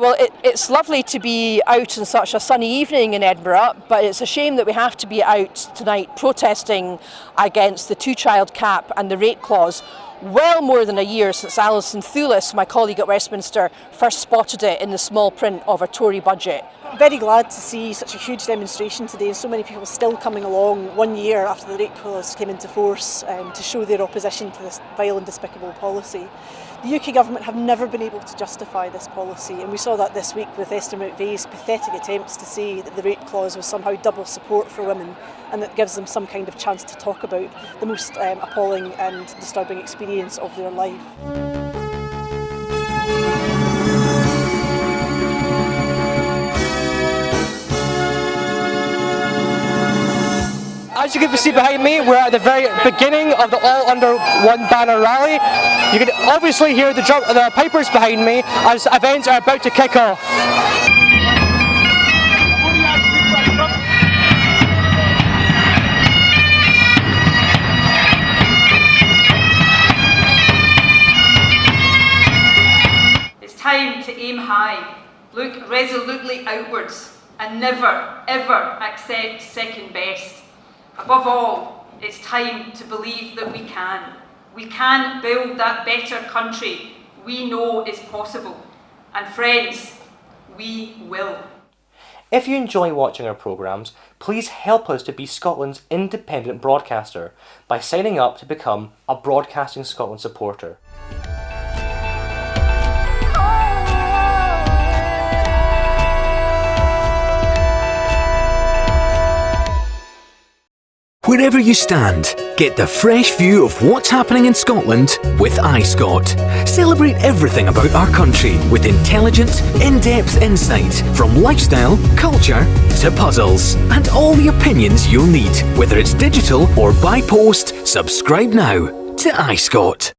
Well, it's lovely to be out on such a sunny evening in Edinburgh, but it's a shame that we have to be out tonight protesting against the two-child cap and the rate clause. Well more than a year since Alison Thewlis, my colleague at Westminster, first spotted it in the small print of a Tory budget. Very glad to see such a huge demonstration today and so many people still coming along 1 year after the rate clause came into force to show their opposition to this vile and despicable policy. The UK government have never been able to justify this policy, and we saw that this week with Esther McVeigh's pathetic attempts to say that the rate clause was somehow double support for women and that gives them some kind of chance to talk about the most appalling and disturbing experience of their life. As you can see behind me, we're at the very beginning of the All Under One Banner rally. You can obviously hear the pipers behind me as events are about to kick off. It's time to aim high, look resolutely outwards, and never, ever accept second best. Above all, it's time to believe that we can. We can build that better country we know is possible. And friends, we will. If you enjoy watching our programmes, please help us to be Scotland's independent broadcaster by signing up to become a Broadcasting Scotland supporter. Wherever you stand, get the fresh view of what's happening in Scotland with iScot. Celebrate everything about our country with intelligent, in-depth insight from lifestyle, culture to puzzles, and all the opinions you'll need. Whether it's digital or by post, subscribe now to iScot.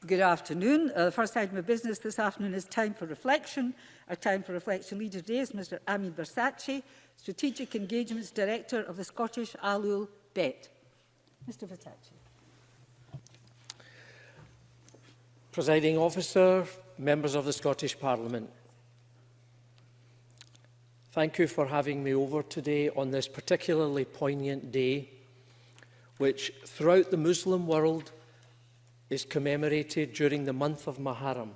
Good afternoon. The first item of business this afternoon is time for reflection. Our time for reflection leader today is Mr Ami Versace, Strategic Engagements Director of the Scottish Alul Bet. Mr Versace. Presiding Officer, members of the Scottish Parliament, thank you for having me over today on this particularly poignant day, which throughout the Muslim world is commemorated during the month of Muharram.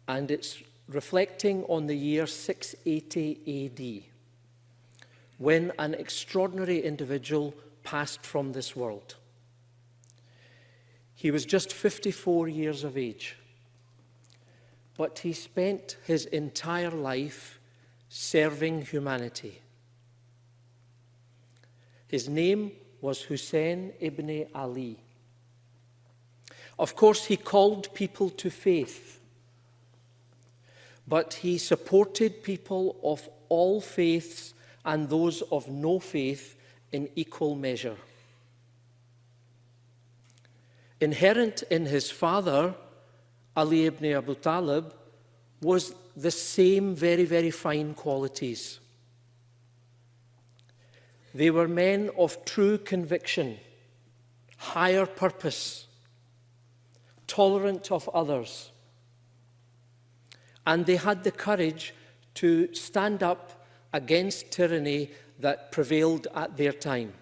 And it's reflecting on the year 680 AD, when an extraordinary individual passed from this world. He was just 54 years of age, but he spent his entire life serving humanity. His name was Hussein ibn Ali. Of course, he called people to faith, but he supported people of all faiths and those of no faith in equal measure. Inherent in his father, Ali ibn Abu Talib, was the same very, very fine qualities. They were men of true conviction, higher purpose, tolerant of others, and they had the courage to stand up against tyranny that prevailed at their time.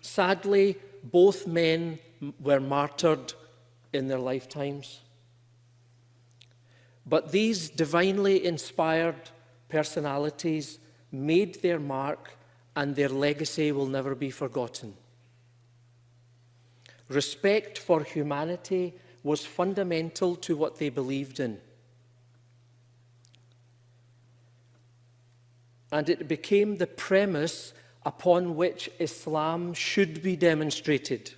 Sadly, both men were martyred in their lifetimes. But these divinely inspired personalities made their mark, and their legacy will never be forgotten. Respect for humanity was fundamental to what they believed in. And it became the premise upon which Islam should be demonstrated.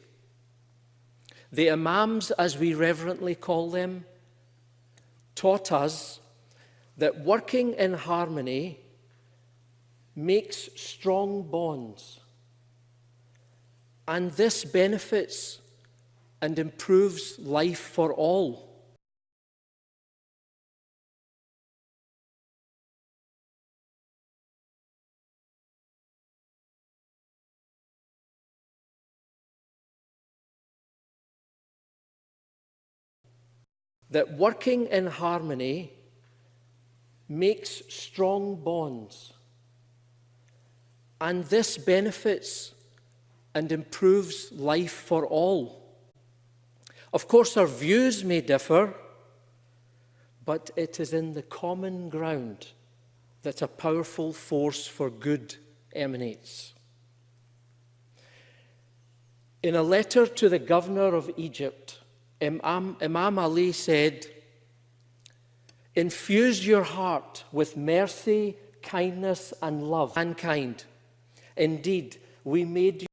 The Imams, as we reverently call them, taught us that working in harmony makes strong bonds, and this benefits and improves life for all. That working in harmony makes strong bonds, and this benefits and improves life for all. Of course, our views may differ, but it is in the common ground that a powerful force for good emanates. In a letter to the governor of Egypt, Imam Ali said, "Infuse your heart with mercy, kindness, and love, mankind. Indeed, we made you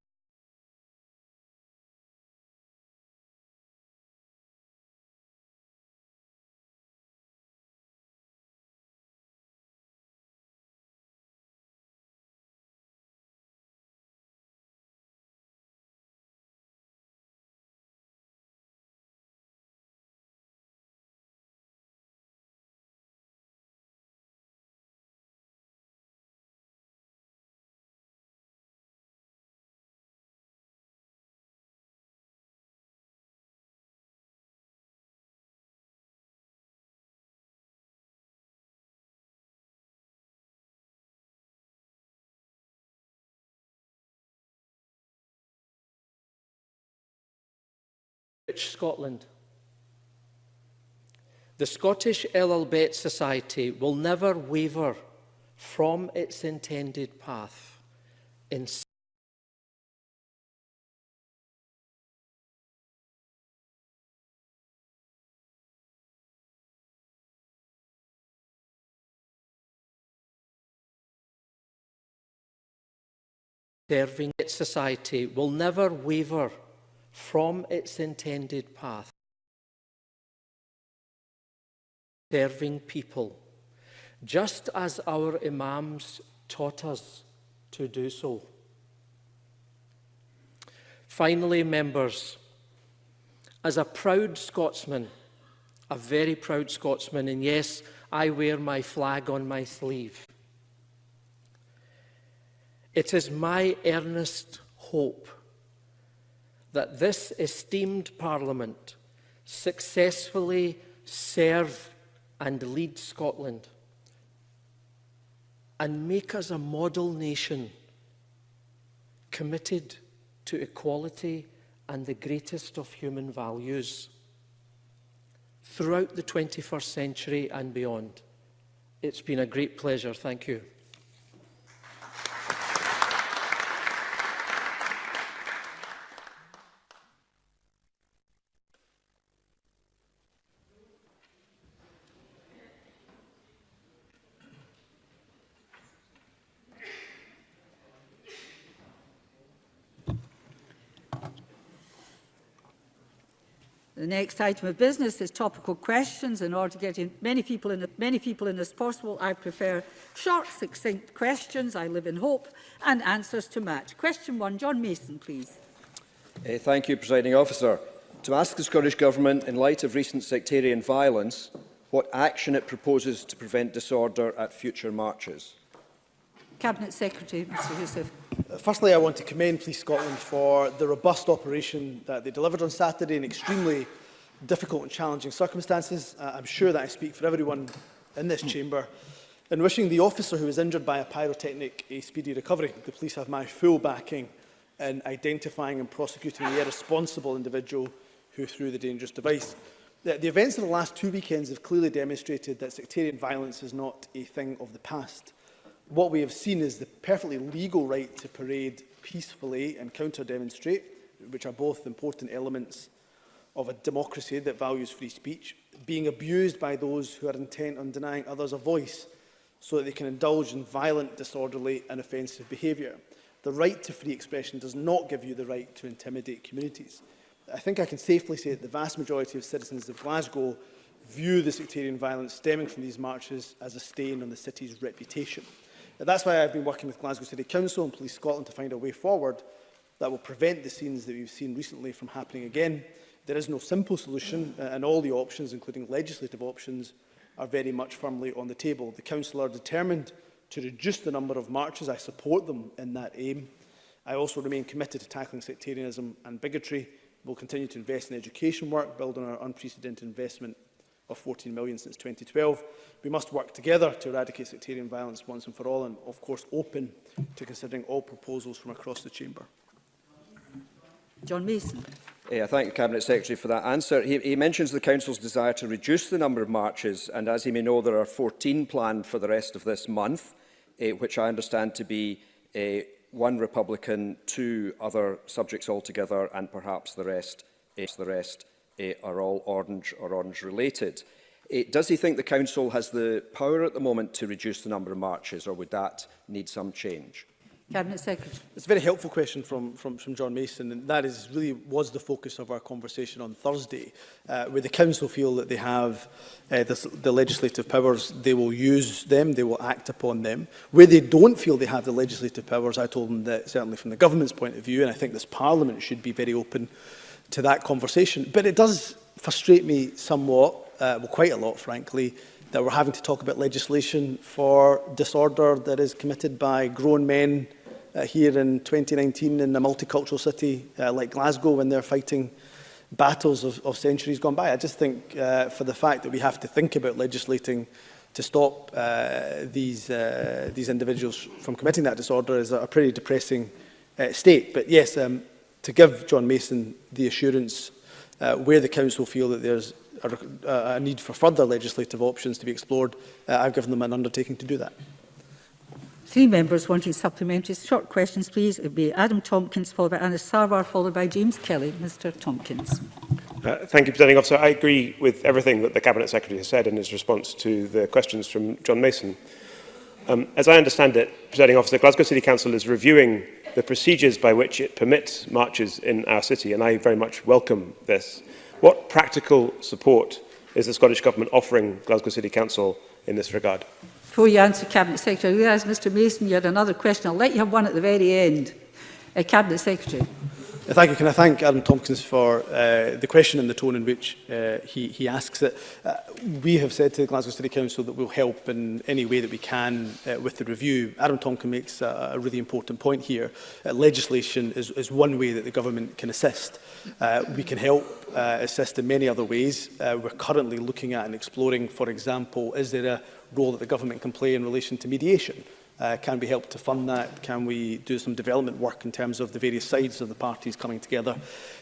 Scotland. The Scottish L.L.Bet Society will never waver from its intended path in serving. Its society will never waver from its intended path, serving people, just as our imams taught us to do so. Finally, members, as a proud Scotsman, a very proud Scotsman, and yes, I wear my flag on my sleeve, it is my earnest hope that this esteemed Parliament successfully serve and lead Scotland and make us a model nation committed to equality and the greatest of human values throughout the 21st century and beyond. It's been a great pleasure. Thank you. The next item of business is topical questions. In order to get in many people in as possible, I prefer short, succinct questions. I live in hope, and answers to match. Question 1, John Mason, please. Thank you, Presiding Officer. To ask the Scottish Government, in light of recent sectarian violence, what action it proposes to prevent disorder at future marches. Cabinet Secretary, Mr Youssef. Firstly, I want to commend Police Scotland for the robust operation that they delivered on Saturday in extremely difficult and challenging circumstances. I'm sure that I speak for everyone in this chamber in wishing the officer who was injured by a pyrotechnic a speedy recovery. The police have my full backing in identifying and prosecuting the irresponsible individual who threw the dangerous device. The events of the last 2 weekends have clearly demonstrated that sectarian violence is not a thing of the past. What we have seen is the perfectly legal right to parade peacefully and counter-demonstrate, which are both important elements of a democracy that values free speech, being abused by those who are intent on denying others a voice so that they can indulge in violent, disorderly and offensive behaviour. The right to free expression does not give you the right to intimidate communities. I think I can safely say that the vast majority of citizens of Glasgow view the sectarian violence stemming from these marches as a stain on the city's reputation. That's why I've been working with Glasgow City Council and Police Scotland to find a way forward that will prevent the scenes that we've seen recently from happening again. There is no simple solution, and all the options, including legislative options, are very much firmly on the table. The Council are determined to reduce the number of marches. I support them in that aim. I also remain committed to tackling sectarianism and bigotry. We'll continue to invest in education work, build on our unprecedented investment of 14 million since 2012. We must work together to eradicate sectarian violence once and for all, and of course open to considering all proposals from across the chamber. John Mason. I thank the Cabinet Secretary for that answer. He mentions the Council's desire to reduce the number of marches, and as he may know, there are 14 planned for the rest of this month, which I understand to be one Republican, 2 other subjects altogether, and perhaps the rest are all orange or orange related. Does he think the Council has the power at the moment to reduce the number of marches, or would that need some change? Cabinet Secretary. It's a very helpful question from John Mason, and that was the focus of our conversation on Thursday. Where the Council feel that they have the legislative powers, they will use them, they will act upon them. Where they don't feel they have the legislative powers, I told them that certainly from the government's point of view, and I think this Parliament should be very open to that conversation. But it does frustrate me somewhat, well, quite a lot, frankly, that we're having to talk about legislation for disorder that is committed by grown men here in 2019 in a multicultural city like Glasgow when they're fighting battles of centuries gone by. I just think for the fact that we have to think about legislating to stop these individuals from committing that disorder is a pretty depressing state. But yes, to give John Mason the assurance where the Council feel that there's a need for further legislative options to be explored, I've given them an undertaking to do that. 3 members wanting supplementary short questions, please. It would be Adam Tompkins, followed by Anna Sarwar, followed by James Kelly. Mr Tompkins. Thank you, Presiding Officer. I agree with everything that the Cabinet Secretary has said in his response to the questions from John Mason. As I understand it, Presiding Officer, Glasgow City Council is reviewing the procedures by which it permits marches in our city, and I very much welcome this. What practical support is the Scottish Government offering Glasgow City Council in this regard? Before you answer, Cabinet Secretary, I realise, Mr Mason, you had another question. I'll let you have one at the very end. Cabinet Secretary. Thank you. Can I thank Adam Tompkins for the question and the tone in which he asks it. We have said to the Glasgow City Council that we'll help in any way that we can with the review. Adam Tompkins makes a really important point here. Legislation is one way that the government can assist. We can help assist in many other ways. We're currently looking at and exploring, for example, is there a role that the government can play in relation to mediation? Can we help to fund that? Can we do some development work in terms of the various sides of the parties coming together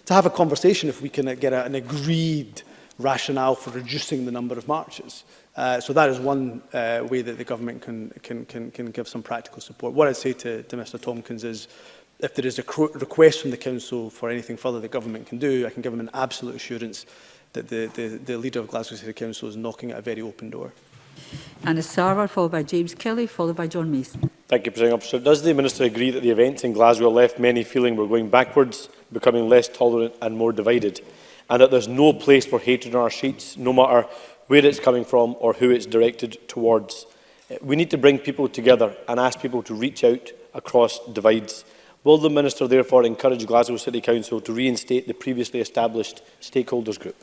to have a conversation if we can get an agreed rationale for reducing the number of marches? So that is one way that the government can give some practical support. What I'd say to Mr Tompkins is if there is a request from the Council for anything further the government can do, I can give him an absolute assurance that the leader of Glasgow City Council is knocking at a very open door. Anna Sarwar, followed by James Kelly, followed by John Mason. Thank you, Presiding Officer. Does the Minister agree that the events in Glasgow left many feeling we're going backwards, becoming less tolerant and more divided, and that there's no place for hatred on our streets, no matter where it's coming from or who it's directed towards? We need to bring people together and ask people to reach out across divides. Will the Minister therefore encourage Glasgow City Council to reinstate the previously established stakeholders group?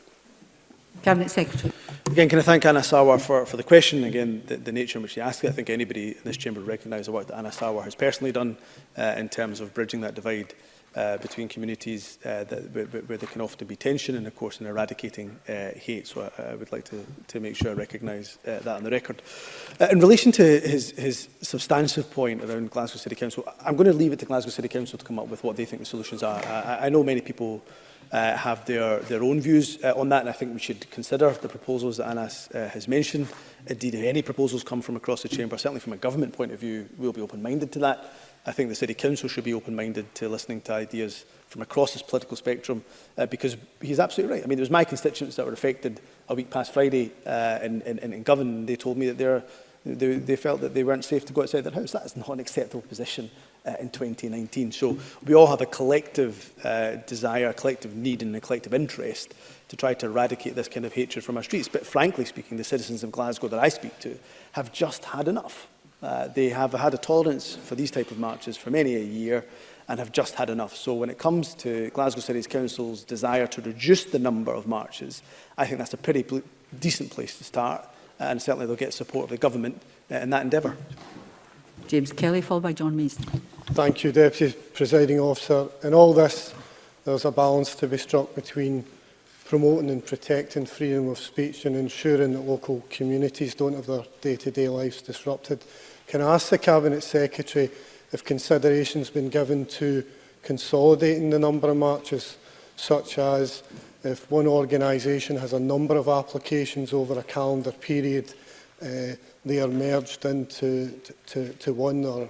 Cabinet Secretary. Again, can I thank Anna Sarwar for the question. Again, the nature in which she asked it. I think anybody in this chamber recognises the work that Anna Sarwar has personally done in terms of bridging that divide between communities where there can often be tension and, of course, in eradicating hate. So I would like to make sure I recognise that on the record. In relation to his substantive point around Glasgow City Council, I'm going to leave it to Glasgow City Council to come up with what they think the solutions are. I know many people have their own views on that, and I think we should consider the proposals that Anas has mentioned. Indeed, if any proposals come from across the chamber, certainly from a government point of view, we'll be open-minded to that. I think the City Council should be open-minded to listening to ideas from across this political spectrum, because he's absolutely right. I mean, it was my constituents that were affected a week past Friday in Govan. They told me that they felt that they weren't safe to go outside their house. That is not an acceptable position in 2019. So we all have a collective desire, a collective need and a collective interest to try to eradicate this kind of hatred from our streets. But frankly speaking, the citizens of Glasgow that I speak to have just had enough. They have had a tolerance for these type of marches for many a year and have just had enough. So when it comes to Glasgow City Council's desire to reduce the number of marches, I think that's a pretty decent place to start, and certainly they'll get support of the government in that endeavour. James Kelly, followed by John Mason. Thank you, Deputy Presiding Officer. In all this, there's a balance to be struck between promoting and protecting freedom of speech and ensuring that local communities don't have their day-to-day lives disrupted. Can I ask the Cabinet Secretary if consideration has been given to consolidating the number of marches, such as if one organisation has a number of applications over a calendar period, they are merged into one or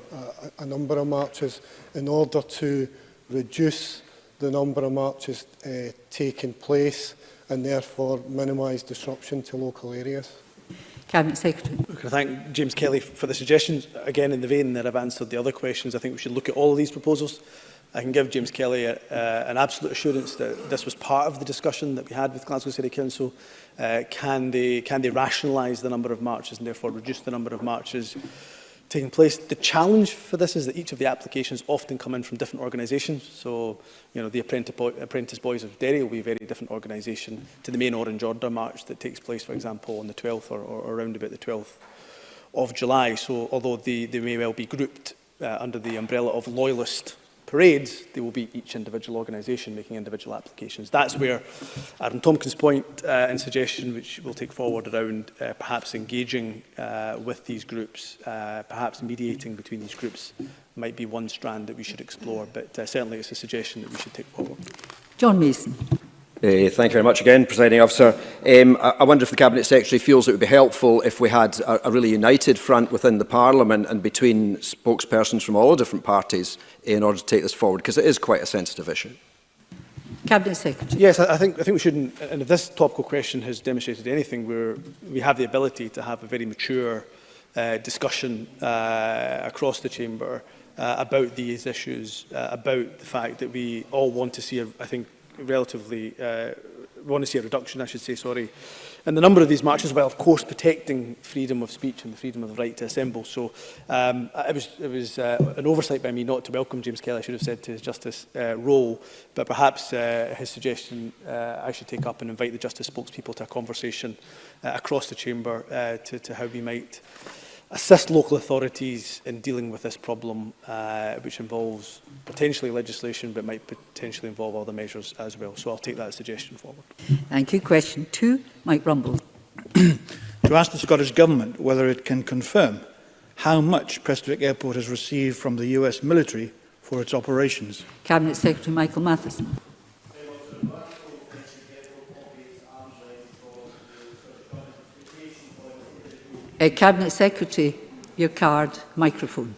a number of marches in order to reduce the number of marches taking place and therefore minimise disruption to local areas? Cabinet Secretary. Can I thank James Kelly for the suggestions? Again, in the vein that I've answered the other questions, I think we should look at all of these proposals. I can give James Kelly an absolute assurance that this was part of the discussion that we had with Glasgow City Council. Can they rationalise the number of marches and therefore reduce the number of marches taking place? The challenge for this is that each of the applications often come in from different organisations. So, you know, the Apprentice Boys of Derry will be a very different organisation to the main Orange Order March that takes place, for example, on the 12th or around about the 12th of July. So, although they may well be grouped under the umbrella of loyalist parades, they will be each individual organisation making individual applications. That's where Adam Tompkins' point and suggestion, which we'll take forward around perhaps engaging with these groups, perhaps mediating between these groups, might be one strand that we should explore, but certainly it's a suggestion that we should take forward. John Mason. Thank you very much again, Presiding Officer. I wonder if the Cabinet Secretary feels it would be helpful if we had a really united front within the Parliament and between spokespersons from all different parties in order to take this forward, because it is quite a sensitive issue. Cabinet Secretary. Yes, I think we shouldn't, and if this topical question has demonstrated anything, we have the ability to have a very mature discussion across the Chamber about these issues, about the fact that we all want to see, I think, relatively want to see a reduction, I should say, in the number of these marches, while of course protecting freedom of speech and the freedom of the right to assemble. So it was an oversight by me not to welcome James Kelly, I should have said, to his Justice role, but perhaps his suggestion I should take up and invite the Justice spokespeople to a conversation across the Chamber to how we might assist local authorities in dealing with this problem, which involves potentially legislation, but might potentially involve other measures as well. So I'll take that suggestion forward. Thank you. Question 2, Mike Rumbles. To ask the Scottish Government whether it can confirm how much Prestwick Airport has received from the US military for its operations. Cabinet Secretary Michael Matheson. Cabinet Secretary, your card, microphone.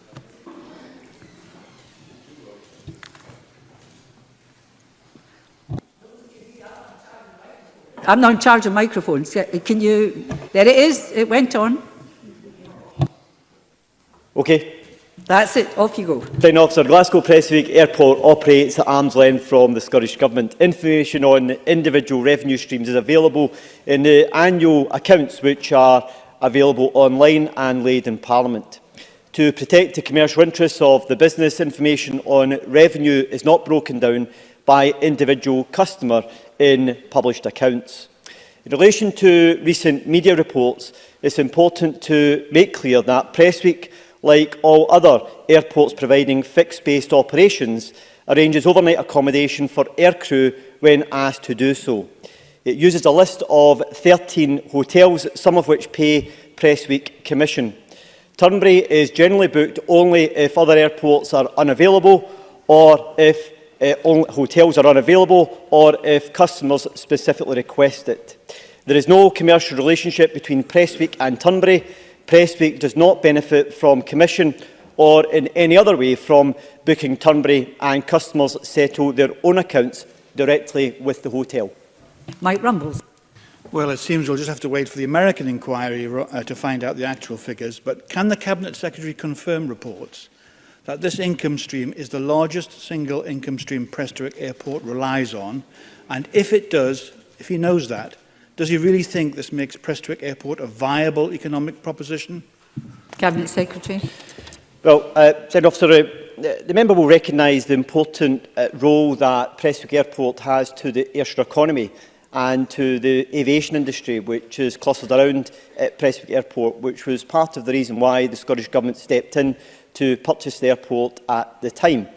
I'm not in charge of microphones. Can you... There it is. It went on. Okay. That's it. Off you go. Presiding Officer, Glasgow Prestwick Airport operates at arm's length from the Scottish Government. Information on individual revenue streams is available in the annual accounts, which are available online and laid in Parliament. To protect the commercial interests of the business, information on revenue is not broken down by individual customer in published accounts. In relation to recent media reports, it's important to make clear that Prestwick, like all other airports providing fixed-based operations, arranges overnight accommodation for aircrew when asked to do so. It uses a list of 13 hotels, some of which pay Prestwick commission. Turnberry is generally booked only if other airports are unavailable, or if hotels are unavailable, or if customers specifically request it. There is no commercial relationship between Prestwick and Turnberry. Prestwick does not benefit from commission or in any other way from booking Turnberry, and customers settle their own accounts directly with the hotel. Mike Rumbles. Well, it seems we'll just have to wait for the American inquiry to find out the actual figures, but can the Cabinet Secretary confirm reports that this income stream is the largest single income stream Prestwick Airport relies on? And if it does, if he knows that, does he really think this makes Prestwick Airport a viable economic proposition? Cabinet Secretary. Well, Presiding Officer, the member will recognise the important role that Prestwick Airport has to the Ayrshire economy and to the aviation industry, which is clustered around Prestwick Airport, which was part of the reason why the Scottish Government stepped in to purchase the airport at the time.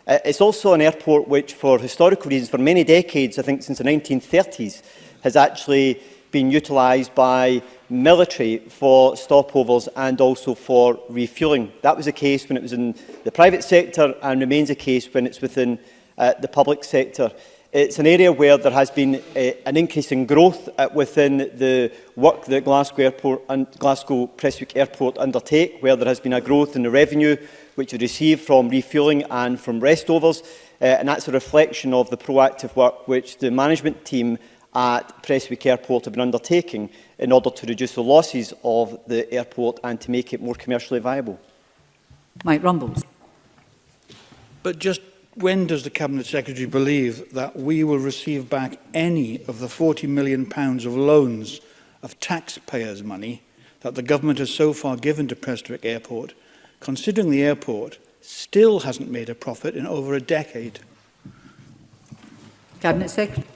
It's also an airport which, for historical reasons, for many decades, I think since the 1930s, has actually been utilised by military for stopovers and also for refuelling. That was the case when it was in the private sector and remains the case when it's within the public sector. It's an area where there has been an increase in growth within the work that Glasgow Airport and Glasgow Prestwick Airport undertake, where there has been a growth in the revenue which is received from refuelling and from restovers, and that's a reflection of the proactive work which the management team at Prestwick Airport have been undertaking in order to reduce the losses of the airport and to make it more commercially viable. Mike Rumbles. But just when does the Cabinet Secretary believe that we will receive back any of the £40 million of loans of taxpayers' money that the government has so far given to Prestwick Airport, considering the airport still hasn't made a profit in over a decade? Cabinet Secretary.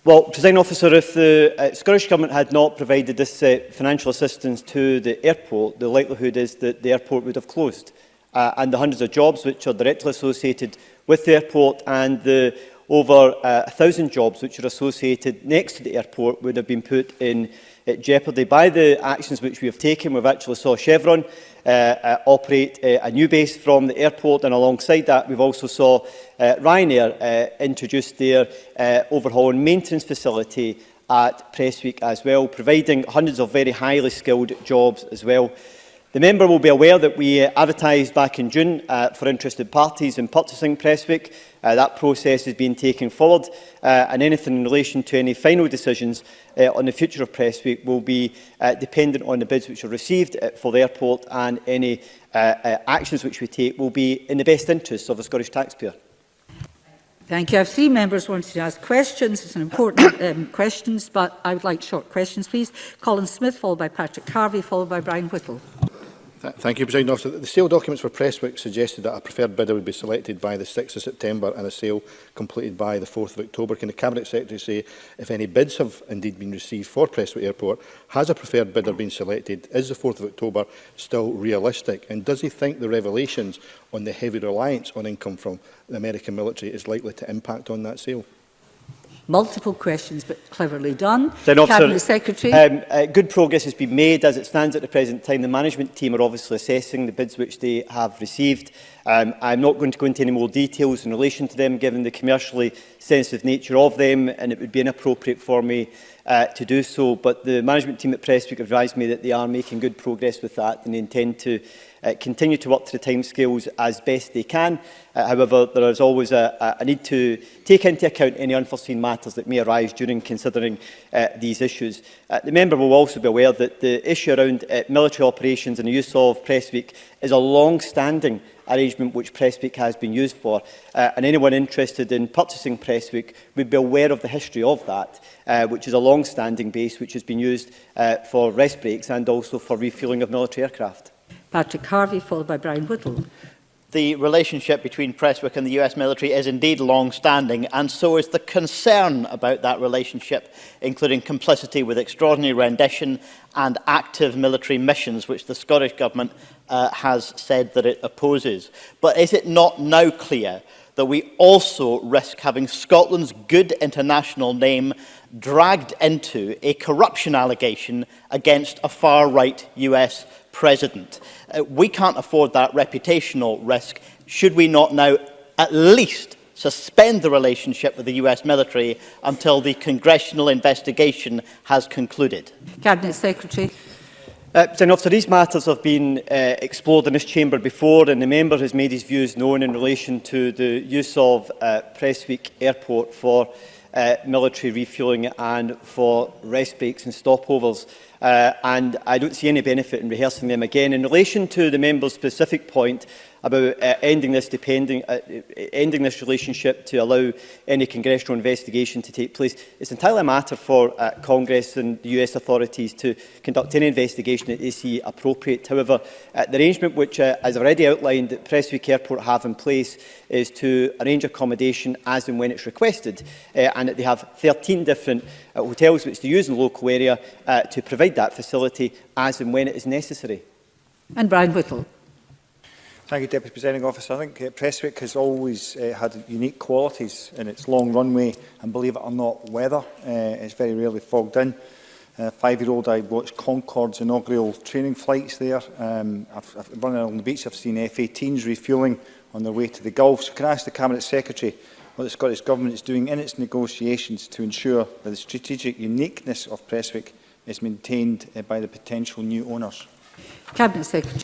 Well, Presiding Officer, if the Scottish Government had not provided this financial assistance to the airport, the likelihood is that the airport would have closed. And the hundreds of jobs which are directly associated with the airport and the over 1,000 jobs which are associated next to the airport would have been put in jeopardy by the actions which we have taken. We've actually saw Chevron operate a new base from the airport, and alongside that we've also saw Ryanair introduce their overhaul and maintenance facility at Prestwick as well, providing hundreds of very highly skilled jobs as well. The member will be aware that we advertised back in June for interested parties in purchasing Prestwick. That process is being taken forward, and anything in relation to any final decisions on the future of Prestwick will be dependent on the bids which are received for the airport, and any actions which we take will be in the best interests of the Scottish taxpayer. Thank you. I have 3 members wanting to ask questions. It's an important questions, but I would like short questions, please. Colin Smith, followed by Patrick Harvey, followed by Brian Whittle. Thank you, Presiding Officer. The sale documents for Prestwick suggested that a preferred bidder would be selected by the 6th of September and a sale completed by the 4th of October. Can the Cabinet Secretary say if any bids have indeed been received for Prestwick Airport? Has a preferred bidder been selected? Is the 4th of October still realistic? And does he think the revelations on the heavy reliance on income from the American military is likely to impact on that sale? Multiple questions, but cleverly done. Cabinet Secretary. Good progress has been made. As it stands at the present time, the management team are obviously assessing the bids which they have received. I'm not going to go into any more details in relation to them, given the commercially sensitive nature of them, and it would be inappropriate for me to do so. But the management team at Prestwick advised me that they are making good progress with that, and they intend to continue to work to the timescales as best they can. However, there is always a need to take into account any unforeseen matters that may arise during considering these issues. The member will also be aware that the issue around military operations and the use of Prestwick is a long-standing arrangement which Prestwick has been used for, and anyone interested in purchasing Prestwick would be aware of the history of that, which is a long-standing base which has been used for rest breaks and also for refuelling of military aircraft. Patrick Harvey, followed by Brian Whittle. The relationship between Prestwick and the US military is indeed long-standing, and so is the concern about that relationship, including complicity with extraordinary rendition and active military missions, which the Scottish Government has said that it opposes. But is it not now clear that we also risk having Scotland's good international name dragged into a corruption allegation against a far-right US president? We can't afford that reputational risk. Should we not now at least suspend the relationship with the US military until the congressional investigation has concluded? Cabinet Secretary. Officer, these matters have been explored in this chamber before, and the member has made his views known in relation to the use of Prestwick Airport for military refuelling and for rest breaks and stopovers. And I don't see any benefit in rehearsing them again. In relation to the member's specific point about ending this relationship to allow any congressional investigation to take place. It's entirely a matter for Congress and the US authorities to conduct any investigation that they see appropriate. However, the arrangement which, as I've already outlined, that Prestwick Airport have in place is to arrange accommodation as and when it's requested, and that they have 13 different hotels which they use in the local area to provide that facility as and when it is necessary. And Brian Whittle. Thank you, Deputy Presiding Officer. I think Prestwick has always had unique qualities in its long runway, and believe it or not, weather. It's very rarely fogged in. 5-year-old, I watched Concorde's inaugural training flights there. I've run along the beach, I've seen F-18s refuelling on their way to the Gulf. So can I ask the Cabinet Secretary what the Scottish Government is doing in its negotiations to ensure that the strategic uniqueness of Prestwick is maintained by the potential new owners? Cabinet Secretary.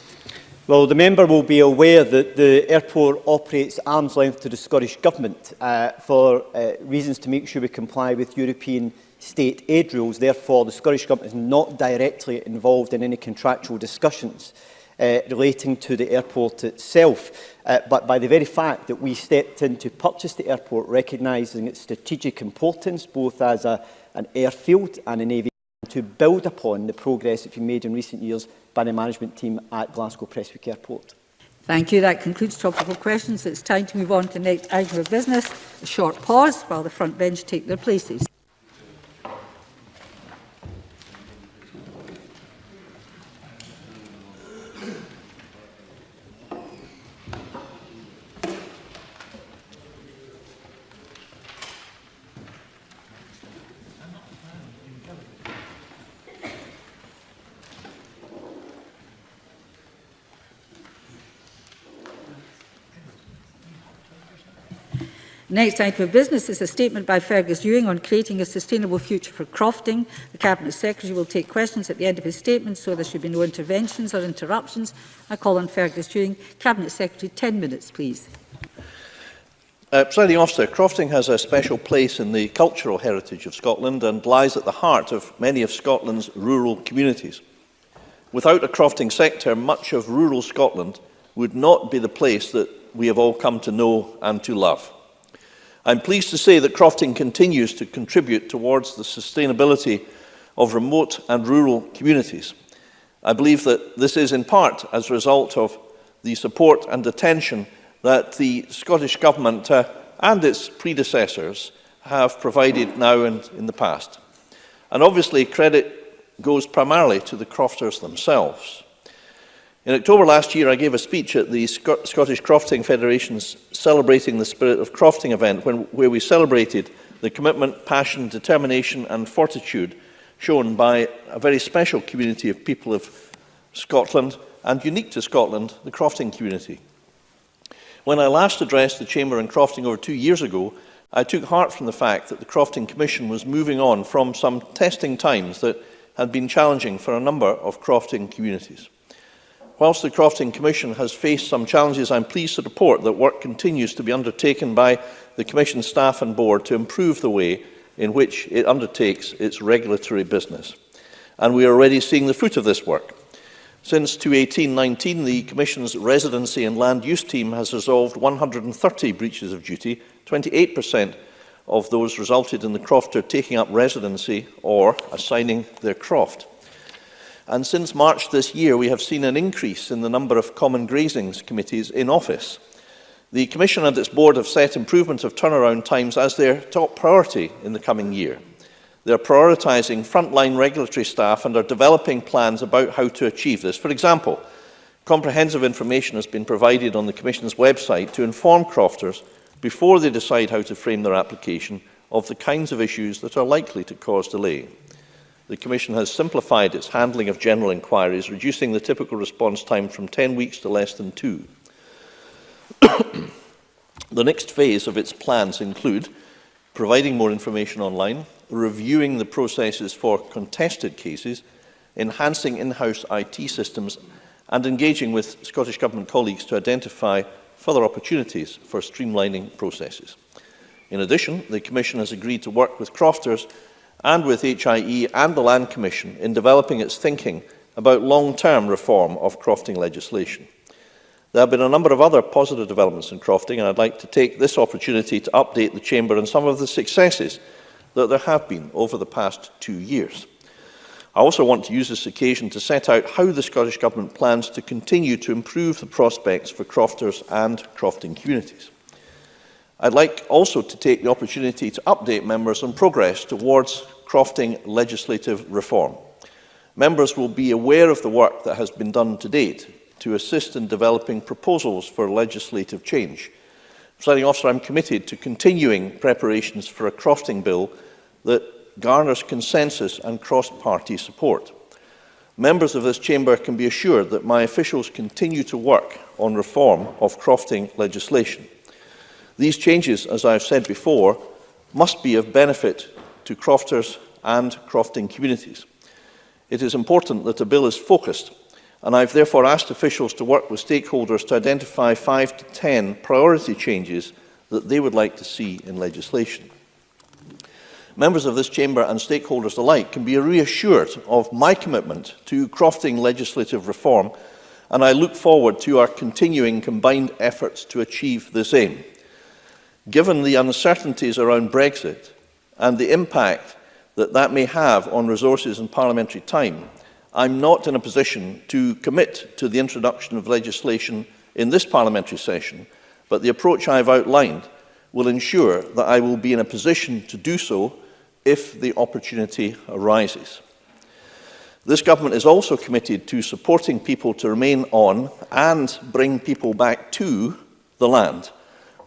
Well, the member will be aware that the airport operates arm's length to the Scottish Government for reasons to make sure we comply with European state aid rules. Therefore, the Scottish Government is not directly involved in any contractual discussions relating to the airport itself. But by the very fact that we stepped in to purchase the airport, recognising its strategic importance, both as an airfield and an aviation, to build upon the progress that's been made in recent years by the management team at Glasgow Prestwick Airport. Thank you. That concludes topical questions. It's time to move on to the next item of business. A short pause while the front bench take their places. Next item of business is a statement by Fergus Ewing on creating a sustainable future for Crofting. The Cabinet Secretary will take questions at the end of his statement, so there should be no interventions or interruptions. I call on Fergus Ewing. Cabinet Secretary, 10 minutes, please. Presiding Officer, Crofting has a special place in the cultural heritage of Scotland and lies at the heart of many of Scotland's rural communities. Without a Crofting sector, much of rural Scotland would not be the place that we have all come to know and to love. I'm pleased to say that Crofting continues to contribute towards the sustainability of remote and rural communities. I believe that this is in part as a result of the support and attention that the Scottish Government and its predecessors have provided now and in the past. And obviously credit goes primarily to the crofters themselves. In October last year, I gave a speech at the Scottish Crofting Federation's Celebrating the Spirit of Crofting event, where we celebrated the commitment, passion, determination and fortitude shown by a very special community of people of Scotland, and unique to Scotland, the Crofting community. When I last addressed the Chamber in Crofting over 2 years ago, I took heart from the fact that the Crofting Commission was moving on from some testing times that had been challenging for a number of Crofting communities. Whilst the Crofting Commission has faced some challenges, I'm pleased to report that work continues to be undertaken by the Commission staff and board to improve the way in which it undertakes its regulatory business. And we are already seeing the fruit of this work. Since 2018-19, the Commission's residency and land use team has resolved 130 breaches of duty. 28% of those resulted in the crofter taking up residency or assigning their croft. And since March this year, we have seen an increase in the number of common grazings committees in office. The Commission and its board have set improvement of turnaround times as their top priority in the coming year. They are prioritising frontline regulatory staff and are developing plans about how to achieve this. For example, comprehensive information has been provided on the Commission's website to inform crofters before they decide how to frame their application of the kinds of issues that are likely to cause delay. The Commission has simplified its handling of general inquiries, reducing the typical response time from 10 weeks to less than 2. The next phase of its plans include providing more information online, reviewing the processes for contested cases, enhancing in-house IT systems, and engaging with Scottish Government colleagues to identify further opportunities for streamlining processes. In addition, the Commission has agreed to work with crofters and with HIE and the Land Commission in developing its thinking about long-term reform of crofting legislation. There have been a number of other positive developments in Crofting, and I'd like to take this opportunity to update the Chamber on some of the successes that there have been over the past 2 years. I also want to use this occasion to set out how the Scottish Government plans to continue to improve the prospects for crofters and crofting communities. I'd like also to take the opportunity to update members on progress towards crofting legislative reform. Members will be aware of the work that has been done to date to assist in developing proposals for legislative change. Presiding Officer, I'm committed to continuing preparations for a crofting bill that garners consensus and cross-party support. Members of this Chamber can be assured that my officials continue to work on reform of crofting legislation. These changes, as I have said before, must be of benefit to crofters and crofting communities. It is important that the bill is focused, and I have therefore asked officials to work with stakeholders to identify 5 to 10 priority changes that they would like to see in legislation. Members of this Chamber and stakeholders alike can be reassured of my commitment to crofting legislative reform, and I look forward to our continuing combined efforts to achieve this aim. Given the uncertainties around Brexit and the impact that may have on resources and parliamentary time, I'm not in a position to commit to the introduction of legislation in this parliamentary session, but the approach I have outlined will ensure that I will be in a position to do so if the opportunity arises. This government is also committed to supporting people to remain on and bring people back to the land,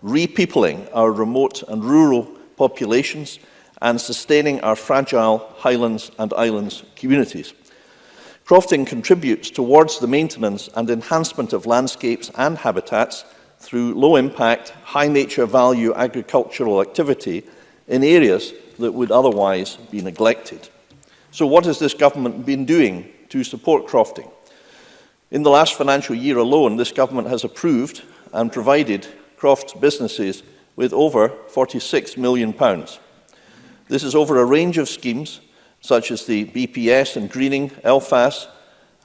repeopling our remote and rural populations and sustaining our fragile Highlands and Islands communities. Crofting contributes towards the maintenance and enhancement of landscapes and habitats through low-impact, high-nature value agricultural activity in areas that would otherwise be neglected. So what has this government been doing to support crofting? In the last financial year alone, this government has approved and provided croft businesses with over £46 million. This is over a range of schemes such as the BPS and Greening, ELFAS,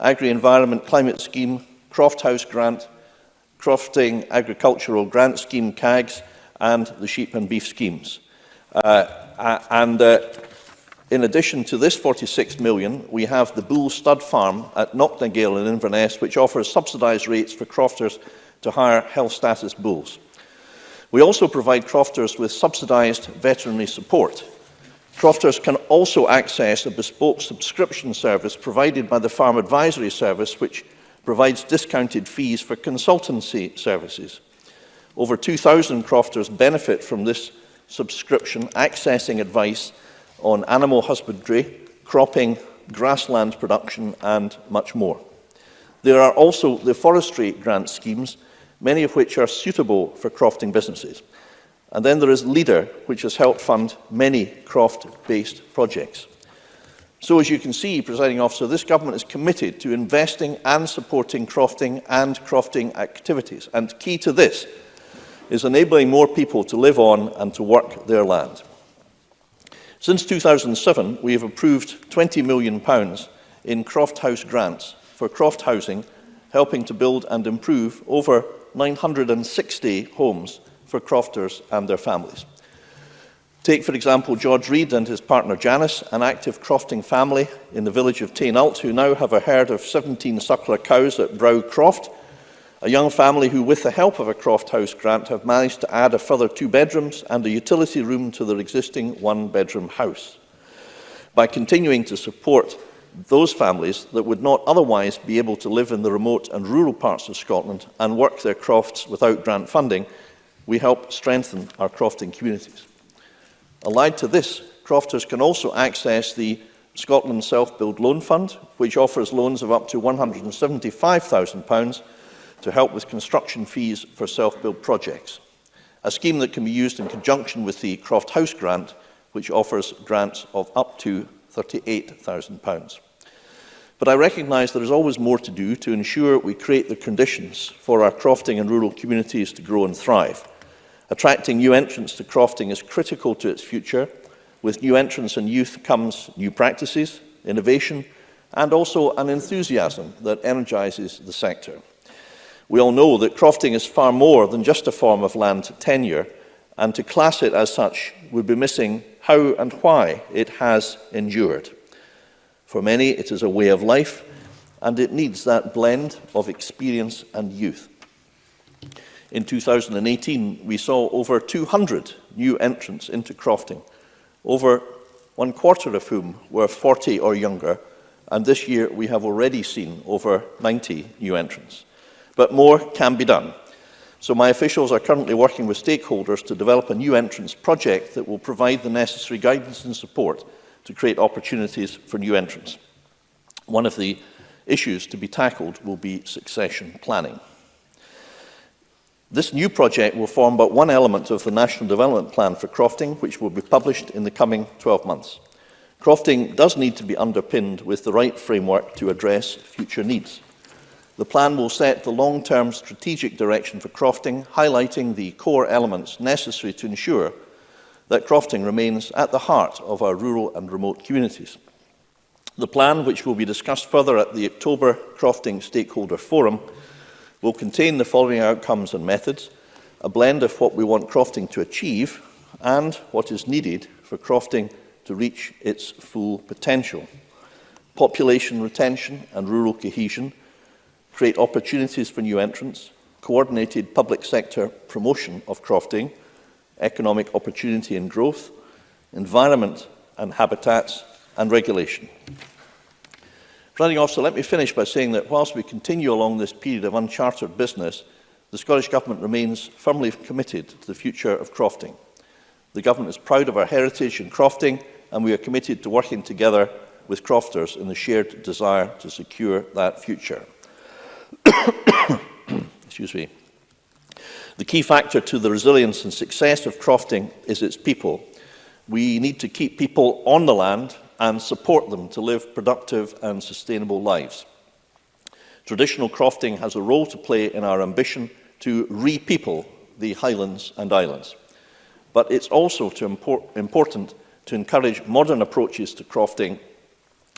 Agri-Environment Climate Scheme, Croft House Grant, Crofting Agricultural Grant Scheme, CAGS, and the Sheep and Beef Schemes. In addition to this 46 million, we have the Bull Stud Farm at Knocknagale in Inverness, which offers subsidised rates for crofters to hire health status bulls. We also provide crofters with subsidised veterinary support. Crofters can also access a bespoke subscription service provided by the Farm Advisory Service, which provides discounted fees for consultancy services. Over 2,000 crofters benefit from this subscription, accessing advice on animal husbandry, cropping, grassland production, and much more. There are also the forestry grant schemes, many of which are suitable for crofting businesses. And then there is LEADER, which has helped fund many croft-based projects. So as you can see, Presiding Officer, this government is committed to investing and supporting crofting and crofting activities. And key to this is enabling more people to live on and to work their land. Since 2007, we have approved £20 million in Croft House grants for croft housing, helping to build and improve over 960 homes for crofters and their families. Take, for example, George Reid and his partner Janice, an active crofting family in the village of Tainult, who now have a herd of 17 suckler cows at Brow Croft, a young family who, with the help of a Croft House grant, have managed to add a further 2 bedrooms and a utility room to their existing 1-bedroom house. By continuing to support those families that would not otherwise be able to live in the remote and rural parts of Scotland and work their crofts without grant funding, we help strengthen our crofting communities. Allied to this, crofters can also access the Scotland Self-Build Loan Fund, which offers loans of up to £175,000 to help with construction fees for self-build projects, a scheme that can be used in conjunction with the Croft House Grant, which offers grants of up to £38,000. But I recognise there is always more to do to ensure we create the conditions for our crofting and rural communities to grow and thrive. Attracting new entrants to crofting is critical to its future. With new entrants and youth comes new practices, innovation, and also an enthusiasm that energises the sector. We all know that crofting is far more than just a form of land tenure, and to class it as such would be missing how and why it has endured. For many, it is a way of life, and it needs that blend of experience and youth. In 2018, we saw over 200 new entrants into crofting, over 1/4 of whom were 40 or younger, and this year we have already seen over 90 new entrants. But more can be done. So my officials are currently working with stakeholders to develop a new entrants project that will provide the necessary guidance and support to create opportunities for new entrants. One of the issues to be tackled will be succession planning. This new project will form but one element of the National Development Plan for crofting, which will be published in the coming 12 months. Crofting does need to be underpinned with the right framework to address future needs. The plan will set the long-term strategic direction for crofting, highlighting the core elements necessary to ensure that crofting remains at the heart of our rural and remote communities. The plan, which will be discussed further at the October Crofting Stakeholder Forum, will contain the following outcomes and methods: a blend of what we want crofting to achieve and what is needed for crofting to reach its full potential. Population retention and rural cohesion, create opportunities for new entrants, coordinated public sector promotion of crofting, economic opportunity and growth, environment and habitats, and regulation. Presiding Officer, let me finish by saying that whilst we continue along this period of uncharted business, the Scottish Government remains firmly committed to the future of crofting. The Government is proud of our heritage in crofting, and we are committed to working together with crofters in the shared desire to secure that future. Excuse me. The key factor to the resilience and success of crofting is its people. We need to keep people on the land and support them to live productive and sustainable lives. Traditional crofting has a role to play in our ambition to re-people the Highlands and Islands. But it's also important to encourage modern approaches to crofting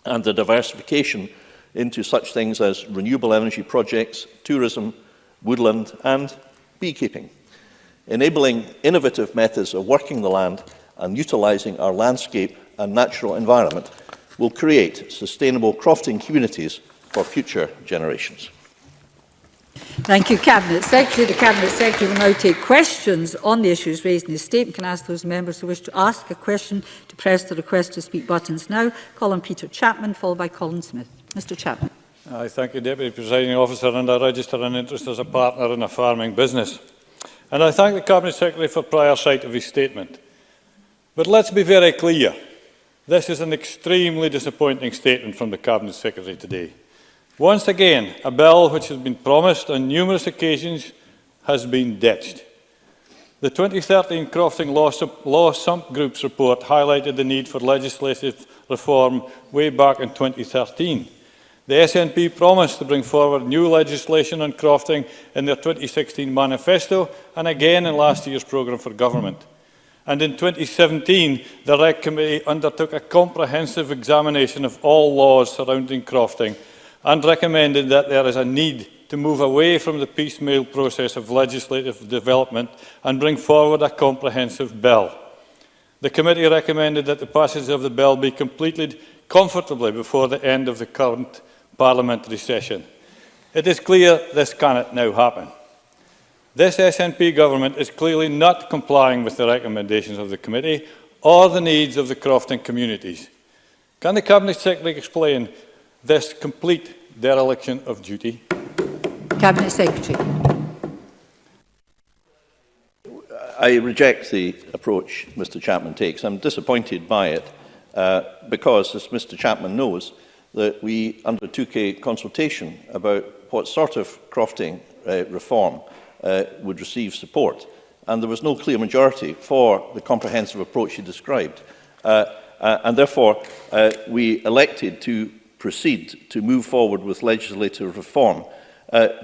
and the diversification into such things as renewable energy projects, tourism, woodland and beekeeping. Enabling innovative methods of working the land and utilising our landscape and natural environment will create sustainable crofting communities for future generations. Thank you, Cabinet Secretary. The Cabinet Secretary will now take questions on the issues raised in his statement. Can I ask those members who wish to ask a question to press the request to speak buttons now? Colin Peter Chapman, followed by Colin Smith. Mr Chapman. I thank you, Deputy Presiding Officer, and I register an interest as a partner in a farming business. And I thank the Cabinet Secretary for prior sight of his statement. But let's be very clear. This is an extremely disappointing statement from the Cabinet Secretary today. Once again, a bill which has been promised on numerous occasions has been ditched. The 2013 Crofting Law Sump Group's report highlighted the need for legislative reform way back in 2013. The SNP promised to bring forward new legislation on crofting in their 2016 manifesto and again in last year's programme for government. And in 2017, the REC Committee undertook a comprehensive examination of all laws surrounding crofting and recommended that there is a need to move away from the piecemeal process of legislative development and bring forward a comprehensive bill. The committee recommended that the passage of the bill be completed comfortably before the end of the current parliamentary session. It is clear this cannot now happen. This SNP government is clearly not complying with the recommendations of the committee or the needs of the crofting communities. Can the Cabinet Secretary explain this complete dereliction of duty? Cabinet Secretary. I reject the approach Mr Chapman takes. I'm disappointed by it because, as Mr Chapman knows, that we undertook a consultation about what sort of crofting reform would receive support, and there was no clear majority for the comprehensive approach he described. And therefore, we elected to proceed to move forward with legislative reform,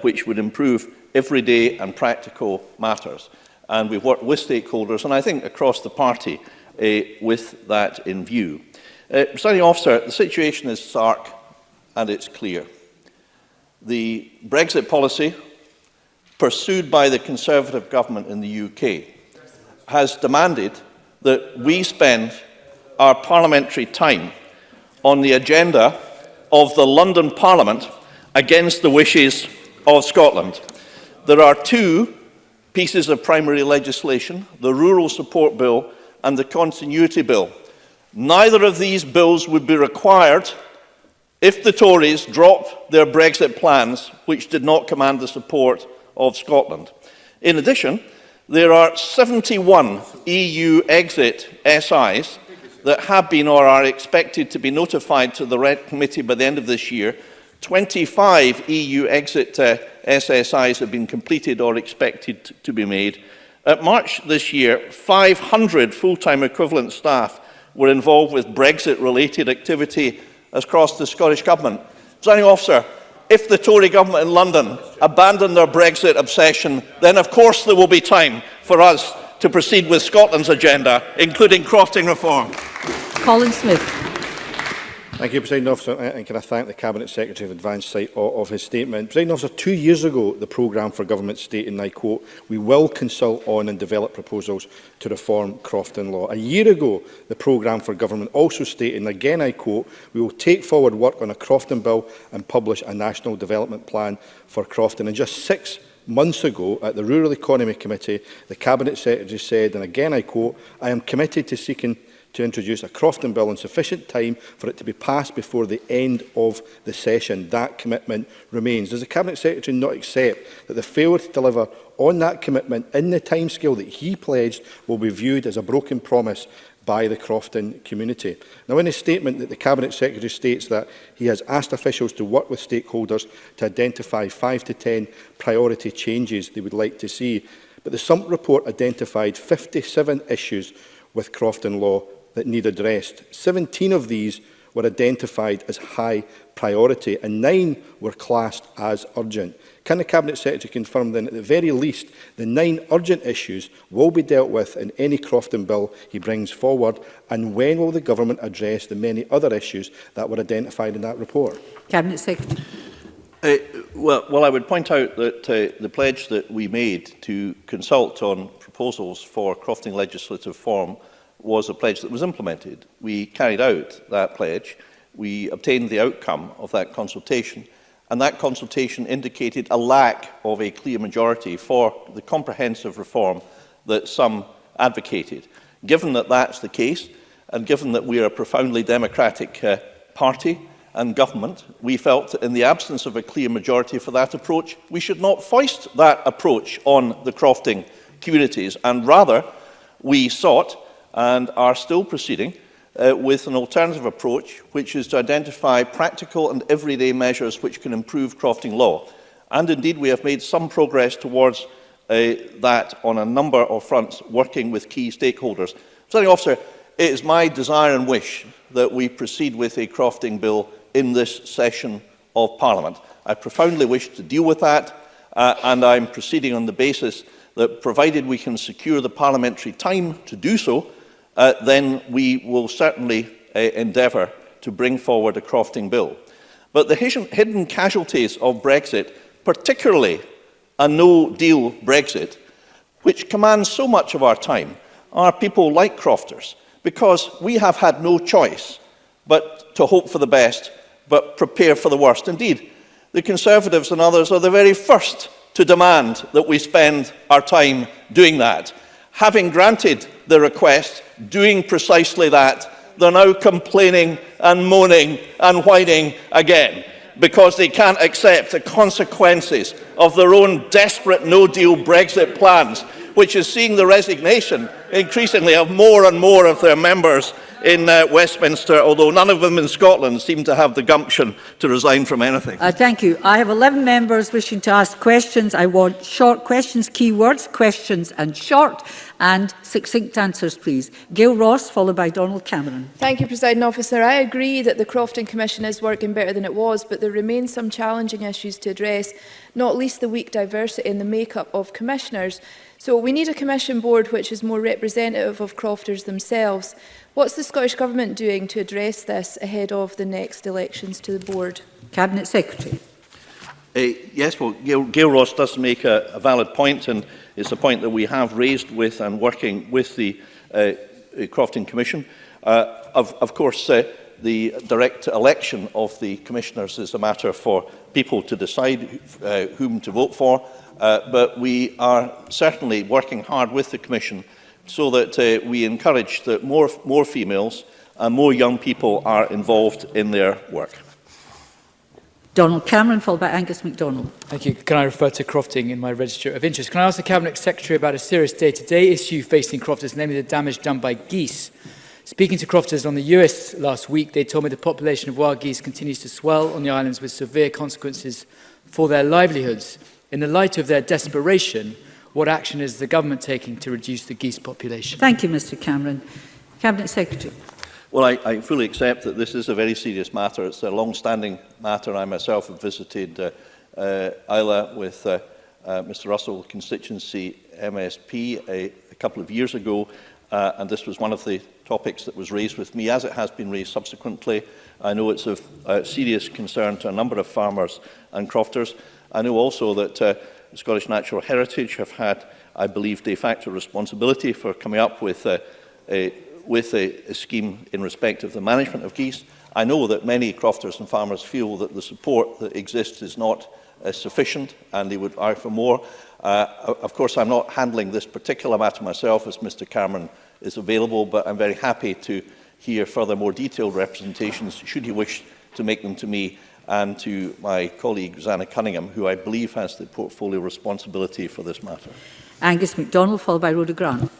which would improve everyday and practical matters. And we've worked with stakeholders, and I think across the party, with that in view. Presiding Officer, the situation is stark and it's clear. The Brexit policy pursued by the Conservative government in the UK, has demanded that we spend our parliamentary time on the agenda of the London Parliament against the wishes of Scotland. There are two pieces of primary legislation, the Rural Support Bill and the Continuity Bill. Neither of these bills would be required if the Tories drop their Brexit plans, which did not command the support of Scotland. In addition, there are 71 EU exit SIs that have been or are expected to be notified to the Red Committee by the end of this year. 25 EU exit SSIs have been completed or expected to be made. At March this year, 500 full-time equivalent staff were involved with Brexit-related activity across the Scottish Government. Presiding Officer, if the Tory government in London abandon their Brexit obsession, then of course there will be time for us to proceed with Scotland's agenda, including Crofting reform. Colin Smith. Thank you, Presiding Officer, and can I thank the Cabinet Secretary for advanced sight of his statement. Presiding Officer, 2 years ago, the programme for government stated, and I quote, "We will consult on and develop proposals to reform Crofting law." A year ago, the programme for government also stated, and again I quote, "We will take forward work on a Crofting bill and publish a national development plan for Crofting." And just 6 months ago, at the Rural Economy Committee, the Cabinet Secretary said, and again I quote, "I am committed to seeking to introduce a Crofting bill in sufficient time for it to be passed before the end of the session." That commitment remains. Does the Cabinet Secretary not accept that the failure to deliver on that commitment in the timescale that he pledged will be viewed as a broken promise by the Crofting community? Now, in his statement, that the Cabinet Secretary states that he has asked officials to work with stakeholders to identify 5 to 10 priority changes they would like to see. But the Sump report identified 57 issues with Crofting law that need addressed. 17 of these were identified as high priority and 9 were classed as urgent. Can the Cabinet Secretary confirm then, at the very least, the 9 urgent issues will be dealt with in any Crofting bill he brings forward, and when will the Government address the many other issues that were identified in that report? Cabinet Secretary. Well, I would point out that the pledge that we made to consult on proposals for Crofting legislative form was a pledge that was implemented. We carried out that pledge. We obtained the outcome of that consultation, and that consultation indicated a lack of a clear majority for the comprehensive reform that some advocated. Given that that's the case, and given that we are a profoundly democratic party and government, we felt that in the absence of a clear majority for that approach, we should not foist that approach on the Crofting communities, and rather we sought and are still proceeding with an alternative approach, which is to identify practical and everyday measures which can improve Crofting law. And indeed, we have made some progress towards that on a number of fronts, working with key stakeholders. Presiding Officer, it is my desire and wish that we proceed with a Crofting bill in this session of Parliament. I profoundly wish to deal with that, and I'm proceeding on the basis that, provided we can secure the parliamentary time to do so, then we will certainly endeavour to bring forward a Crofting bill. But the hidden casualties of Brexit, particularly a no-deal Brexit, which commands so much of our time, are people like Crofters, because we have had no choice but to hope for the best, but prepare for the worst. Indeed, the Conservatives and others are the very first to demand that we spend our time doing that. Having granted the request, doing precisely that, they're now complaining and moaning and whining again because they can't accept the consequences of their own desperate no-deal Brexit plans, which is seeing the resignation increasingly of more and more of their members in Westminster, although none of them in Scotland seem to have the gumption to resign from anything. Thank you. I have 11 members wishing to ask questions. I want short questions, keywords, questions and short, and succinct answers, please. Gail Ross, followed by Donald Cameron. Thank you, Presiding Officer. I agree that the Crofting Commission is working better than it was, but there remain some challenging issues to address, not least the weak diversity in the make-up of commissioners. So we need a commission board which is more representative of crofters themselves. What's the Scottish Government doing to address this ahead of the next elections to the board? Cabinet Secretary. Yes, well, Gail Ross does make a valid point, and it's a point that we have raised with and working with the Crofting Commission. Of course, the direct election of the commissioners is a matter for people to decide whom to vote for, but we are certainly working hard with the Commission so that we encourage that more females and more young people are involved in their work. Donald Cameron, followed by Angus MacDonald. Thank you. Can I refer to Crofting in my register of interest? Can I ask the Cabinet Secretary about a serious day-to-day issue facing crofters, namely the damage done by geese? Speaking to crofters on the US last week, they told me the population of wild geese continues to swell on the islands with severe consequences for their livelihoods. In the light of their desperation, what action is the government taking to reduce the geese population? Thank you, Mr Cameron. Cabinet Secretary. Well, I fully accept that this is a very serious matter. It's a long-standing matter. I myself have visited Isla with Mr Russell, constituency MSP, a couple of years ago, and this was one of the topics that was raised with me, as it has been raised subsequently. I know it's of serious concern to a number of farmers and crofters. I know also that Scottish Natural Heritage have had, I believe, de facto responsibility for coming up with a scheme in respect of the management of geese. I know that many crofters and farmers feel that the support that exists is not sufficient and they would argue for more. Of course, I'm not handling this particular matter myself, as Mr Cameron is available, but I'm very happy to hear further more detailed representations, should he wish to make them to me and to my colleague Rosanna Cunningham, who I believe has the portfolio responsibility for this matter. Angus MacDonald, followed by Rhoda Grant.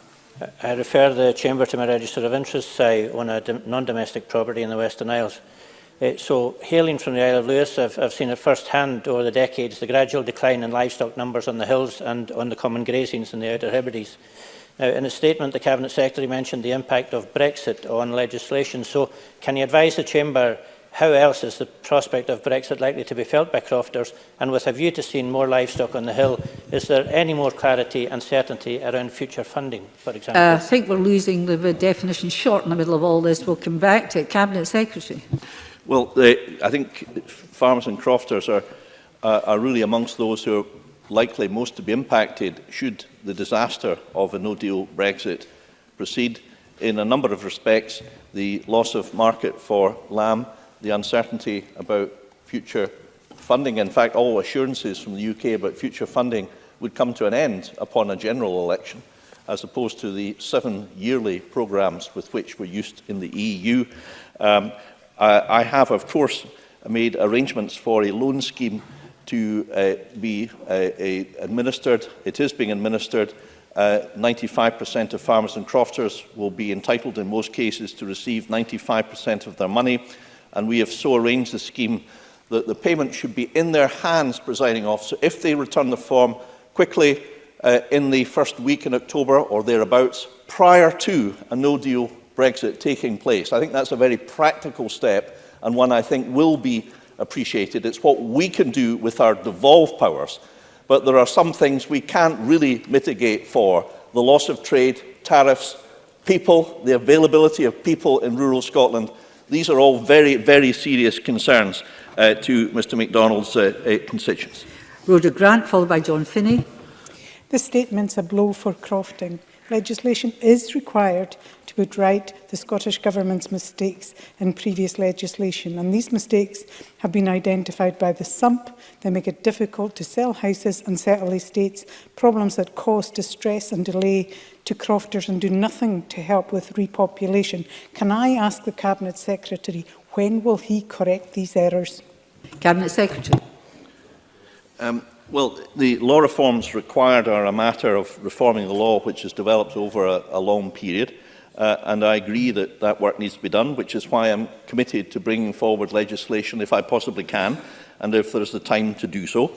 I refer the Chamber to my register of interests. I own a non-domestic property in the Western Isles. So, hailing from the Isle of Lewis, I've seen it first-hand over the decades, the gradual decline in livestock numbers on the hills and on the common grazings in the Outer Hebrides. Now, in a statement, the Cabinet Secretary mentioned the impact of Brexit on legislation. So, can you advise the Chamber how else is the prospect of Brexit likely to be felt by crofters? And with a view to seeing more livestock on the hill, is there any more clarity and certainty around future funding, for example? I think we're losing the definition short in the middle of all this. We'll come back to it. Cabinet Secretary. Well, I think farmers and crofters are really amongst those who are likely most to be impacted should the disaster of a no-deal Brexit proceed. In a number of respects, the loss of market for lamb, the uncertainty about future funding, in fact, all assurances from the UK about future funding would come to an end upon a general election, as opposed to the 7 yearly programmes with which we're used in the EU. I have, of course, made arrangements for a loan scheme to be administered. It is being administered. 95% of farmers and crofters will be entitled in most cases to receive 95% of their money, and we have so arranged the scheme that the payment should be in their hands, presiding officer, if they return the form quickly in the first week in October or thereabouts, prior to a no-deal Brexit taking place. I think that's a very practical step and one I think will be appreciated. It's what we can do with our devolved powers, but there are some things we can't really mitigate for. The loss of trade, tariffs, people, the availability of people in rural Scotland. These are all very, very serious concerns to Mr MacDonald's constituents. Rhoda Grant, followed by John Finney. This statement's a blow for Crofting. Legislation is required to put right the Scottish Government's mistakes in previous legislation, and these mistakes have been identified by the SUMP. They make it difficult to sell houses and settle estates, problems that cause distress and delay to crofters and do nothing to help with repopulation. Can I ask the Cabinet Secretary, when will he correct these errors? Cabinet Secretary. Well, the law reforms required are a matter of reforming the law, which has developed over a long period, and I agree that that work needs to be done, which is why I'm committed to bringing forward legislation if I possibly can, and if there's the time to do so.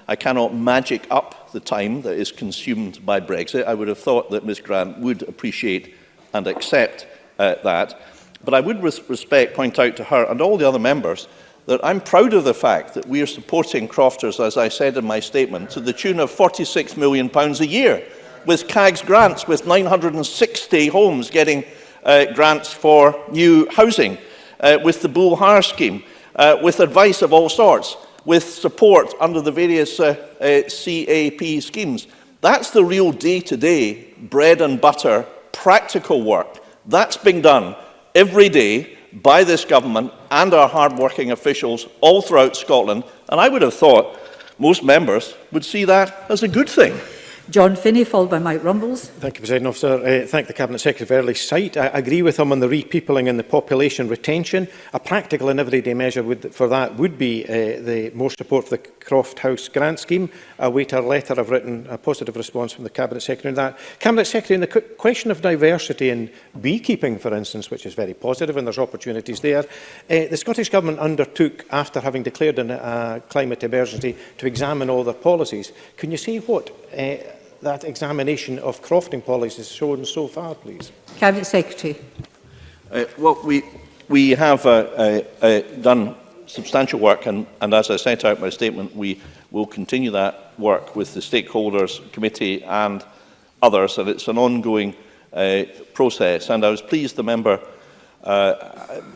I cannot magic up the time that is consumed by Brexit. I would have thought that Ms Grant would appreciate and accept that, but I would with respect point out to her and all the other members that I'm proud of the fact that we are supporting crofters, as I said in my statement, to the tune of £46 million a year, with CAG's grants, with 960 homes getting grants for new housing, with the Bull Hire scheme, with advice of all sorts. with support under the various CAP schemes. That's the real day-to-day, bread and butter, practical work. That's being done every day by this government and our hard-working officials all throughout Scotland. And I would have thought most members would see that as a good thing. John Finney, followed by Mike Rumbles. Thank you, President Officer. Thank the Cabinet Secretary for early sight. I agree with him on the repeopling and the population retention. A practical and everyday measure for that would be the more support for the Croft House grant scheme. I await a letter. I've written a positive response from the Cabinet Secretary on that. Cabinet Secretary, in the question of diversity in beekeeping, for instance, which is very positive and there's opportunities there, the Scottish Government undertook, after having declared a climate emergency, to examine all their policies. Can you say what that examination of crofting policies has shown so far, please? Cabinet Secretary. Well, we have done substantial work, and as I set out in my statement, we will continue that work with the stakeholders committee and others, and it's an ongoing process. And I was pleased the member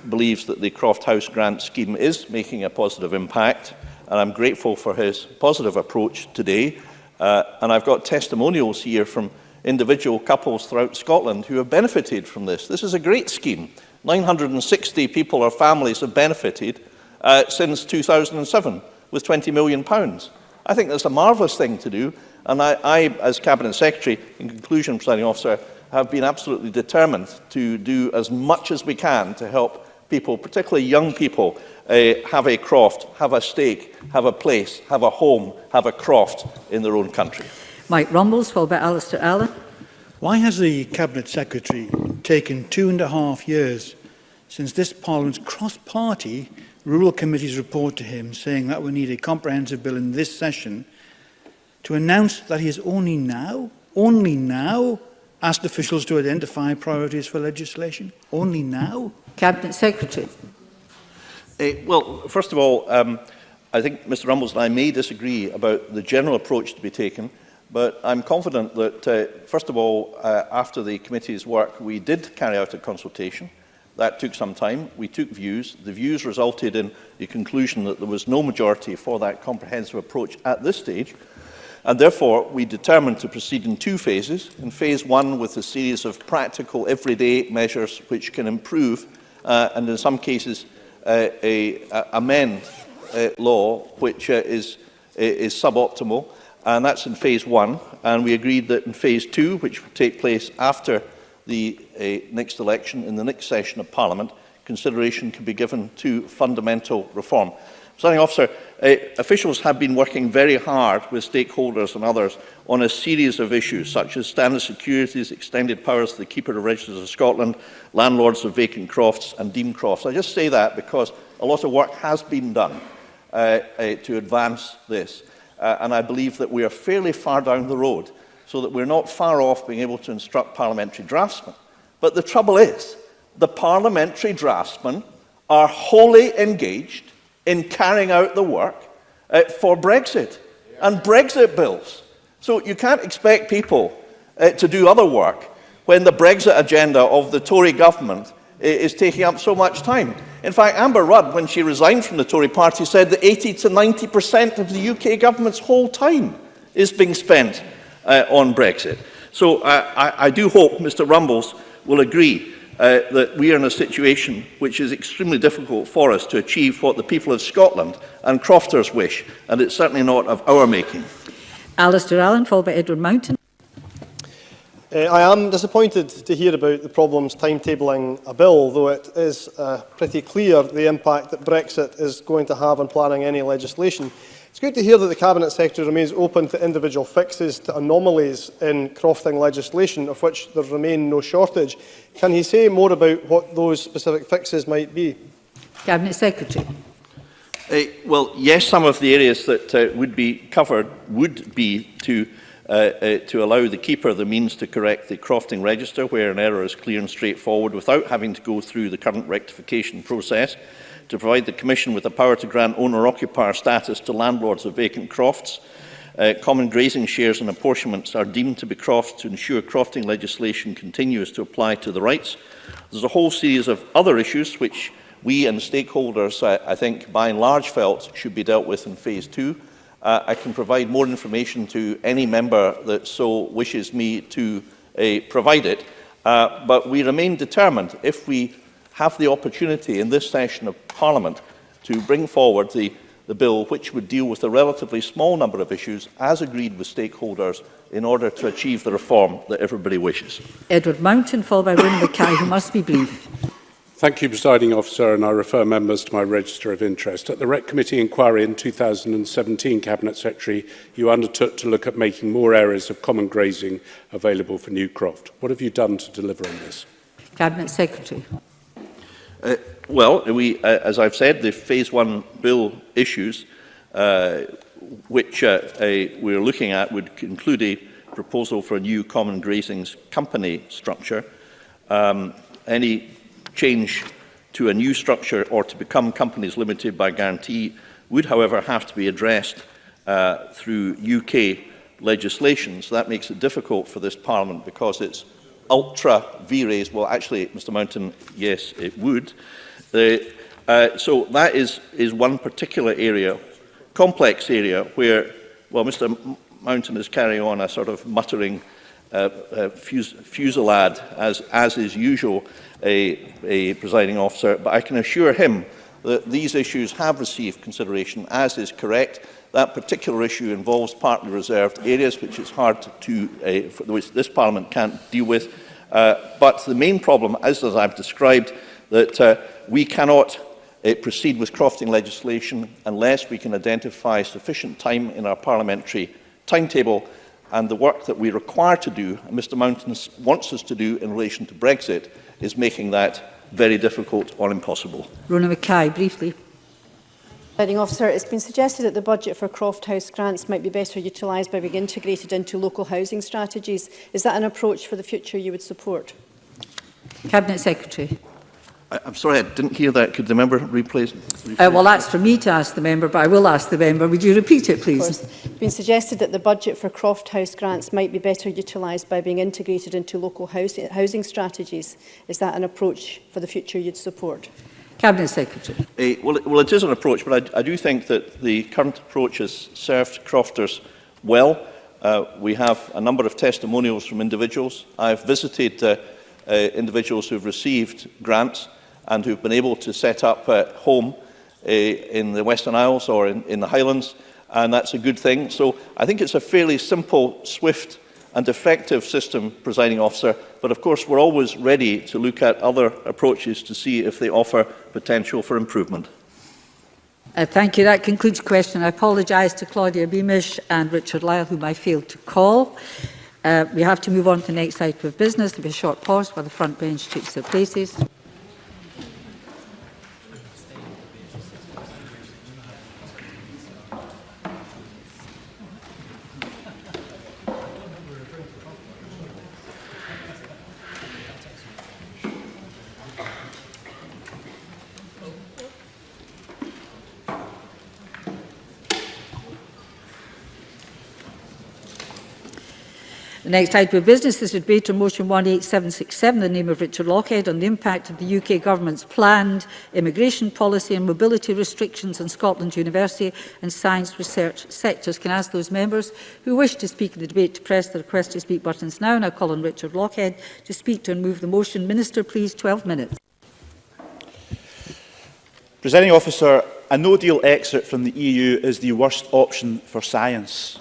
believes that the Croft House grant scheme is making a positive impact, and I'm grateful for his positive approach today. And I've got testimonials here from individual couples throughout Scotland who have benefited from this. This is a great scheme. 960 people or families have benefited since 2007 with £20 million. I think that's a marvellous thing to do, and I, as Cabinet Secretary, in conclusion, Presiding Officer, have been absolutely determined to do as much as we can to help people, particularly young people, have a croft, have a stake, have a place, have a home, have a croft in their own country. Mike Rumbles, followed by Alistair Allen. Why has the Cabinet Secretary taken 2.5 years since this Parliament's cross-party Rural Committee's report to him saying that we need a comprehensive bill in this session to announce that he has only now asked officials to identify priorities for legislation? Only now? Cabinet Secretary. Well, first of all, I think Mr Rumbles and I may disagree about the general approach to be taken, but I'm confident that, first of all, after the committee's work, we did carry out a consultation. That took some time. We took views. The views resulted in the conclusion that there was no majority for that comprehensive approach at this stage, and therefore we determined to proceed in 2 phases. In phase 1, with a series of practical, everyday measures which can improve, and in some cases amend law which is suboptimal, and that's in phase 1. And we agreed that in phase 2, which will take place after the next election, in the next session of Parliament, consideration can be given to fundamental reform. Presiding Officer, officials have been working very hard with stakeholders and others on a series of issues such as standard securities, extended powers to the Keeper of Registers of Scotland, landlords of vacant crofts and deemed crofts. I just say that because a lot of work has been done to advance this, and I believe that we are fairly far down the road, so that we're not far off being able to instruct parliamentary draftsmen. But the trouble is, the parliamentary draftsmen are wholly engaged in carrying out the work for Brexit and Brexit bills. So you can't expect people to do other work when the Brexit agenda of the Tory government is taking up so much time. In fact, Amber Rudd, when she resigned from the Tory party, said that 80 to 90% of the UK government's whole time is being spent on Brexit. So I do hope Mr Rumbles will agree that we are in a situation which is extremely difficult for us to achieve what the people of Scotland and crofters wish, and it's certainly not of our making. Alistair Allen, followed by Edward Mountain. I am disappointed to hear about the problems timetabling a bill, though it is pretty clear the impact that Brexit is going to have on planning any legislation. It's good to hear that the Cabinet Secretary remains open to individual fixes to anomalies in crofting legislation, of which there remain no shortage. Can he say more about what those specific fixes might be? Cabinet Secretary. Well, yes, some of the areas that would be covered would be to allow the keeper the means to correct the crofting register where an error is clear and straightforward without having to go through the current rectification process, to provide the Commission with the power to grant owner-occupier status to landlords of vacant crofts. Common grazing shares and apportionments are deemed to be crofts to ensure crofting legislation continues to apply to the rights. There's a whole series of other issues which we and the stakeholders, I think, by and large felt should be dealt with in phase 2. I can provide more information to any member that so wishes me to provide it, but we remain determined, if we have the opportunity in this session of Parliament to bring forward the bill which would deal with a relatively small number of issues as agreed with stakeholders in order to achieve the reform that everybody wishes. Edward Mountain, followed by Ronan Mackay, who must be brief. Thank you, Presiding Officer, and I refer members to my register of interest. At the REC Committee inquiry in 2017, Cabinet Secretary, you undertook to look at making more areas of common grazing available for New Croft. What have you done to deliver on this? Cabinet Secretary. Well, as I've said, the Phase 1 bill issues which we're looking at would include a proposal for a new common grazing company structure. Any change to a new structure or to become companies limited by guarantee would, however, have to be addressed through UK legislation. So that makes it difficult for this Parliament because it's ultra vires. Well, actually, Mr Mountain, yes, it would. So that is one particular area, complex area, where, well, Mr Mountain is carrying on a sort of muttering fusillade, as is usual, a presiding officer. But I can assure him that these issues have received consideration, as is correct. That particular issue involves partly reserved areas, which is hard to which this Parliament can't deal with. But the main problem, as I've described, that we cannot proceed with crofting legislation unless we can identify sufficient time in our parliamentary timetable, and the work that we require to do, and Mr Mountain wants us to do in relation to Brexit, is making that very difficult or impossible. Rona Mackay, briefly. Presiding Officer, it's been suggested that the budget for Croft House grants might be better utilised by being integrated into local housing strategies. Is that an approach for the future you would support? Cabinet Secretary. I'm sorry, I didn't hear that. Could the member rephrase? Well, that's for me to ask the member, but I will ask the member. Would you repeat it, please? It's been suggested that the budget for Croft House grants might be better utilised by being integrated into local housing strategies. Is that an approach for the future you'd support? Cabinet Secretary. Well, it is an approach, but I do think that the current approach has served crofters well. We have a number of testimonials from individuals. I've visited individuals who have received grants and who've been able to set up home in the Western Isles or in the Highlands, and that's a good thing. So I think it's a fairly simple, swift and effective system, presiding officer, but of course we're always ready to look at other approaches to see if they offer potential for improvement. Thank you. That concludes the question. I apologise to Claudia Beamish and Richard Lyle, whom I failed to call. We have to move on to the next item of business. There will be a short pause while the front bench takes their places. The next item of business is a debate on motion 18767 in the name of Richard Lochhead on the impact of the UK Government's planned immigration policy and mobility restrictions on Scotland's university and science research sectors. Can I ask those members who wish to speak in the debate to press the request to speak buttons now? And I call on Richard Lochhead to speak to and move the motion. Minister, please, 12 minutes. Presiding Officer, a no-deal exit from the EU is the worst option for science.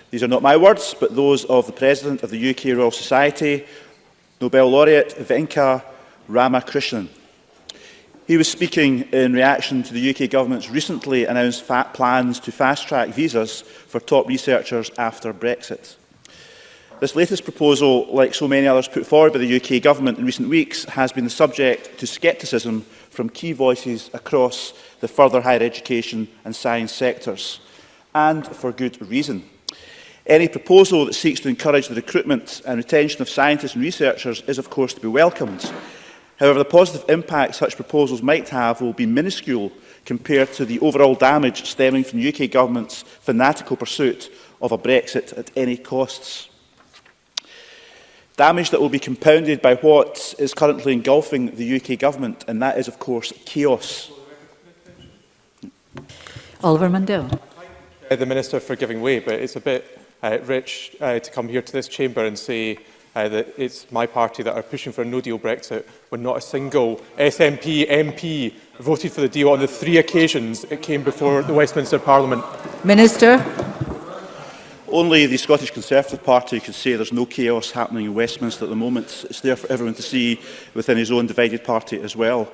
These are not my words, but those of the President of the UK Royal Society, Nobel laureate Venka Ramakrishnan. He was speaking in reaction to the UK Government's recently announced plans to fast-track visas for top researchers after Brexit. This latest proposal, like so many others put forward by the UK Government in recent weeks, has been the subject to scepticism from key voices across the further higher education and science sectors, and for good reason. Any proposal that seeks to encourage the recruitment and retention of scientists and researchers is, of course, to be welcomed. However, the positive impact such proposals might have will be minuscule compared to the overall damage stemming from the UK Government's fanatical pursuit of a Brexit at any costs. Damage that will be compounded by what is currently engulfing the UK government, and that is, of course, chaos. Oliver Mundell. The Minister for giving way, but it's a bit rich to come here to this chamber and say that it's my party that are pushing for a no-deal Brexit when not a single SNP MP voted for the deal on the 3 occasions it came before the Westminster Parliament. Minister. Only the Scottish Conservative Party could say there's no chaos happening in Westminster at the moment. It's there for everyone to see within his own divided party as well.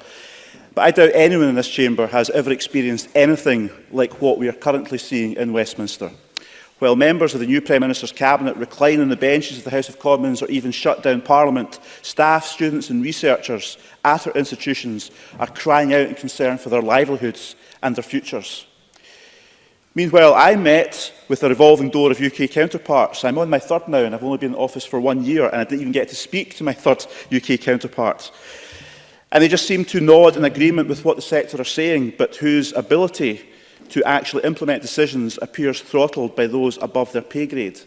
But I doubt anyone in this chamber has ever experienced anything like what we are currently seeing in Westminster. While members of the new Prime Minister's Cabinet recline on the benches of the House of Commons or even shut down Parliament, staff, students and researchers at our institutions are crying out in concern for their livelihoods and their futures. Meanwhile, I met with a revolving door of UK counterparts. I'm on my 3rd now, and I've only been in office for 1 year, and I didn't even get to speak to my 3rd UK counterpart. And they just seem to nod in agreement with what the sector are saying, but whose ability to actually implement decisions appears throttled by those above their pay grade.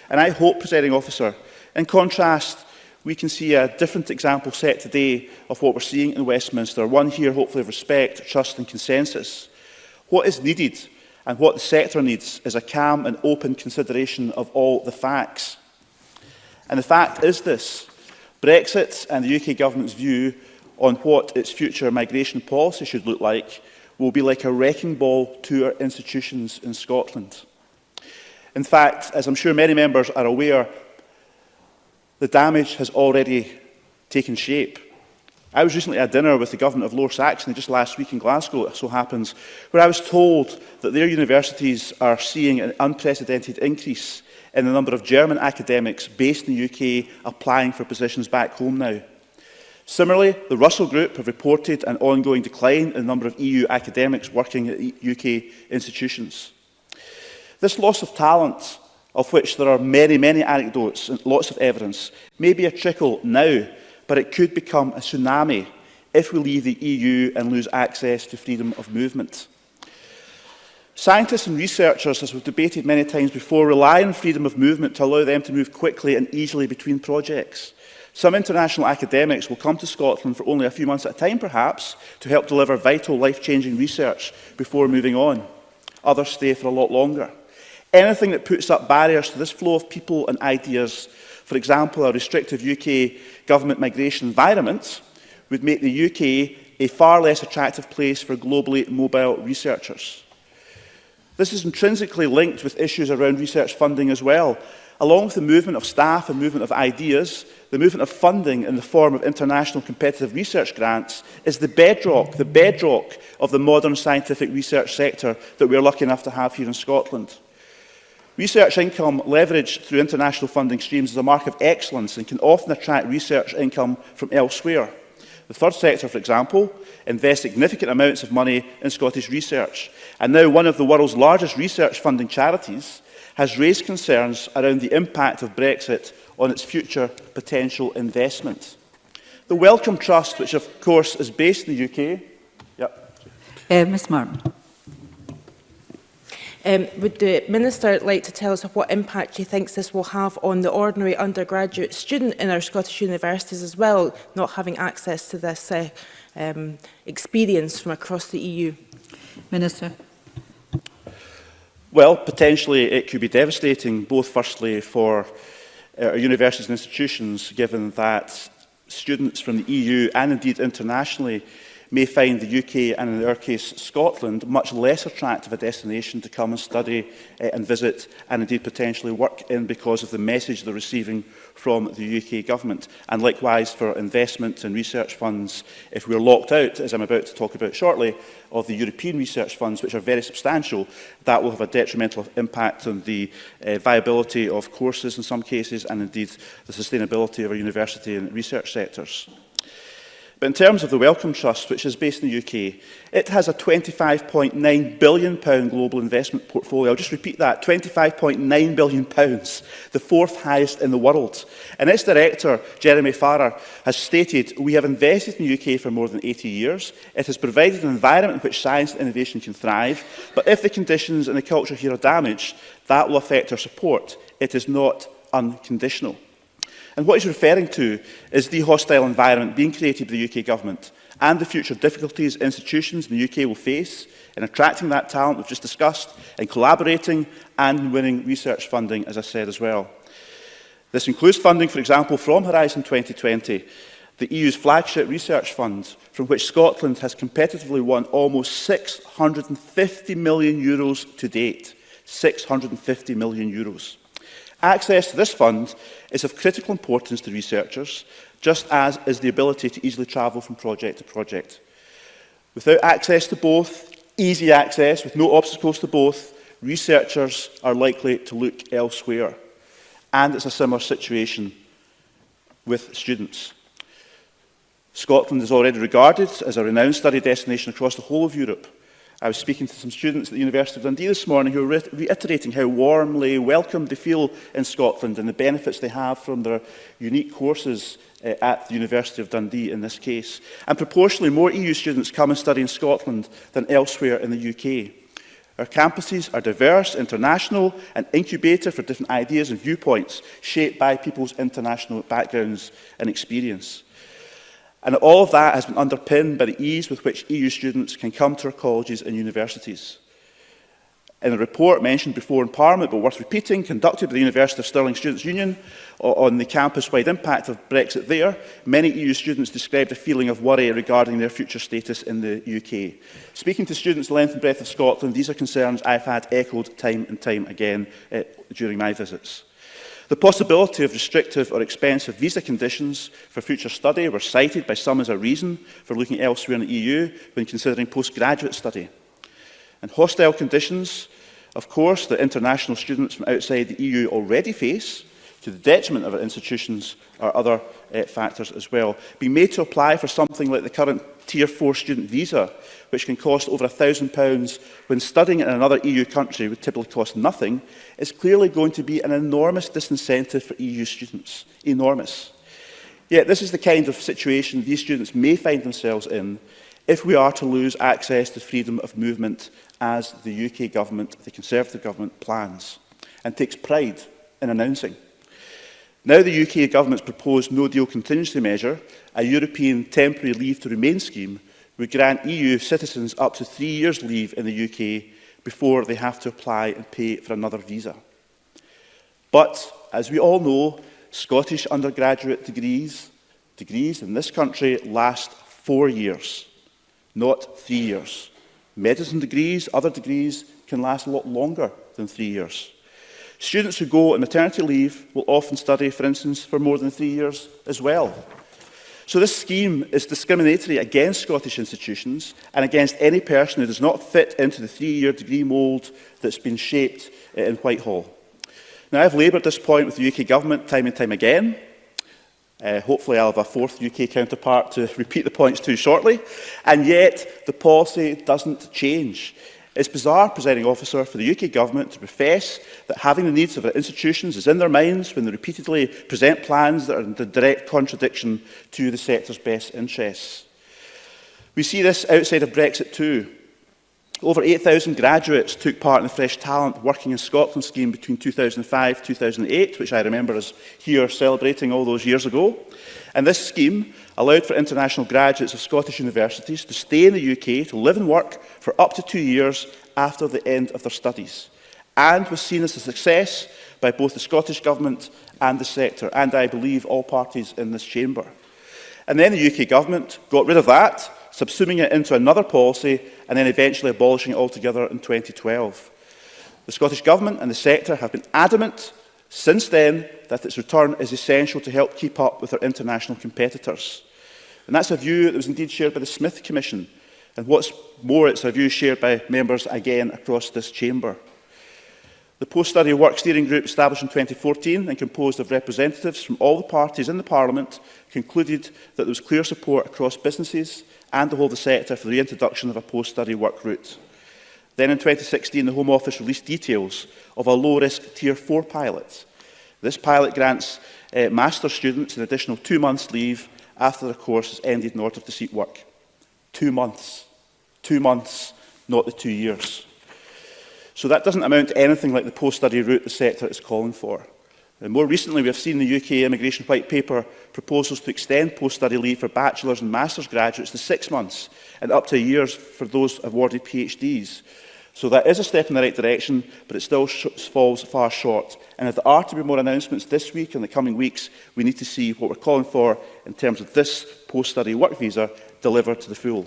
And I hope, Presiding Officer, in contrast, we can see a different example set today of what we're seeing in Westminster, one here hopefully of respect, trust and consensus. What is needed and what the sector needs is a calm and open consideration of all the facts. And the fact is this: Brexit and the UK Government's view on what its future migration policy should look like will be like a wrecking ball to our institutions in Scotland. In fact, as I'm sure many members are aware, the damage has already taken shape. I was recently at dinner with the Government of Lower Saxony just last week in Glasgow, it so happens, where I was told that their universities are seeing an unprecedented increase in the number of German academics based in the UK applying for positions back home now. Similarly, the Russell Group have reported an ongoing decline in the number of EU academics working at UK institutions. This loss of talent, of which there are many, many anecdotes and lots of evidence, may be a trickle now, but it could become a tsunami if we leave the EU and lose access to freedom of movement. Scientists and researchers, as we've debated many times before, rely on freedom of movement to allow them to move quickly and easily between projects. Some international academics will come to Scotland for only a few months at a time, perhaps, to help deliver vital, life-changing research before moving on. Others stay for a lot longer. Anything that puts up barriers to this flow of people and ideas, for example, a restrictive UK government migration environment, would make the UK a far less attractive place for globally mobile researchers. This is intrinsically linked with issues around research funding as well. Along with the movement of staff and movement of ideas, the movement of funding in the form of international competitive research grants is the bedrock of the modern scientific research sector that we are lucky enough to have here in Scotland. Research income leveraged through international funding streams is a mark of excellence and can often attract research income from elsewhere. The third sector, for example, invests significant amounts of money in Scottish research, and now one of the world's largest research funding charities has raised concerns around the impact of Brexit on its future potential investment. The Wellcome Trust, which of course is based in the UK... Ms Martin. Would the Minister like to tell us what impact he thinks this will have on the ordinary undergraduate student in our Scottish universities as well, not having access to this experience from across the EU? Minister. Well, potentially it could be devastating, both firstly for our universities and institutions, given that students from the EU and indeed internationally may find the UK, and in our case Scotland, much less attractive a destination to come and study and visit and indeed potentially work in because of the message they're receiving from the UK government. And likewise for investment and research funds, if we're locked out, as I'm about to talk about shortly, of the European research funds, which are very substantial, that will have a detrimental impact on the viability of courses in some cases and indeed the sustainability of our university and research sectors. But in terms of the Wellcome Trust, which is based in the UK, it has a £25.9 billion global investment portfolio. I'll just repeat that, £25.9 billion, the fourth highest in the world. And its director, Jeremy Farrar, has stated, "We have invested in the UK for more than 80 years. It has provided an environment in which science and innovation can thrive. But if the conditions and the culture here are damaged, that will affect our support. It is not unconditional." And what he's referring to is the hostile environment being created by the UK Government and the future difficulties institutions in the UK will face in attracting that talent we've just discussed, in collaborating and in winning research funding, as I said as well. This includes funding, for example, from Horizon 2020, the EU's flagship research fund, from which Scotland has competitively won almost €650 million to date. €650 million. Access to this fund is of critical importance to researchers, just as is the ability to easily travel from project to project. Without access to both, easy access with no obstacles to both, researchers are likely to look elsewhere. And it's a similar situation with students. Scotland is already regarded as a renowned study destination across the whole of Europe. I was speaking to some students at the University of Dundee this morning who were reiterating how warmly welcome they feel in Scotland and the benefits they have from their unique courses at the University of Dundee in this case. And proportionally, more EU students come and study in Scotland than elsewhere in the UK. Our campuses are diverse, international, and incubator for different ideas and viewpoints, shaped by people's international backgrounds and experience. And all of that has been underpinned by the ease with which EU students can come to our colleges and universities. In a report mentioned before in Parliament, but worth repeating, conducted by the University of Stirling Students' Union on the campus-wide impact of Brexit there, many EU students described a feeling of worry regarding their future status in the UK. Speaking to students the length and breadth of Scotland, these are concerns I've had echoed time and time again during my visits. The possibility of restrictive or expensive visa conditions for future study were cited by some as a reason for looking elsewhere in the EU when considering postgraduate study. And hostile conditions, of course, that international students from outside the EU already face, to the detriment of our institutions, are other factors as well. Being made to apply for something like the current Tier 4 student visa, which can cost over £1,000 when studying in another EU country would typically cost nothing, is clearly going to be an enormous disincentive for EU students. Enormous. Yet this is the kind of situation these students may find themselves in if we are to lose access to freedom of movement as the UK government, the Conservative government, plans and takes pride in announcing. Now the UK government's proposed no-deal contingency measure, a European temporary leave to remain scheme, would grant EU citizens up to 3 years leave in the UK before they have to apply and pay for another visa. But, as we all know, Scottish undergraduate degrees in this country last 4 years, not 3 years. Medicine degrees, other degrees, can last a lot longer than 3 years. Students who go on maternity leave will often study, for instance, for more than 3 years as well. So this scheme is discriminatory against Scottish institutions and against any person who does not fit into the 3-year degree mould that's been shaped in Whitehall. Now, I've laboured this point with the UK government time and time again. Hopefully I'll have a fourth UK counterpart to repeat the points to shortly. And yet, the policy doesn't change. It's bizarre, Presiding Officer, for the UK Government to profess that having the needs of our institutions is in their minds when they repeatedly present plans that are in direct contradiction to the sector's best interests. We see this outside of Brexit too. Over 8,000 graduates took part in the Fresh Talent Working in Scotland scheme between 2005 and 2008, which I remember as here celebrating all those years ago. And this scheme allowed for international graduates of Scottish universities to stay in the UK, to live and work for up to 2 years after the end of their studies, and was seen as a success by both the Scottish Government and the sector, and I believe all parties in this chamber. And then the UK Government got rid of that, subsuming it into another policy and then eventually abolishing it altogether in 2012. The Scottish Government and the sector have been adamant since then that its return is essential to help keep up with our international competitors. And that's a view that was indeed shared by the Smith Commission. And what's more, it's a view shared by members again across this chamber. The Post-Study Work Steering Group, established in 2014 and composed of representatives from all the parties in the Parliament, concluded that there was clear support across businesses and the whole of the sector for the reintroduction of a post-study work route. Then in 2016, the Home Office released details of a low-risk Tier 4 pilot. This pilot grants master's students an additional 2 months' leave after their course has ended in order to seek work. 2 months. 2 months, not the 2 years. So that doesn't amount to anything like the post-study route the sector is calling for. And more recently, we have seen the UK Immigration White Paper proposals to extend post-study leave for bachelor's and master's graduates to 6 months and up to a year for those awarded PhDs. So that is a step in the right direction, but it still falls far short. And if there are to be more announcements this week and the coming weeks, we need to see what we're calling for in terms of this post-study work visa delivered to the full.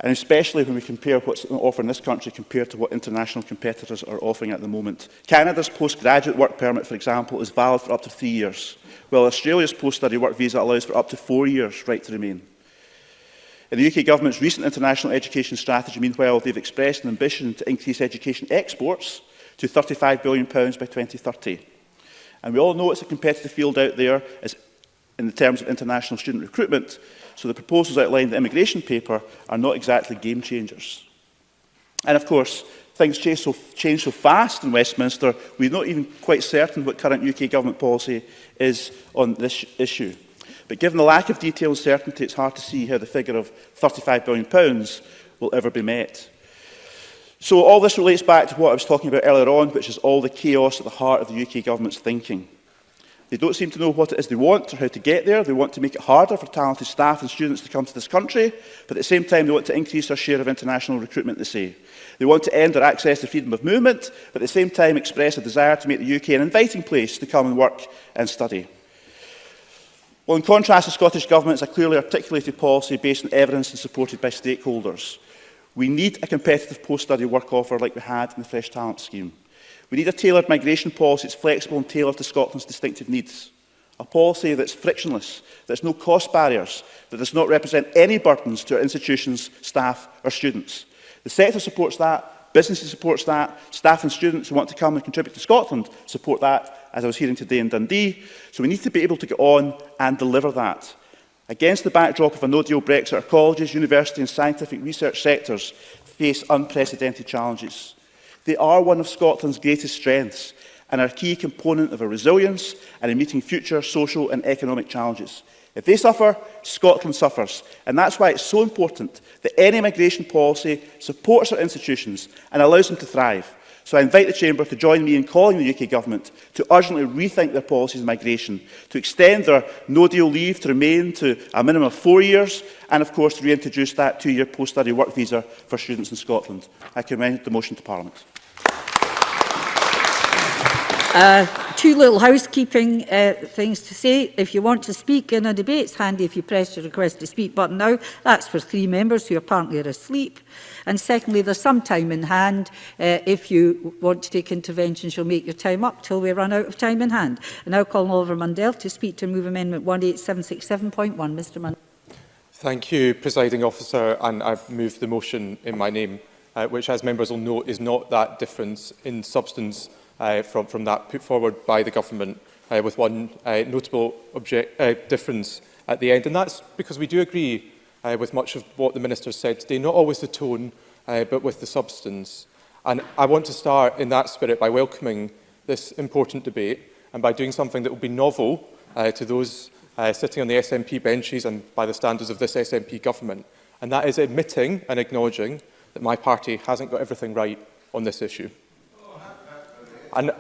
And especially when we compare what's offered in this country compared to what international competitors are offering at the moment. Canada's postgraduate work permit, for example, is valid for up to 3 years, while Australia's post-study work visa allows for up to 4 years right to remain. In the UK Government's recent international education strategy, meanwhile, they've expressed an ambition to increase education exports to £35 billion by 2030. And we all know it's a competitive field out there in terms of international student recruitment, so the proposals outlined in the immigration paper are not exactly game changers. And of course, things change so fast in Westminster, we're not even quite certain what current UK Government policy is on this issue. But given the lack of detail and certainty, it's hard to see how the figure of £35 billion will ever be met. So all this relates back to what I was talking about earlier on, which is all the chaos at the heart of the UK Government's thinking. They don't seem to know what it is they want or how to get there. They want to make it harder for talented staff and students to come to this country, but at the same time they want to increase their share of international recruitment, they say. They want to end their access to freedom of movement, but at the same time express a desire to make the UK an inviting place to come and work and study. Well, in contrast, the Scottish Government has a clearly articulated policy based on evidence and supported by stakeholders. We need a competitive post-study work offer like we had in the Fresh Talent Scheme. We need a tailored migration policy that's flexible and tailored to Scotland's distinctive needs. A policy that's frictionless, that's no cost barriers, that does not represent any burdens to our institutions, staff or students. The sector supports that, businesses supports that, staff and students who want to come and contribute to Scotland support that, as I was hearing today in Dundee. So we need to be able to get on and deliver that. Against the backdrop of a no-deal Brexit, our colleges, university and scientific research sectors face unprecedented challenges. They are one of Scotland's greatest strengths and are a key component of our resilience and in meeting future social and economic challenges. If they suffer, Scotland suffers. And that's why it's so important that any migration policy supports our institutions and allows them to thrive. So I invite the Chamber to join me in calling the UK Government to urgently rethink their policies on migration, to extend their no-deal leave to remain to a minimum of 4 years, and of course to reintroduce that 2-year post-study work visa for students in Scotland. I commend the motion to Parliament. Two little housekeeping things to say. If you want to speak in a debate, it's handy if you press your request to speak button now. That's for 3 members who apparently are asleep. And secondly, there's some time in hand. If you want to take interventions, you'll make your time up till we run out of time in hand. I now call on Oliver Mundell to speak to move Amendment 18767.1. Mr Mundell. Thank you, Presiding Officer, and I've moved the motion in my name, which, as members will note, is not that difference in substance from that put forward by the Government, with one notable difference at the end. And that's because we do agree with much of what the Minister said today, not always the tone, but with the substance. And I want to start in that spirit by welcoming this important debate and by doing something that will be novel to those sitting on the SNP benches and by the standards of this SNP government. And that is admitting and acknowledging that my party hasn't got everything right on this issue. And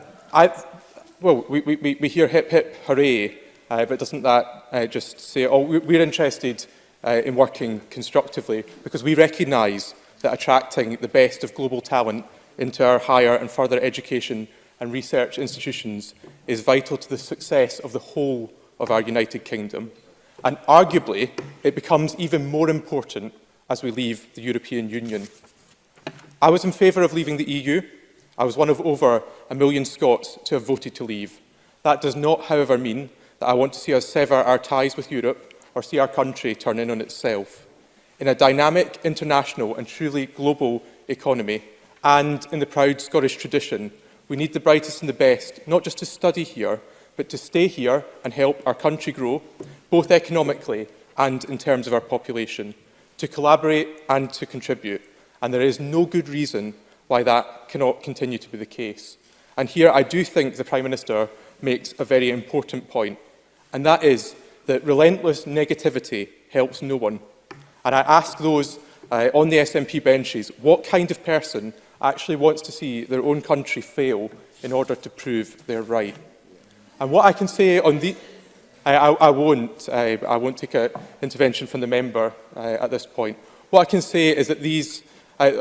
we hear hip hip hooray, but doesn't that just say, oh, we're interested in working constructively because we recognise that attracting the best of global talent into our higher and further education and research institutions is vital to the success of the whole of our United Kingdom. And arguably, it becomes even more important as we leave the European Union. I was in favour of leaving the EU. I was one of over 1 million Scots to have voted to leave. That does not, however, mean that I want to see us sever our ties with Europe or see our country turn in on itself. In a dynamic, international and truly global economy, and in the proud Scottish tradition, we need the brightest and the best, not just to study here, but to stay here and help our country grow, both economically and in terms of our population, to collaborate and to contribute. And there is no good reason why that cannot continue to be the case. And here I do think the Prime Minister makes a very important point, and that is that relentless negativity helps no one. And I ask those on the SNP benches, what kind of person actually wants to see their own country fail in order to prove they're right. And what I can say on the... I won't take an intervention from the member at this point. What I can say is that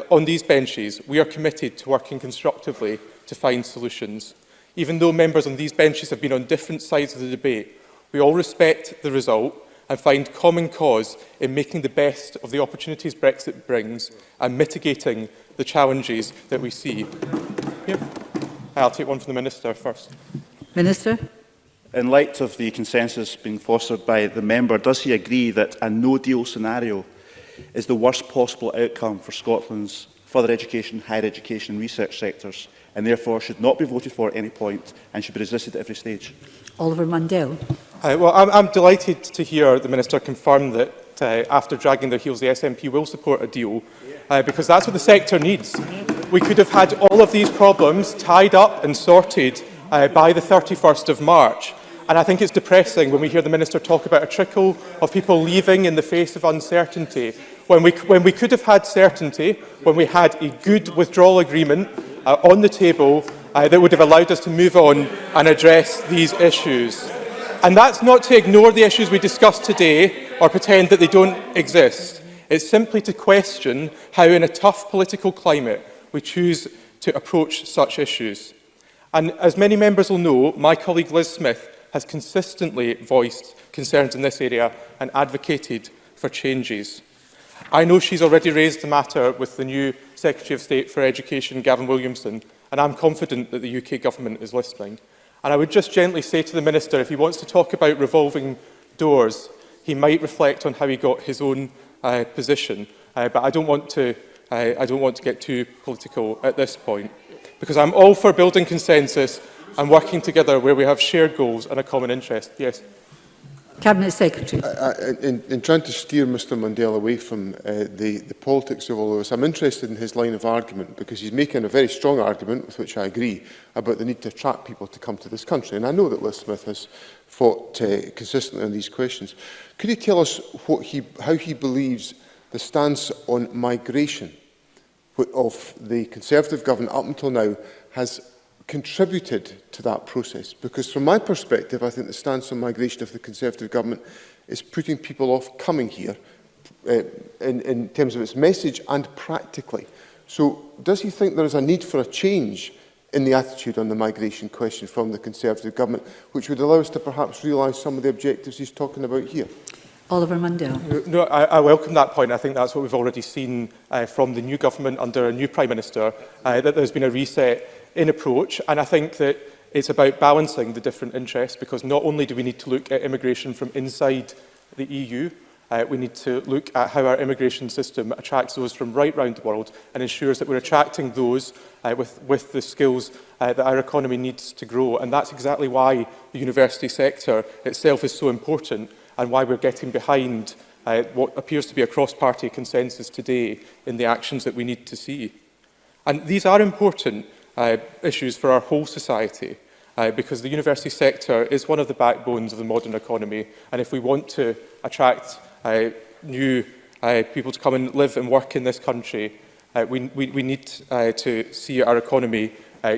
on these benches, we are committed to working constructively to find solutions. Even though members on these benches have been on different sides of the debate, we all respect the result and find common cause in making the best of the opportunities Brexit brings and mitigating the challenges that we see. Yep. I'll take one from the Minister first. Minister. In light of the consensus being fostered by the member, does he agree that a no-deal scenario is the worst possible outcome for Scotland's further education, higher education and research sectors, and therefore should not be voted for at any point and should be resisted at every stage? Oliver Mundell. Well, I'm delighted to hear the Minister confirm that after dragging their heels, the SNP will support a deal, because that's what the sector needs. We could have had all of these problems tied up and sorted by the 31st of March. And I think it's depressing when we hear the Minister talk about a trickle of people leaving in the face of uncertainty. When we could have had certainty, when we had a good withdrawal agreement on the table that would have allowed us to move on and address these issues. And that's not to ignore the issues we discussed today or pretend that they don't exist. It's simply to question how in a tough political climate we choose to approach such issues. And as many members will know, my colleague Liz Smith has consistently voiced concerns in this area and advocated for changes. I know she's already raised the matter with the new Secretary of State for Education, Gavin Williamson, and I'm confident that the UK Government is listening. And I would just gently say to the Minister, if he wants to talk about revolving doors, he might reflect on how he got his own position. But I don't want to get too political at this point, because I'm all for building consensus and working together where we have shared goals and a common interest. Yes. Cabinet Secretary. In trying to steer Mr Mundell away from the politics of all of this, I'm interested in his line of argument, because he's making a very strong argument, with which I agree, about the need to attract people to come to this country. And I know that Liz Smith has fought consistently on these questions. Could he tell us how he believes the stance on migration of the Conservative government up until now has contributed to that process? Because from my perspective, I think the stance on migration of the Conservative government is putting people off coming here in terms of its message and practically. So does he think there is a need for a change in the attitude on the migration question from the Conservative government, which would allow us to perhaps realise some of the objectives he's talking about here? Oliver Mundell. No, I welcome that point. I think that's what we've already seen from the new government under a new Prime Minister, that there's been a reset in approach. And I think that it's about balancing the different interests, because not only do we need to look at immigration from inside the EU, we need to look at how our immigration system attracts those from right round the world and ensures that we're attracting those with the skills that our economy needs to grow. And that's exactly why the university sector itself is so important, and why we're getting behind what appears to be a cross-party consensus today in the actions that we need to see. And these are important issues for our whole society, because the university sector is one of the backbones of the modern economy, and if we want to attract new people to come and live and work in this country, we need to see our economy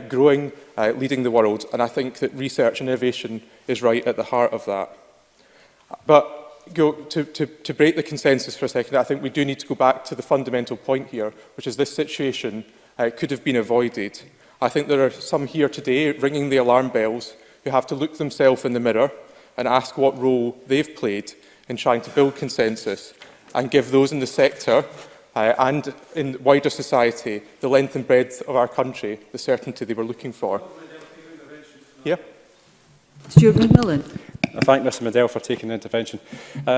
growing, leading the world, and I think that research and innovation is right at the heart of that. But to break the consensus for a second, I think we do need to go back to the fundamental point here, which is this situation could have been avoided. I think there are some here today ringing the alarm bells who have to look themselves in the mirror and ask what role they've played in trying to build consensus and give those in the sector and in wider society the length and breadth of our country the certainty they were looking for. Yeah. Stuart McMillan. I thank Mr Mundell for taking the intervention.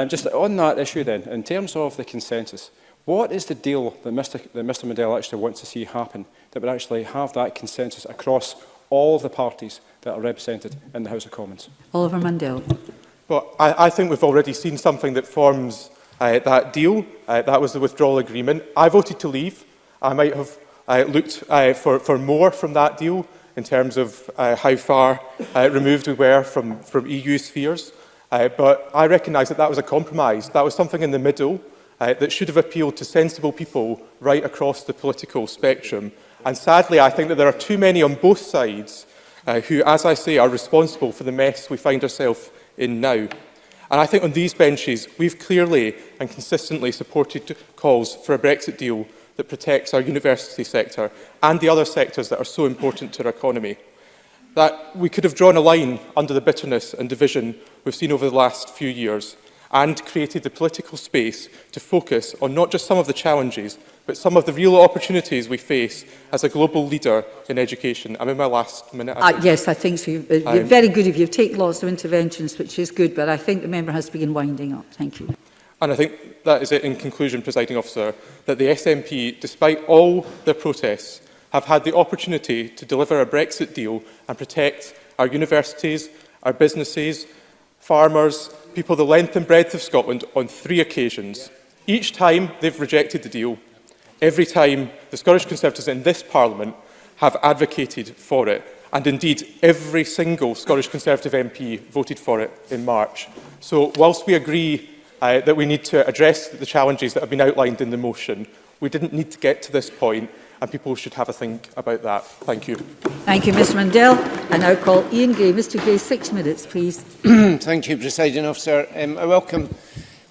Just on that issue then, in terms of the consensus, what is the deal that Mr Mundell actually wants to see happen that would actually have that consensus across all of the parties that are represented in the House of Commons? Oliver Mundell. Well, I think we've already seen something that forms that deal. That was the withdrawal agreement. I voted to leave. I might have looked for more from that deal in terms of how far removed we were from EU spheres. But I recognise that that was a compromise. That was something in the middle that should have appealed to sensible people right across the political spectrum. And sadly, I think that there are too many on both sides who, as I say, are responsible for the mess we find ourselves in now. And I think on these benches, we've clearly and consistently supported calls for a Brexit deal that protects our university sector and the other sectors that are so important to our economy. That we could have drawn a line under the bitterness and division we've seen over the last few years and created the political space to focus on not just some of the challenges, but some of the real opportunities we face as a global leader in education. I'm in my last minute. Yes, I think so. You're very good if you take lots of interventions, which is good, but I think the member has to begin winding up. Thank you. And I think that is it in conclusion, Presiding Officer, that the SNP, despite all their protests, have had the opportunity to deliver a Brexit deal and protect our universities, our businesses, farmers, people the length and breadth of Scotland on 3 occasions. Each time they've rejected the deal, every time the Scottish Conservatives in this Parliament have advocated for it. And indeed, every single Scottish Conservative MP voted for it in March. So whilst we agree that we need to address the challenges that have been outlined in the motion, we didn't need to get to this point, and people should have a think about that. Thank you. Thank you, Mr Mundell. I now call Ian Gray. Mr Gray, 6 minutes, please. Thank you, Presiding Officer. I welcome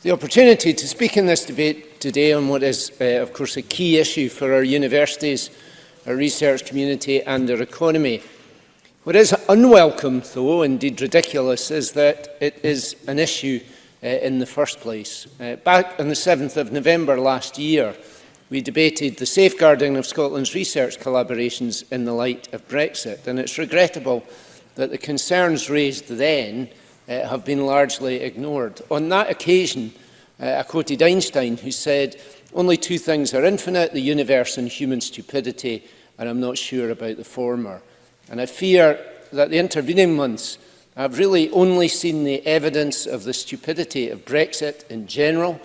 the opportunity to speak in this debate today on what is, of course, a key issue for our universities, our research community and our economy. What is unwelcome, though, indeed ridiculous, is that it is an issue in the first place. Back on the 7th of November last year, we debated the safeguarding of Scotland's research collaborations in the light of Brexit, and it's regrettable that the concerns raised then have been largely ignored. On that occasion, I quoted Einstein, who said, "Only 2 things are infinite, the universe and human stupidity, and I'm not sure about the former." And I fear that the intervening months have really only seen the evidence of the stupidity of Brexit in general,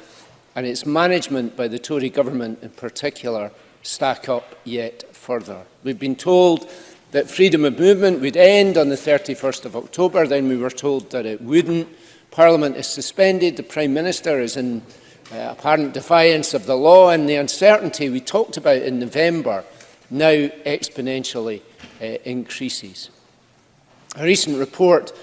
and its management by the Tory government in particular stack up yet further. We've been told that freedom of movement would end on the 31st of October, then we were told that it wouldn't. Parliament is suspended, the Prime Minister is in apparent defiance of the law, and the uncertainty we talked about in November now exponentially increases. A recent report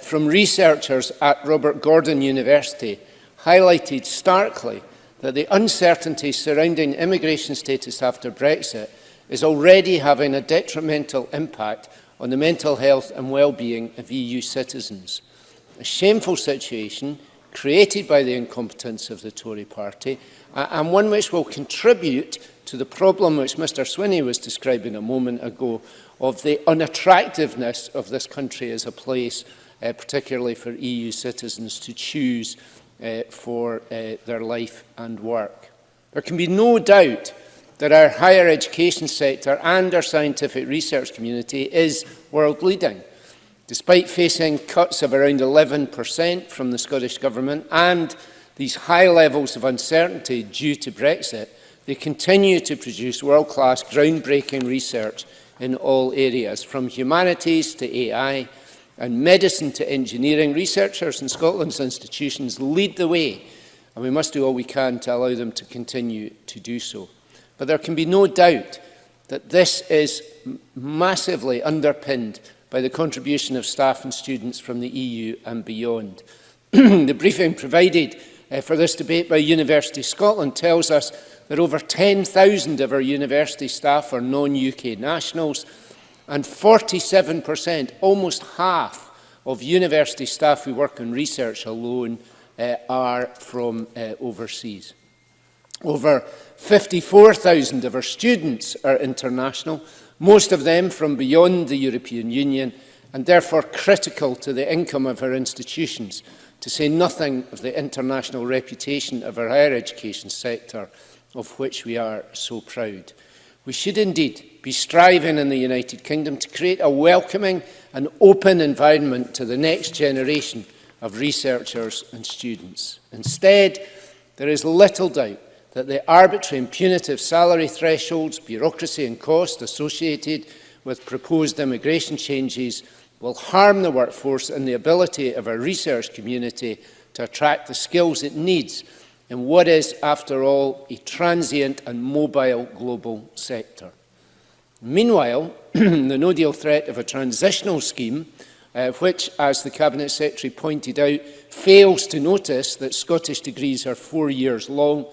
from researchers at Robert Gordon University highlighted starkly that the uncertainty surrounding immigration status after Brexit is already having a detrimental impact on the mental health and well-being of EU citizens. A shameful situation created by the incompetence of the Tory party, and one which will contribute to the problem which Mr Swinney was describing a moment ago of the unattractiveness of this country as a place, particularly for EU citizens to choose for their life and work. There can be no doubt that our higher education sector and our scientific research community is world-leading. Despite facing cuts of around 11% from the Scottish Government and these high levels of uncertainty due to Brexit, they continue to produce world-class, groundbreaking research in all areas, from humanities to AI, and medicine to engineering. Researchers in Scotland's institutions lead the way, and we must do all we can to allow them to continue to do so. But there can be no doubt that this is massively underpinned by the contribution of staff and students from the EU and beyond. The briefing provided for this debate by University Scotland tells us that over 10,000 of our university staff are non-UK nationals, and 47%, almost half, of university staff who work on research alone are from overseas. Over 54,000 of our students are international, most of them from beyond the European Union, and therefore critical to the income of our institutions, to say nothing of the international reputation of our higher education sector, of which we are so proud. We should indeed be striving in the United Kingdom to create a welcoming and open environment to the next generation of researchers and students. Instead, there is little doubt that the arbitrary and punitive salary thresholds, bureaucracy and cost associated with proposed immigration changes will harm the workforce and the ability of our research community to attract the skills it needs in what is, after all, a transient and mobile global sector. Meanwhile, the no-deal threat of a transitional scheme, which, as the Cabinet Secretary pointed out, fails to notice that Scottish degrees are 4 years long,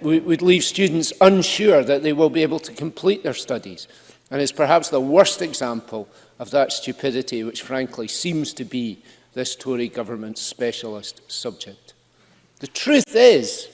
would leave students unsure that they will be able to complete their studies, and is perhaps the worst example of that stupidity which frankly seems to be this Tory government's specialist subject. The truth is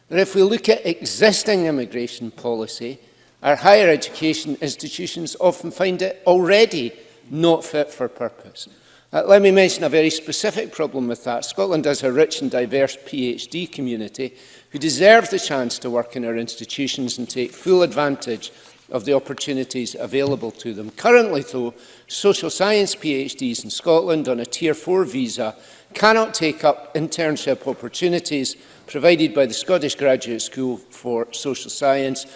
that if we look at existing immigration policy, our higher education institutions often find it already not fit for purpose. Let me mention a very specific problem with that. Scotland has a rich and diverse PhD community who deserve the chance to work in our institutions and take full advantage of the opportunities available to them. Currently, though, social science PhDs in Scotland on a Tier 4 visa cannot take up internship opportunities provided by the Scottish Graduate School for Social Science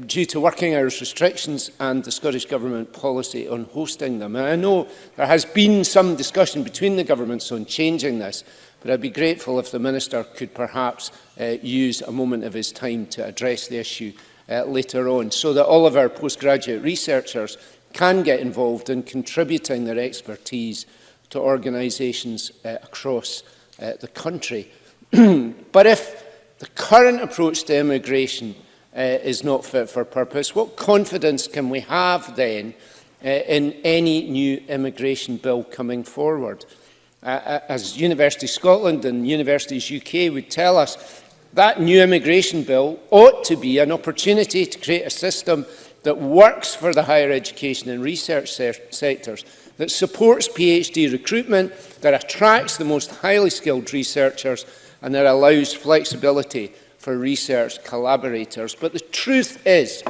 due to working hours restrictions and the Scottish Government policy on hosting them. And I know there has been some discussion between the governments on changing this, but I'd be grateful if the Minister could perhaps use a moment of his time to address the issue later on, so that all of our postgraduate researchers can get involved in contributing their expertise to organisations across the country. But if the current approach to immigration is not fit for purpose, what confidence can we have then in any new immigration bill coming forward? As University Scotland and Universities UK would tell us, that new immigration bill ought to be an opportunity to create a system that works for the higher education and research sectors, that supports PhD recruitment, that attracts the most highly skilled researchers, and that allows flexibility for research collaborators. But the truth is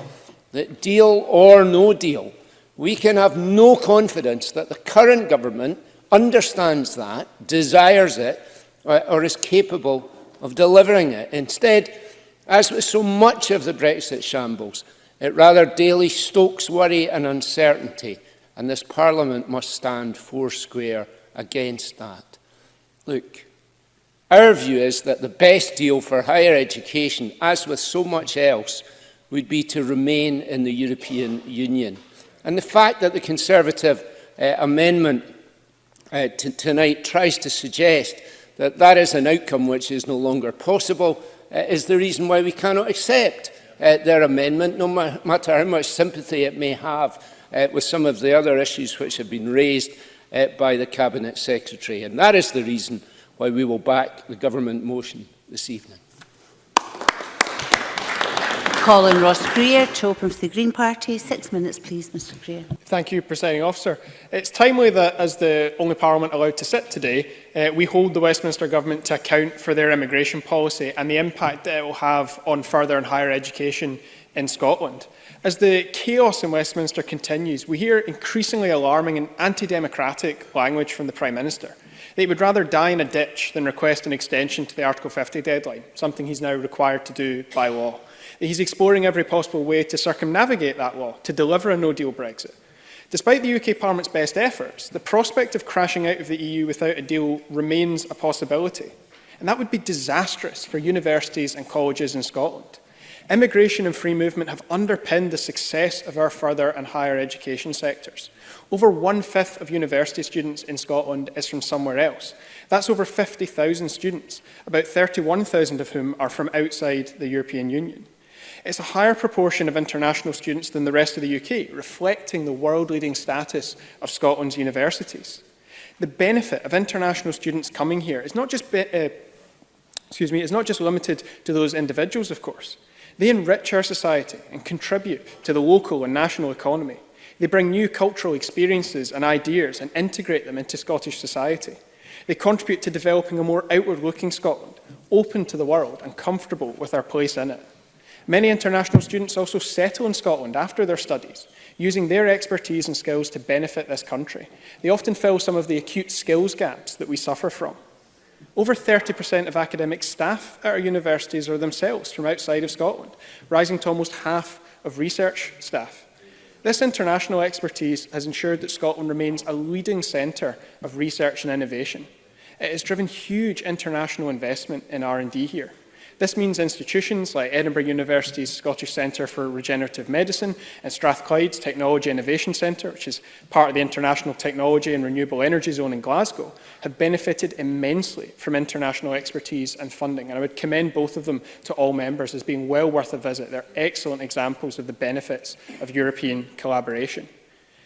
that, deal or no deal, we can have no confidence that the current government understands that, desires it, or is capable of delivering it. Instead, as with so much of the Brexit shambles, it rather daily stokes worry and uncertainty, and this Parliament must stand foursquare against that. Look, our view is that the best deal for higher education, as with so much else, would be to remain in the European Union. And the fact that the Conservative amendment tonight tries to suggest that that is an outcome which is no longer possible is the reason why we cannot accept their amendment, no matter how much sympathy it may have with some of the other issues which have been raised by the Cabinet Secretary. And that is the reason why we will back the government motion this evening. Colin Ross-Greer to open for the Green Party. 6 minutes, please, Mr Greer. Thank you, Presiding Officer. It's timely that, as the only Parliament allowed to sit today, we hold the Westminster Government to account for their immigration policy and the impact that it will have on further and higher education in Scotland. As the chaos in Westminster continues, we hear increasingly alarming and anti-democratic language from the Prime Minister. They would rather die in a ditch than request an extension to the Article 50 deadline, something he's now required to do by law. He's exploring every possible way to circumnavigate that law, to deliver a no-deal Brexit. Despite the UK Parliament's best efforts, the prospect of crashing out of the EU without a deal remains a possibility. And that would be disastrous for universities and colleges in Scotland. Immigration and free movement have underpinned the success of our further and higher education sectors. Over 1/5 of university students in Scotland is from somewhere else. That's over 50,000 students, about 31,000 of whom are from outside the European Union. It's a higher proportion of international students than the rest of the UK, reflecting the world-leading status of Scotland's universities. The benefit of international students coming here is not just limited to those individuals, of course. They enrich our society and contribute to the local and national economy. They bring new cultural experiences and ideas and integrate them into Scottish society. They contribute to developing a more outward-looking Scotland, open to the world and comfortable with our place in it. Many international students also settle in Scotland after their studies, using their expertise and skills to benefit this country. They often fill some of the acute skills gaps that we suffer from. Over 30% of academic staff at our universities are themselves from outside of Scotland, rising to almost half of research staff. This international expertise has ensured that Scotland remains a leading centre of research and innovation. It has driven huge international investment in R&D here. This means institutions like Edinburgh University's Scottish Centre for Regenerative Medicine and Strathclyde's Technology Innovation Centre, which is part of the International Technology and Renewable Energy Zone in Glasgow, have benefited immensely from international expertise and funding. And I would commend both of them to all members as being well worth a visit. They're excellent examples of the benefits of European collaboration.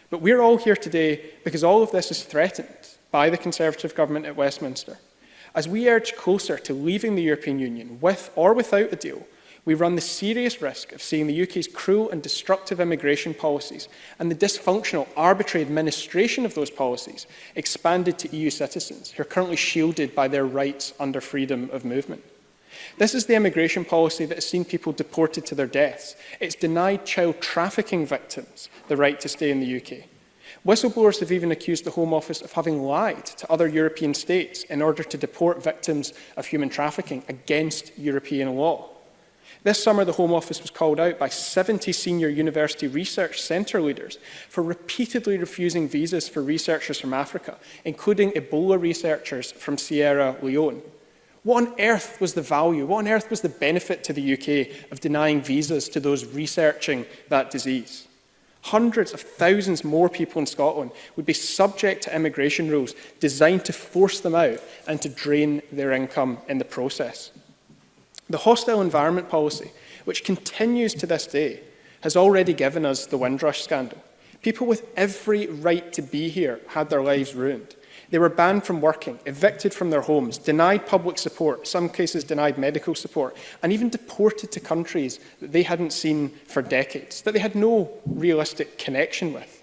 But we're all here today because all of this is threatened by the Conservative government at Westminster. As we edge closer to leaving the European Union, with or without a deal, we run the serious risk of seeing the UK's cruel and destructive immigration policies and the dysfunctional, arbitrary administration of those policies expanded to EU citizens who are currently shielded by their rights under freedom of movement. This is the immigration policy that has seen people deported to their deaths. It's denied child trafficking victims the right to stay in the UK. Whistleblowers have even accused the Home Office of having lied to other European states in order to deport victims of human trafficking against European law. This summer, the Home Office was called out by 70 senior university research centre leaders for repeatedly refusing visas for researchers from Africa, including Ebola researchers from Sierra Leone. What on earth was the value, what on earth was the benefit to the UK of denying visas to those researching that disease? Hundreds of thousands more people in Scotland would be subject to immigration rules designed to force them out and to drain their income in the process. The hostile environment policy, which continues to this day, has already given us the Windrush scandal. People with every right to be here had their lives ruined. They were banned from working, evicted from their homes, denied public support, some cases denied medical support, and even deported to countries that they hadn't seen for decades, that they had no realistic connection with.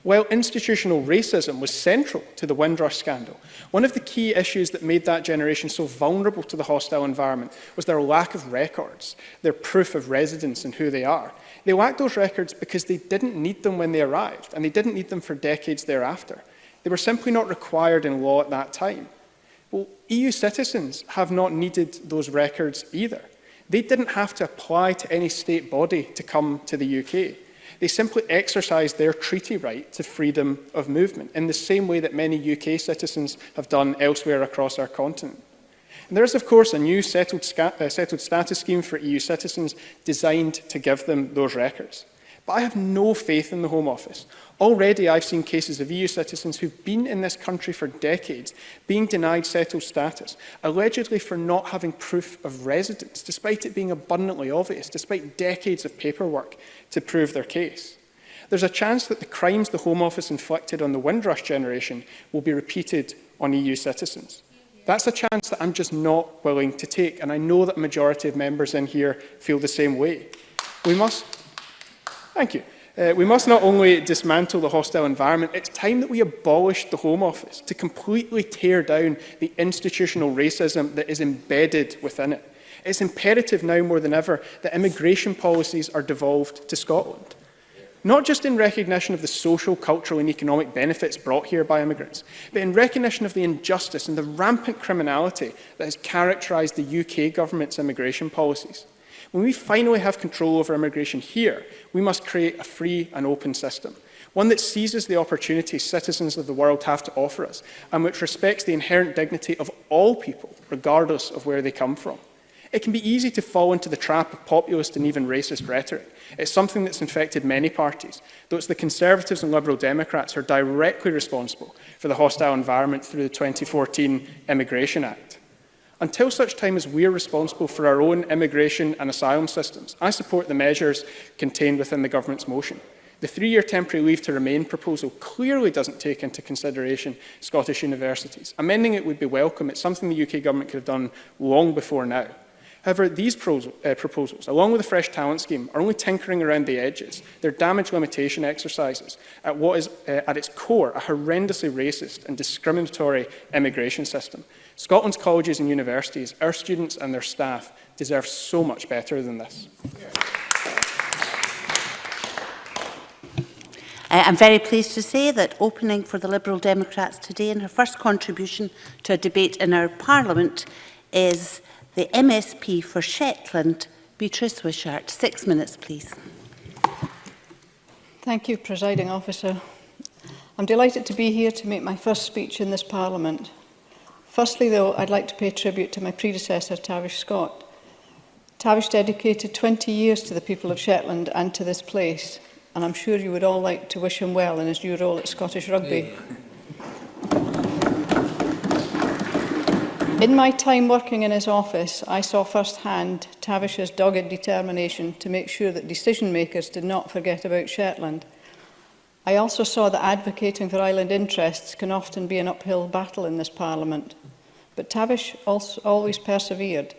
While institutional racism was central to the Windrush scandal, one of the key issues that made that generation so vulnerable to the hostile environment was their lack of records, their proof of residence and who they are. They lacked those records because they didn't need them when they arrived, and they didn't need them for decades thereafter. They were simply not required in law at that time. Well, EU citizens have not needed those records either. They didn't have to apply to any state body to come to the UK. They simply exercised their treaty right to freedom of movement in the same way that many UK citizens have done elsewhere across our continent. And there is, of course, a new settled status scheme for EU citizens designed to give them those records. But I have no faith in the Home Office. Already I've seen cases of EU citizens who've been in this country for decades being denied settled status, allegedly for not having proof of residence, despite it being abundantly obvious, despite decades of paperwork to prove their case. There's a chance that the crimes the Home Office inflicted on the Windrush generation will be repeated on EU citizens. That's a chance that I'm just not willing to take, and I know that a majority of members in here feel the same way. Thank you. We must not only dismantle the hostile environment, it's time that we abolished the Home Office to completely tear down the institutional racism that is embedded within it. It's imperative now more than ever that immigration policies are devolved to Scotland. Not just in recognition of the social, cultural and economic benefits brought here by immigrants, but in recognition of the injustice and the rampant criminality that has characterised the UK government's immigration policies. When we finally have control over immigration here, we must create a free and open system, one that seizes the opportunities citizens of the world have to offer us, and which respects the inherent dignity of all people, regardless of where they come from. It can be easy to fall into the trap of populist and even racist rhetoric. It's something that's infected many parties, though it's the Conservatives and Liberal Democrats who are directly responsible for the hostile environment through the 2014 Immigration Act. Until such time as we are responsible for our own immigration and asylum systems, I support the measures contained within the Government's motion. The 3-year temporary leave to remain proposal clearly doesn't take into consideration Scottish universities. Amending it would be welcome. It's something the UK Government could have done long before now. However, these proposals, along with the Fresh Talent Scheme, are only tinkering around the edges. They're damage limitation exercises at what is, at its core, a horrendously racist and discriminatory immigration system. Scotland's colleges and universities, our students and their staff, deserve so much better than this. I'm very pleased to say that opening for the Liberal Democrats today in her first contribution to a debate in our Parliament is the MSP for Shetland, Beatrice Wishart. 6 minutes, please. Thank you, Presiding Officer. I'm delighted to be here to make my first speech in this Parliament. Firstly, though, I'd like to pay tribute to my predecessor, Tavish Scott. Tavish dedicated 20 years to the people of Shetland and to this place, and I'm sure you would all like to wish him well in his new role at Scottish Rugby. In my time working in his office, I saw firsthand Tavish's dogged determination to make sure that decision makers did not forget about Shetland. I also saw that advocating for island interests can often be an uphill battle in this Parliament, but Tavish always persevered.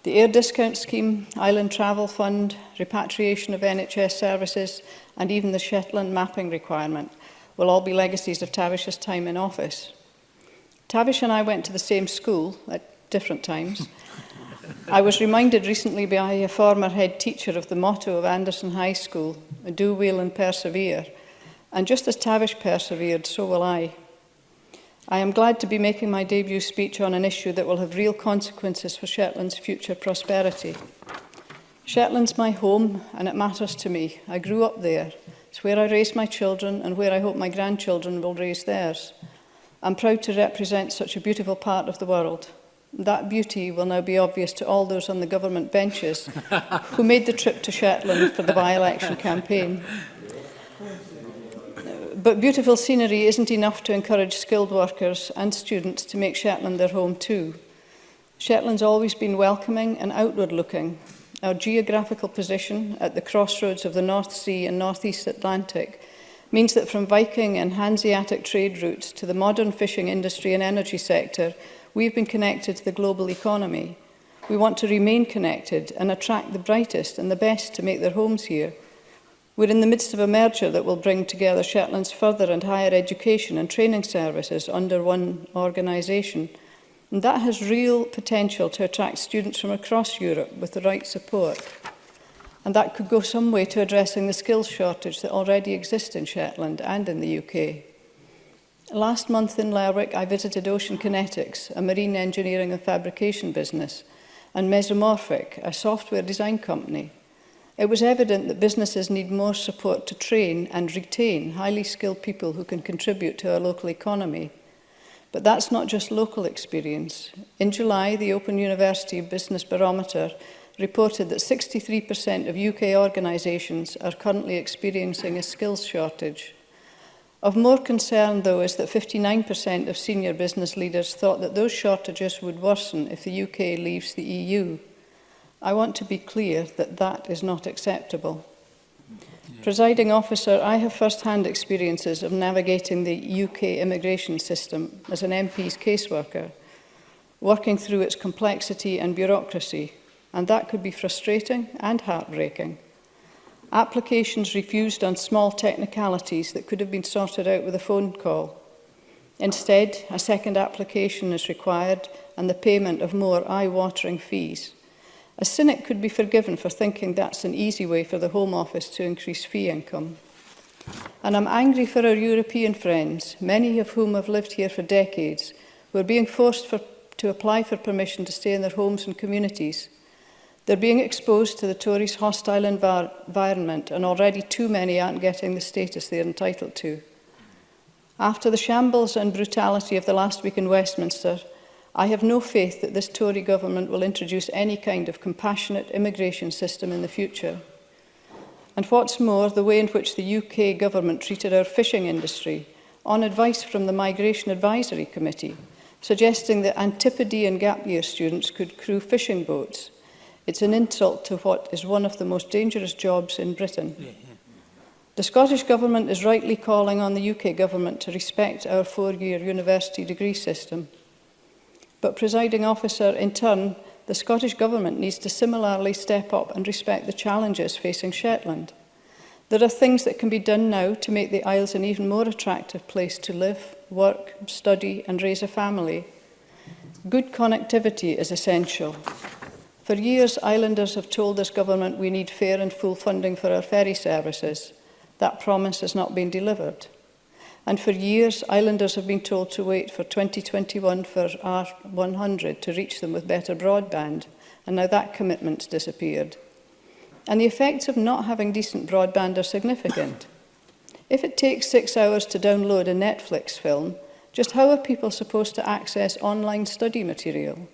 The air discount scheme, island travel fund, repatriation of NHS services, and even the Shetland mapping requirement will all be legacies of Tavish's time in office. Tavish and I went to the same school at different times. I was reminded recently by a former head teacher of the motto of Anderson High School, do well and persevere. And just as Tavish persevered, so will I. I am glad to be making my debut speech on an issue that will have real consequences for Shetland's future prosperity. Shetland's my home, and it matters to me. I grew up there. It's where I raised my children and where I hope my grandchildren will raise theirs. I'm proud to represent such a beautiful part of the world. That beauty will now be obvious to all those on the government benches who made the trip to Shetland for the by-election campaign. But beautiful scenery isn't enough to encourage skilled workers and students to make Shetland their home too. Shetland's always been welcoming and outward-looking. Our geographical position at the crossroads of the North Sea and North East Atlantic means that from Viking and Hanseatic trade routes to the modern fishing industry and energy sector, we've been connected to the global economy. We want to remain connected and attract the brightest and the best to make their homes here. We're in the midst of a merger that will bring together Shetland's further and higher education and training services under one organisation. And that has real potential to attract students from across Europe with the right support. And that could go some way to addressing the skills shortage that already exists in Shetland and in the UK. Last month in Lerwick, I visited Ocean Kinetics, a marine engineering and fabrication business, and Mesomorphic, a software design company. It was evident that businesses need more support to train and retain highly skilled people who can contribute to our local economy. But that's not just local experience. In July, the Open University Business Barometer reported that 63% of UK organisations are currently experiencing a skills shortage. Of more concern, though, is that 59% of senior business leaders thought that those shortages would worsen if the UK leaves the EU. I want to be clear that that is not acceptable. Presiding officer, I have first-hand experiences of navigating the UK immigration system as an MP's caseworker, working through its complexity and bureaucracy, and that could be frustrating and heartbreaking. Applications refused on small technicalities that could have been sorted out with a phone call. Instead, a second application is required and the payment of more eye-watering fees. A cynic could be forgiven for thinking that's an easy way for the Home Office to increase fee income. And I'm angry for our European friends, many of whom have lived here for decades, who are being forced to apply for permission to stay in their homes and communities. They're being exposed to the Tories' hostile environment, and already too many aren't getting the status they're entitled to. After the shambles and brutality of the last week in Westminster, I have no faith that this Tory government will introduce any kind of compassionate immigration system in the future. And what's more, the way in which the UK government treated our fishing industry, on advice from the Migration Advisory Committee, suggesting that Antipodean gap year students could crew fishing boats. It's an insult to what is one of the most dangerous jobs in Britain. The Scottish Government is rightly calling on the UK Government to respect our 4-year university degree system. But, presiding officer, in turn, the Scottish Government needs to similarly step up and respect the challenges facing Shetland. There are things that can be done now to make the Isles an even more attractive place to live, work, study and raise a family. Good connectivity is essential. For years, islanders have told this government we need fair and full funding for our ferry services. That promise has not been delivered. And for years, islanders have been told to wait for 2021 for R100 to reach them with better broadband, and now that commitment's disappeared. And the effects of not having decent broadband are significant. If it takes 6 hours to download a Netflix film, just how are people supposed to access online study material?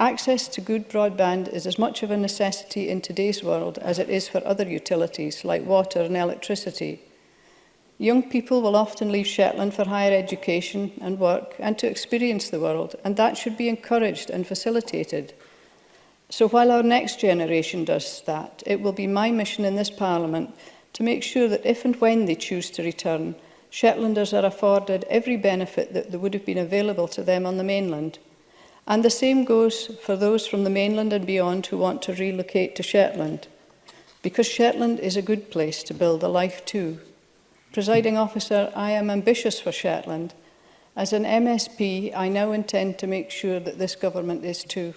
Access to good broadband is as much of a necessity in today's world as it is for other utilities like water and electricity. Young people will often leave Shetland for higher education and work and to experience the world, and that should be encouraged and facilitated. So while our next generation does that, it will be my mission in this Parliament to make sure that if and when they choose to return, Shetlanders are afforded every benefit that would have been available to them on the mainland. And the same goes for those from the mainland and beyond who want to relocate to Shetland, because Shetland is a good place to build a life too. Presiding Officer, I am ambitious for Shetland. As an MSP, I now intend to make sure that this government is too.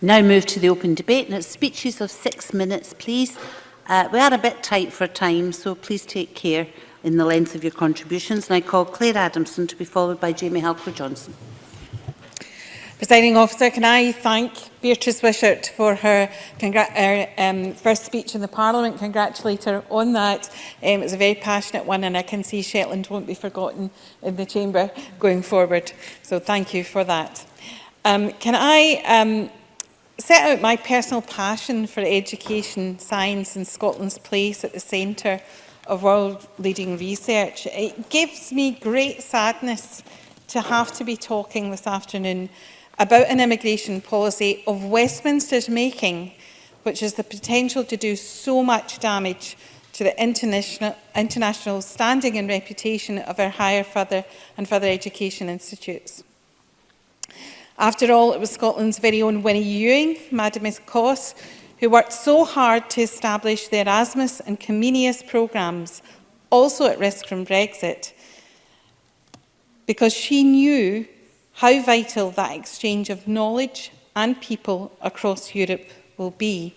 Now move to the open debate, and it's speeches of 6 minutes, please. We are a bit tight for time, so please take care in the length of your contributions. And I call Claire Adamson to be followed by Jamie Halker-Johnson. Presiding Officer, can I thank Beatrice Wishart for her first speech in the Parliament, congratulate her on that. It was a very passionate one, and I can see Shetland won't be forgotten in the Chamber going forward. So thank you for that. Can I set out my personal passion for education, science and Scotland's place at the centre of world-leading research? It gives me great sadness to have to be talking this afternoon about an immigration policy of Westminster's making, which has the potential to do so much damage to the international standing and reputation of our higher further education institutes. After all, it was Scotland's very own Winnie Ewing, Madam Miss Coss, who worked so hard to establish the Erasmus and Comenius programmes, also at risk from Brexit, because she knew how vital that exchange of knowledge and people across Europe will be.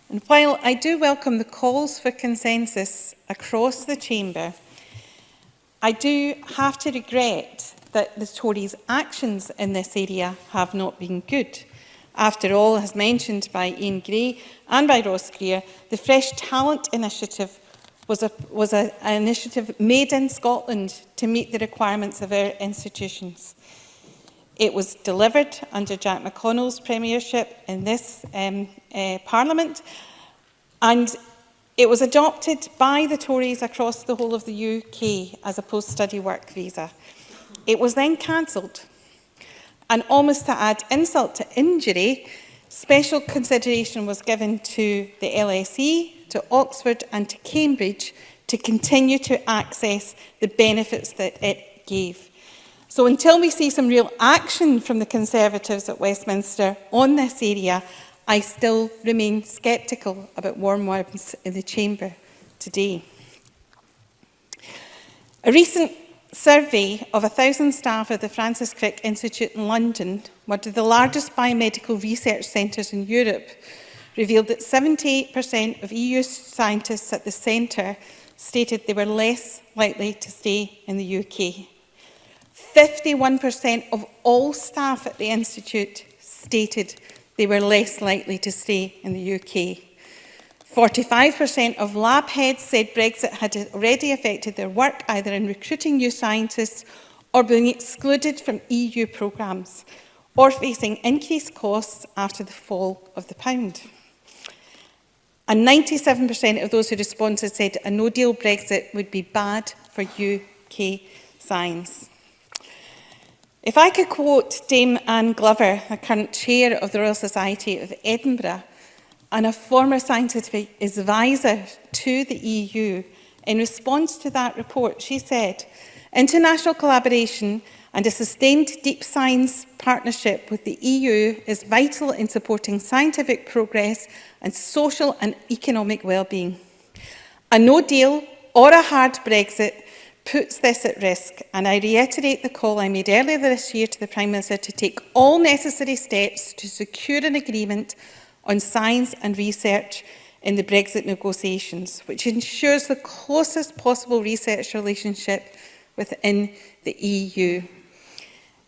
And while I do welcome the calls for consensus across the Chamber, I do have to regret that the Tories' actions in this area have not been good. After all, as mentioned by Ian Gray and by Ross Greer, the Fresh Talent Initiative was an initiative made in Scotland to meet the requirements of our institutions. It was delivered under Jack McConnell's premiership in this Parliament, and it was adopted by the Tories across the whole of the UK as a post-study work visa. It was then cancelled, and almost to add insult to injury, special consideration was given to the LSE, to Oxford and to Cambridge to continue to access the benefits that it gave. So until we see some real action from the Conservatives at Westminster on this area, I still remain sceptical about warm worms in the Chamber today. A recent survey of 1,000 staff at the Francis Crick Institute in London, one of the largest biomedical research centres in Europe, revealed that 78% of EU scientists at the centre stated they were less likely to stay in the UK. 51% of all staff at the Institute stated they were less likely to stay in the UK. 45% of lab heads said Brexit had already affected their work, either in recruiting new scientists or being excluded from EU programmes, or facing increased costs after the fall of the pound. And 97% of those who responded said a no-deal Brexit would be bad for UK science. If I could quote Dame Anne Glover, the current chair of the Royal Society of Edinburgh, and a former scientific advisor to the EU, in response to that report, she said, "International collaboration and a sustained deep science partnership with the EU is vital in supporting scientific progress and social and economic well-being. A no-deal or a hard Brexit puts this at risk, and I reiterate the call I made earlier this year to the Prime Minister to take all necessary steps to secure an agreement on science and research in the Brexit negotiations, which ensures the closest possible research relationship within the EU.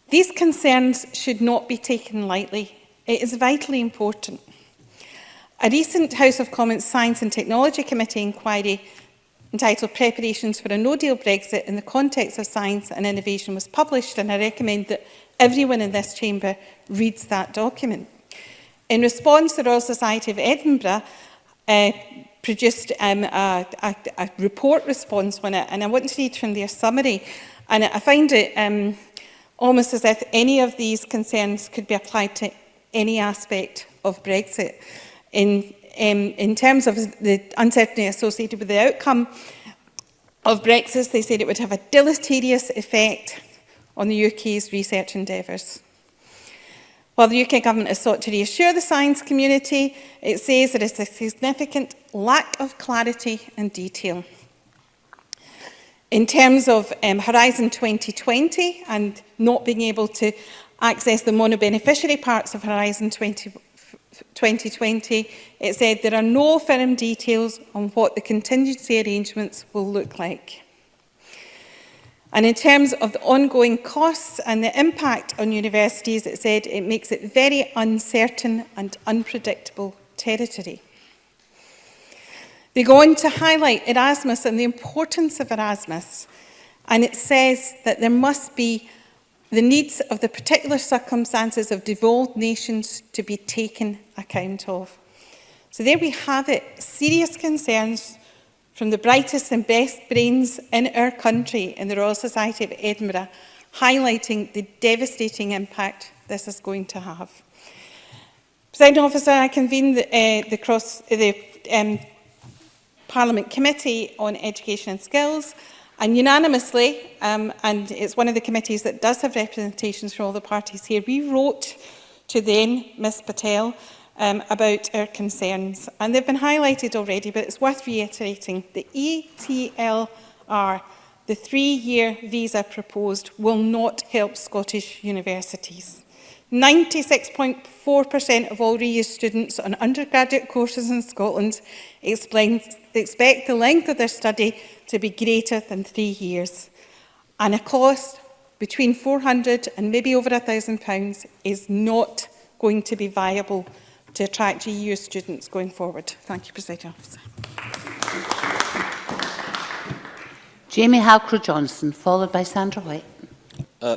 These concerns should not be taken lightly. It is vitally important. A recent House of Commons Science and Technology Committee inquiry entitled Preparations for a No-Deal Brexit in the Context of Science and Innovation was published, and I recommend that everyone in this chamber reads that document. In response, the Royal Society of Edinburgh produced a report response on it, and I want to read from their summary. And I find it almost as if any of these concerns could be applied to any aspect of Brexit. In terms of the uncertainty associated with the outcome of Brexit, they said it would have a deleterious effect on the UK's research endeavours. While the UK Government has sought to reassure the science community, it says there is a significant lack of clarity and detail. In terms of Horizon 2020 and not being able to access the mono-beneficiary parts of Horizon 2020, it said there are no firm details on what the contingency arrangements will look like. And in terms of the ongoing costs and the impact on universities, it said it makes it very uncertain and unpredictable territory. They go on to highlight Erasmus and the importance of Erasmus, and it says that there must be the needs of the particular circumstances of devolved nations to be taken account of. So there we have it, serious concerns from the brightest and best brains in our country, in the Royal Society of Edinburgh, highlighting the devastating impact this is going to have. Presiding Officer, I convene the Parliament Committee on Education and Skills, and unanimously, and it's one of the committees that does have representations from all the parties here, we wrote to then Ms Patel about our concerns, and they've been highlighted already, but it's worth reiterating. The ETLR, the 3-year visa proposed, will not help Scottish universities. 96.4% of all REU students on undergraduate courses in Scotland expect the length of their study to be greater than 3 years, and a cost between £400 and maybe over £1,000 is not going to be viable to attract EU students going forward. Thank you, Presiding Officer. Jamie Halcrow-Johnson, followed by Sandra White.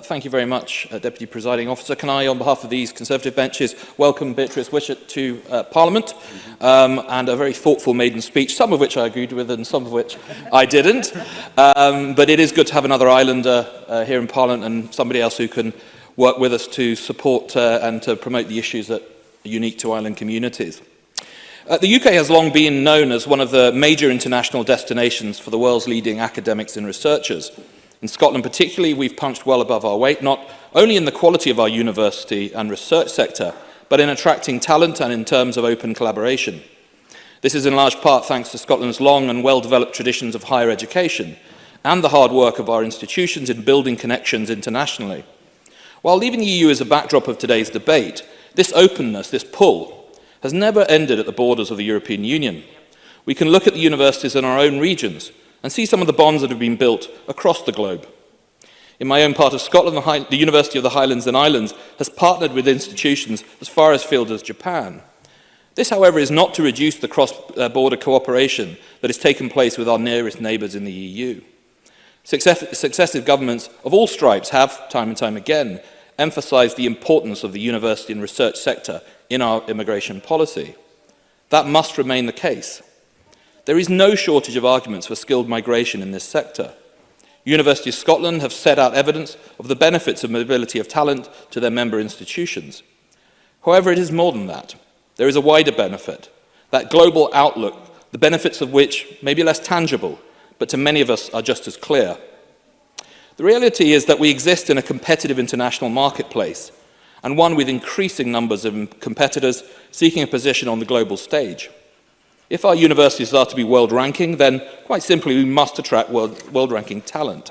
Thank you very much, Deputy Presiding Officer. Can I, on behalf of these Conservative benches, welcome Beatrice Wishart to Parliament, and a very thoughtful maiden speech, some of which I agreed with and some of which I didn't. But it is good to have another islander here in Parliament and somebody else who can work with us to support and to promote the issues that are unique to island communities. The UK has long been known as one of the major international destinations for the world's leading academics and researchers. In Scotland particularly, we've punched well above our weight, not only in the quality of our university and research sector, but in attracting talent and in terms of open collaboration. This is in large part thanks to Scotland's long and well-developed traditions of higher education and the hard work of our institutions in building connections internationally. While leaving the EU as a backdrop of today's debate, this openness, this pull, has never ended at the borders of the European Union. We can look at the universities in our own regions and see some of the bonds that have been built across the globe. In my own part of Scotland, the University of the Highlands and Islands has partnered with institutions as far afield as Japan. This, however, is not to reduce the cross-border cooperation that has taken place with our nearest neighbours in the EU. Successive governments of all stripes have, time and time again, emphasised the importance of the university and research sector in our immigration policy. That must remain the case. There is no shortage of arguments for skilled migration in this sector. Universities of Scotland have set out evidence of the benefits of mobility of talent to their member institutions. However, it is more than that. There is a wider benefit, that global outlook, the benefits of which may be less tangible, but to many of us are just as clear. The reality is that we exist in a competitive international marketplace, and one with increasing numbers of competitors seeking a position on the global stage. If our universities are to be world-ranking, then quite simply we must attract world-ranking talent.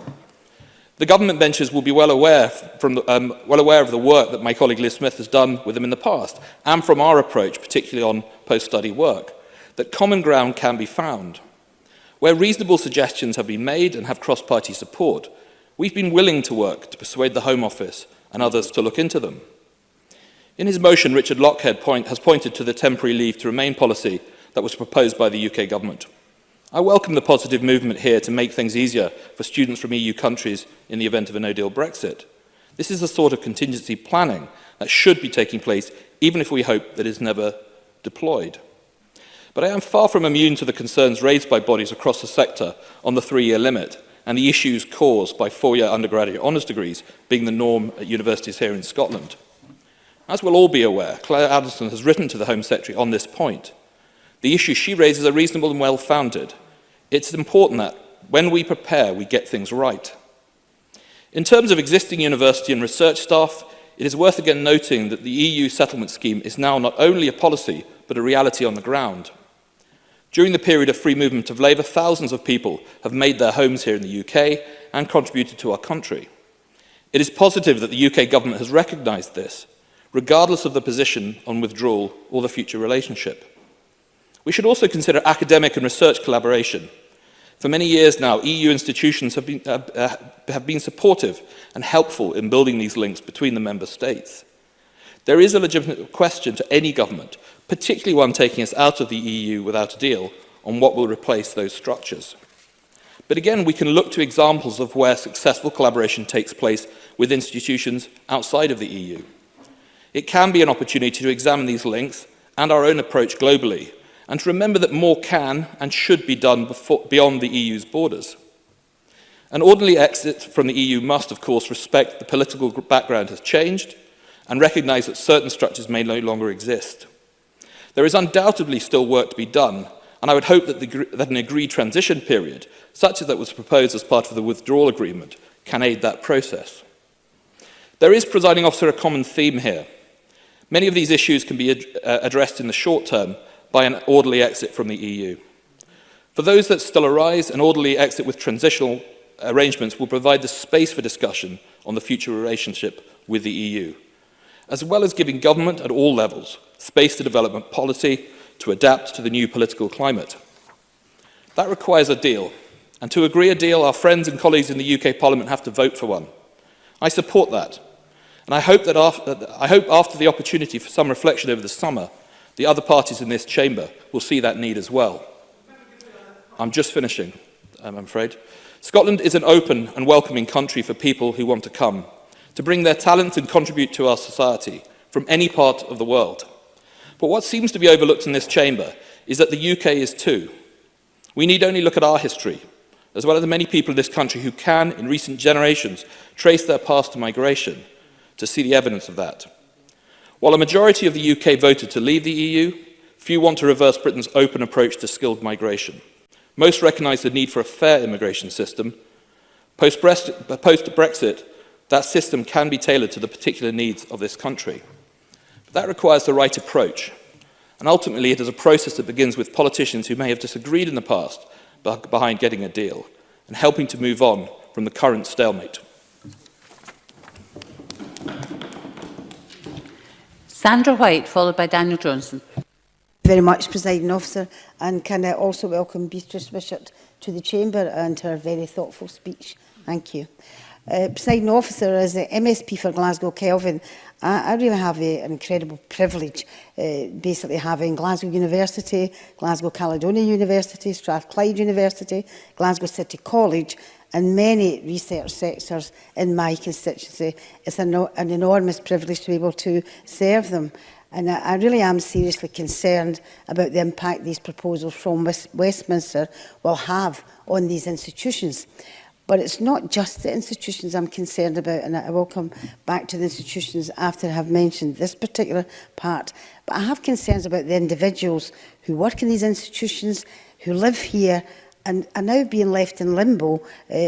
The government benches will be well aware of the work that my colleague Liz Smith has done with them in the past, and from our approach, particularly on post-study work, that common ground can be found. Where reasonable suggestions have been made and have cross-party support, we've been willing to work to persuade the Home Office and others to look into them. In his motion, Richard Lochhead has pointed to the temporary leave to remain policy that was proposed by the UK government. I welcome the positive movement here to make things easier for students from EU countries in the event of a no-deal Brexit. This is the sort of contingency planning that should be taking place, even if we hope that it is never deployed. But I am far from immune to the concerns raised by bodies across the sector on the 3-year limit and the issues caused by 4-year undergraduate honours degrees being the norm at universities here in Scotland. As we'll all be aware, Claire Addison has written to the Home Secretary on this point. The issues she raises are reasonable and well-founded. It's important that, when we prepare, we get things right. In terms of existing university and research staff, it is worth again noting that the EU settlement scheme is now not only a policy, but a reality on the ground. During the period of free movement of labour, thousands of people have made their homes here in the UK and contributed to our country. It is positive that the UK government has recognised this, regardless of the position on withdrawal or the future relationship. We should also consider academic and research collaboration. For many years now, EU institutions have been supportive and helpful in building these links between the member states. There is a legitimate question to any government, particularly one taking us out of the EU without a deal, on what will replace those structures. But again, we can look to examples of where successful collaboration takes place with institutions outside of the EU. It can be an opportunity to examine these links and our own approach globally, and to remember that more can and should be done beyond the EU's borders. An orderly exit from the EU must, of course, respect the political background has changed and recognise that certain structures may no longer exist. There is undoubtedly still work to be done, and I would hope that an agreed transition period, such as that was proposed as part of the withdrawal agreement, can aid that process. There is, presiding officer, a common theme here. Many of these issues can be addressed in the short term by an orderly exit from the EU. For those that still arise, an orderly exit with transitional arrangements will provide the space for discussion on the future relationship with the EU, as well as giving government at all levels space to develop policy to adapt to the new political climate. That requires a deal, and to agree a deal, our friends and colleagues in the UK Parliament have to vote for one. I support that, and I hope after the opportunity for some reflection over the summer, the other parties in this chamber will see that need as well. I'm just finishing, I'm afraid. Scotland is an open and welcoming country for people who want to come, to bring their talents and contribute to our society from any part of the world. But what seems to be overlooked in this chamber is that the UK is too. We need only look at our history, as well as the many people in this country who can, in recent generations, trace their past to migration, to see the evidence of that. While a majority of the UK voted to leave the EU, few want to reverse Britain's open approach to skilled migration. Most recognise the need for a fair immigration system. Post-Brexit, that system can be tailored to the particular needs of this country. But that requires the right approach. And ultimately, it is a process that begins with politicians who may have disagreed in the past behind getting a deal and helping to move on from the current stalemate. Sandra White, followed by Daniel Johnson. Very much, Presiding Officer, and can I also welcome Beatrice Wishart to the Chamber and her very thoughtful speech. Thank you. Presiding Officer, as the MSP for Glasgow Kelvin, I really have an incredible privilege, basically having Glasgow University, Glasgow Caledonia University, Strathclyde University, Glasgow City College, and many research sectors in my constituency. It's an enormous privilege to be able to serve them. And I really am seriously concerned about the impact these proposals from Westminster will have on these institutions. But it's not just the institutions I'm concerned about, and I will come back to the institutions after I have mentioned this particular part. But I have concerns about the individuals who work in these institutions, who live here, and are now being left in limbo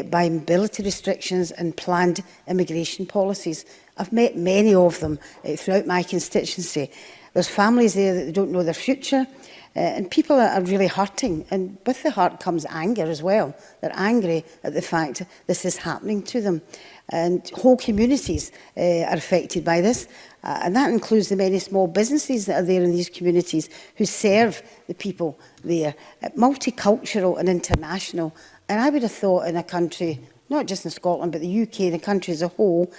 by mobility restrictions and planned immigration policies. I've met many of them throughout my constituency. There's families there that don't know their future, and people are really hurting. And with the hurt comes anger as well. They're angry at the fact this is happening to them. And whole communities are affected by this. And that includes the many small businesses that are there in these communities who serve the people there. Multicultural and international. And I would have thought in a country, not just in Scotland, but the UK, the country as a whole,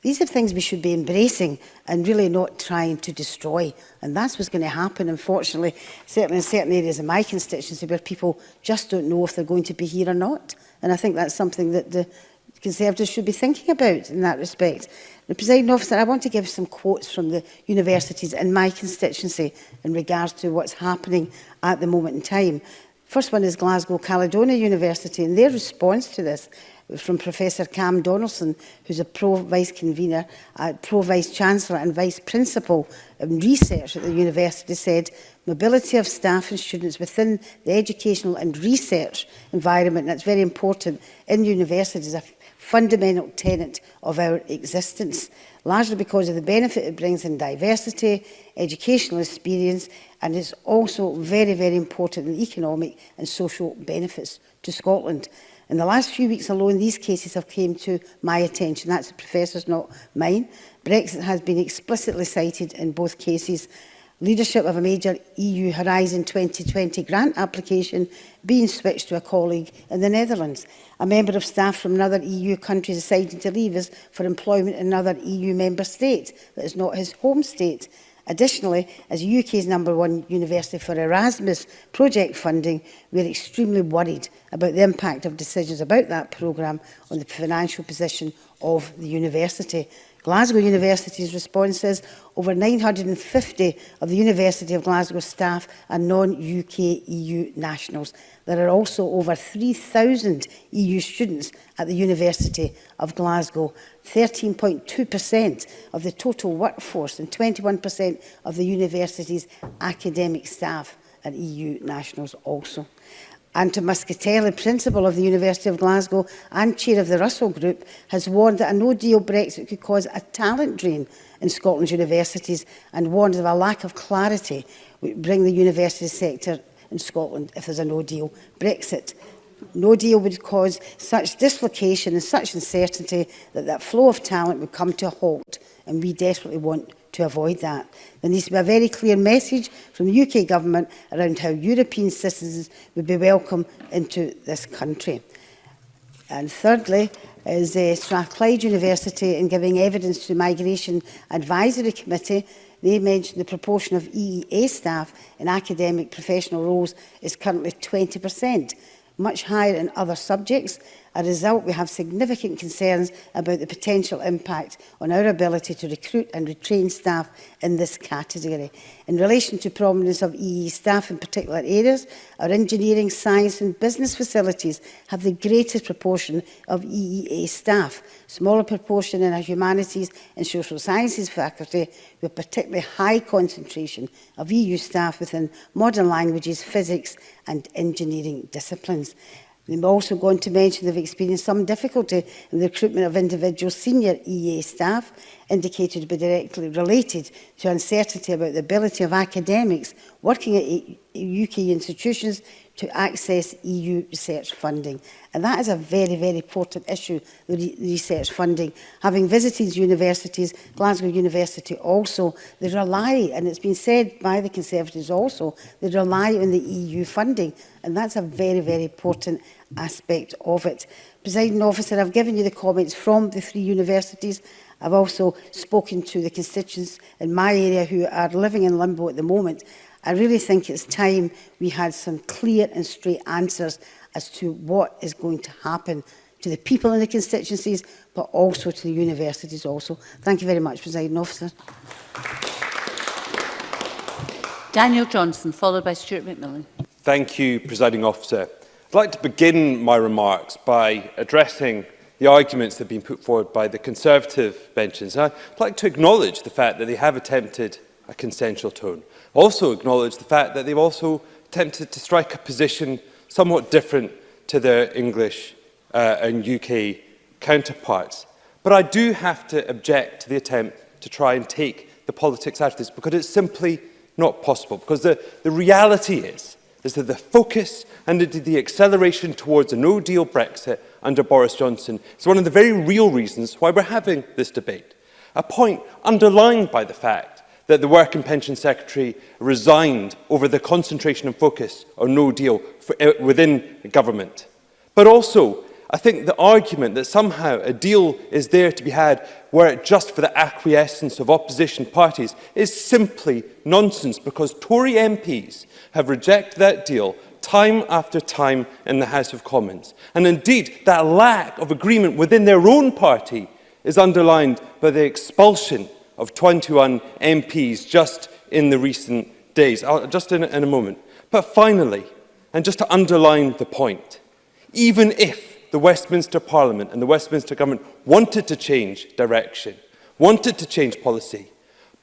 These are things we should be embracing and really not trying to destroy. And that's what's going to happen, unfortunately, certainly in certain areas of my constituency where people just don't know if they're going to be here or not. And I think that's something that the Conservatives should be thinking about in that respect. The Presiding Officer, I want to give some quotes from the universities in my constituency in regards to what's happening at the moment in time. First one is Glasgow Caledonia University, and their response to this from Professor Cam Donaldson, who's a Pro-Vice Convener, Pro-Vice Chancellor and Vice Principal in Research at the university, said, mobility of staff and students within the educational and research environment, and that's very important in universities, is a fundamental tenet of our existence, largely because of the benefit it brings in diversity, educational experience, and it's also very, very important in economic and social benefits to Scotland. In the last few weeks alone, these cases have come to my attention. That's the professor's, not mine. Brexit has been explicitly cited in both cases. Leadership of a major EU Horizon 2020 grant application being switched to a colleague in the Netherlands. A member of staff from another EU country deciding to leave us for employment in another EU member state that is not his home state. Additionally, as the UK's #1 university for Erasmus project funding, we are extremely worried about the impact of decisions about that programme on the financial position of the university. Glasgow University's response is over 950 of the University of Glasgow staff are non-UK EU nationals. There are also over 3,000 EU students at the University of Glasgow, 13.2% of the total workforce and 21% of the university's academic staff are EU nationals also. Anton Muscatelli, Principal of the University of Glasgow and Chair of the Russell Group, has warned that a no-deal Brexit could cause a talent drain in Scotland's universities and warned of a lack of clarity which would bring the university sector in Scotland if there's a no-deal Brexit. No deal would cause such dislocation and such uncertainty that that flow of talent would come to a halt, and we desperately want to avoid that. There needs to be a very clear message from the UK Government around how European citizens would be welcome into this country. And thirdly is Strathclyde University, in giving evidence to the Migration Advisory Committee. They mentioned the proportion of EEA staff in academic professional roles is currently 20%. Much higher in other subjects. As a result, we have significant concerns about the potential impact on our ability to recruit and retrain staff in this category. In relation to prominence of EE staff in particular areas, our engineering, science and business facilities have the greatest proportion of EEA staff. Smaller proportion in our humanities and social sciences faculty, with particularly high concentration of EU staff within modern languages, physics and engineering disciplines. They've also gone to mention they've experienced some difficulty in the recruitment of individual senior EA staff, indicated to be directly related to uncertainty about the ability of academics working at UK institutions to access EU research funding. And that is a very, very important issue, the research funding. Having visited universities, Glasgow University also, they rely, and it's been said by the Conservatives also, they rely on the EU funding. And that's a very, very important aspect of it. Presiding Officer, I've given you the comments from the three universities. I've also spoken to the constituents in my area who are living in limbo at the moment. I really think it's time we had some clear and straight answers as to what is going to happen to the people in the constituencies, but also to the universities also. Thank you very much, Presiding Officer. Daniel Johnson, followed by Stuart McMillan. Thank you, Presiding Officer. I'd like to begin my remarks by addressing the arguments that have been put forward by the Conservative benches. I'd like to acknowledge the fact that they have attempted a consensual tone. Also acknowledge the fact that they've also attempted to strike a position somewhat different to their English and UK counterparts. But I do have to object to the attempt to try and take the politics out of this, because it's simply not possible. Because the reality is that the focus and the acceleration towards a no-deal Brexit under Boris Johnson is one of the very real reasons why we're having this debate. A point underlined by the fact that the Work and Pension Secretary resigned over the concentration and focus on no deal within government, but also I think the argument that somehow a deal is there to be had were it just for the acquiescence of opposition parties is simply nonsense, because Tory MPs have rejected that deal time after time in the House of Commons. And indeed, that lack of agreement within their own party is underlined by the expulsion of 21 MPs just in the recent days. Just in a moment. But finally, and just to underline the point, even if the Westminster Parliament and the Westminster Government wanted to change direction, wanted to change policy,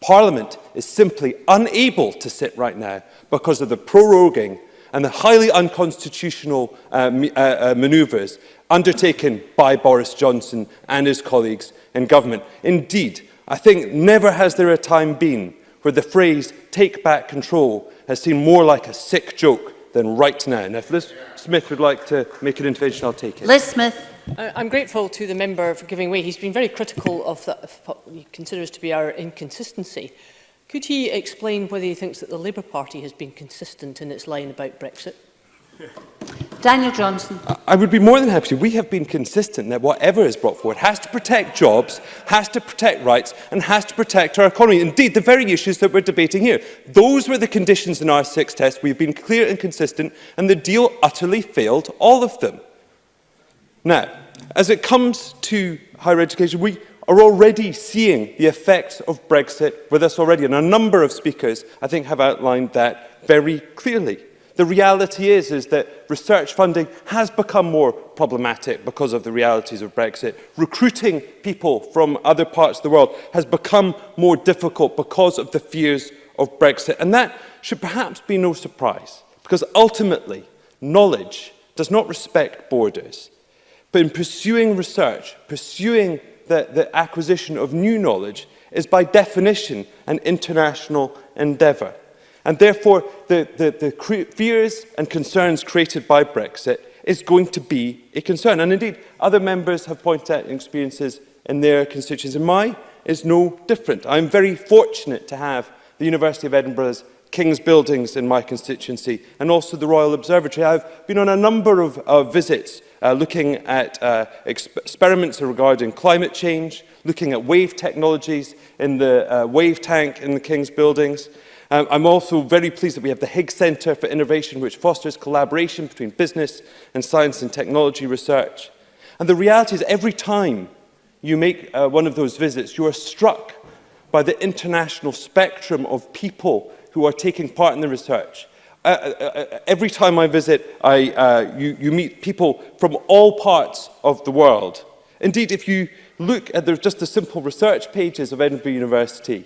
Parliament is simply unable to sit right now because of the proroguing and the highly unconstitutional manoeuvres undertaken by Boris Johnson and his colleagues in government. Indeed, I think never has there a time been where the phrase "take back control" has seemed more like a sick joke than right now. And if Liz Smith would like to make an intervention, I'll take it. Liz Smith. I'm grateful to the member for giving way. He's been very critical of what he considers to be our inconsistency. Could he explain whether he thinks that the Labour Party has been consistent in its line about Brexit? Daniel Johnson. I would be more than happy to. We have been consistent that whatever is brought forward has to protect jobs, has to protect rights, and has to protect our economy. Indeed, the very issues that we're debating here. Those were the conditions in our 6 tests. We've been clear and consistent, and the deal utterly failed all of them. Now, as it comes to higher education, we are already seeing the effects of Brexit with us already, and a number of speakers, I think, have outlined that very clearly. The reality is that research funding has become more problematic because of the realities of Brexit. Recruiting people from other parts of the world has become more difficult because of the fears of Brexit. And that should perhaps be no surprise, because ultimately, knowledge does not respect borders. But in pursuing research, pursuing the acquisition of new knowledge is by definition an international endeavour. And therefore, the fears and concerns created by Brexit is going to be a concern. And indeed, other members have pointed out experiences in their constituencies, and mine is no different. I'm very fortunate to have the University of Edinburgh's King's Buildings in my constituency, and also the Royal Observatory. I've been on a number of visits looking at experiments regarding climate change, looking at wave technologies in the wave tank in the King's Buildings. I'm also very pleased that we have the Higgs Centre for Innovation, which fosters collaboration between business and science and technology research. And the reality is, every time you make one of those visits, you are struck by the international spectrum of people who are taking part in the research. Every time I visit, you meet people from all parts of the world. Indeed, if you look at just the simple research pages of Edinburgh University,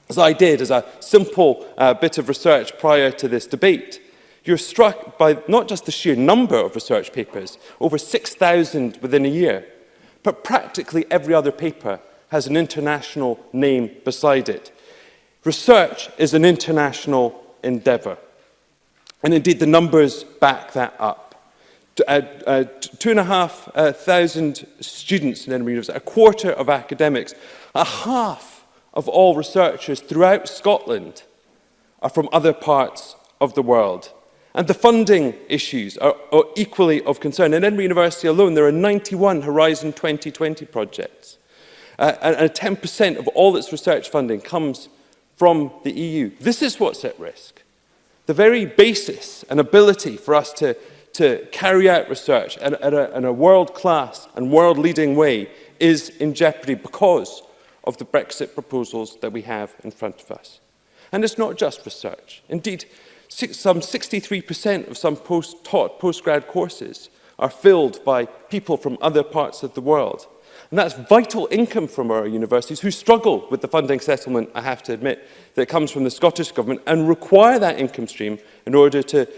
as I did as a simple bit of research prior to this debate, you're struck by not just the sheer number of research papers, over 6,000 within a year, but practically every other paper has an international name beside it. Research is an international endeavour. And indeed, the numbers back that up. 2,500 students in Edinburgh University, a quarter of academics, a half of all researchers throughout Scotland are from other parts of the world. And the funding issues are equally of concern. In Edinburgh University alone, there are 91 Horizon 2020 projects. And 10% of all its research funding comes from the EU. This is what's at risk. The very basis and ability for us to carry out research in a world-class and world-leading way is in jeopardy because of the Brexit proposals that we have in front of us. And it's not just research. Indeed, some 63% of some taught postgrad courses are filled by people from other parts of the world. And that's vital income from our universities, who struggle with the funding settlement, I have to admit, that comes from the Scottish Government, and require that income stream in order to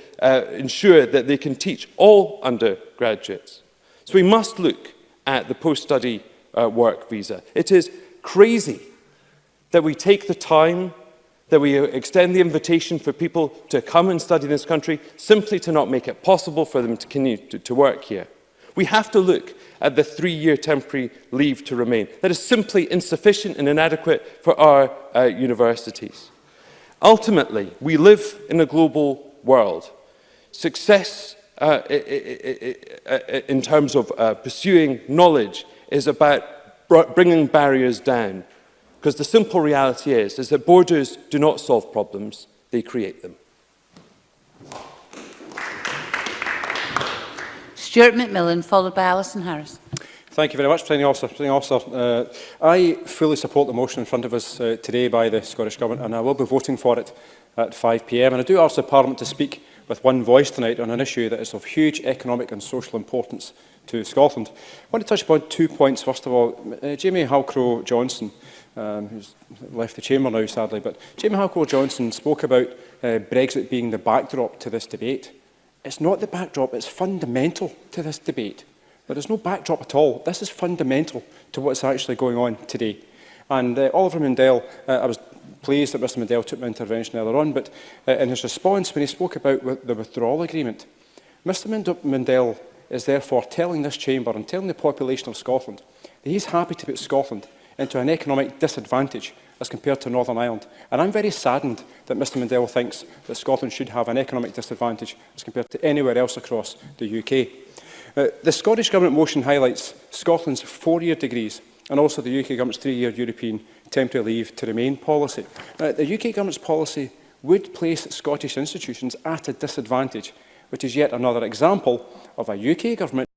ensure that they can teach all undergraduates. So we must look at the post-study work visa. It is crazy that we take the time, that we extend the invitation for people to come and study in this country, simply to not make it possible for them to continue to work here. We have to look at the 3-year temporary leave to remain. That is simply insufficient and inadequate for our universities. Ultimately, we live in a global world. Success in terms of pursuing knowledge is about bringing barriers down. Because the simple reality is that borders do not solve problems, they create them. Stuart McMillan, followed by Alison Harris. Thank you very much, Presiding Officer. I fully support the motion in front of us today by the Scottish Government, and I will be voting for it at 5 p.m. And I do ask the Parliament to speak with one voice tonight on an issue that is of huge economic and social importance to Scotland. I want to touch upon 2 points. First of all, Jamie Halcrow-Johnson, who's left the chamber now, sadly, but Jamie Halcrow-Johnson spoke about Brexit being the backdrop to this debate. It's not the backdrop, it's fundamental to this debate. There is no backdrop at all. This is fundamental to what's actually going on today. And Oliver Mundell, I was pleased that Mr Mundell took my intervention earlier on, but in his response when he spoke about the withdrawal agreement, Mr Mundell is therefore telling this chamber and telling the population of Scotland that he's happy to put Scotland into an economic disadvantage as compared to Northern Ireland. And I'm very saddened that Mr Mundell thinks that Scotland should have an economic disadvantage as compared to anywhere else across the UK. The Scottish Government motion highlights Scotland's 4-year degrees and also the UK Government's 3-year European temporary leave to remain policy. The UK Government's policy would place Scottish institutions at a disadvantage, which is yet another example of a UK Government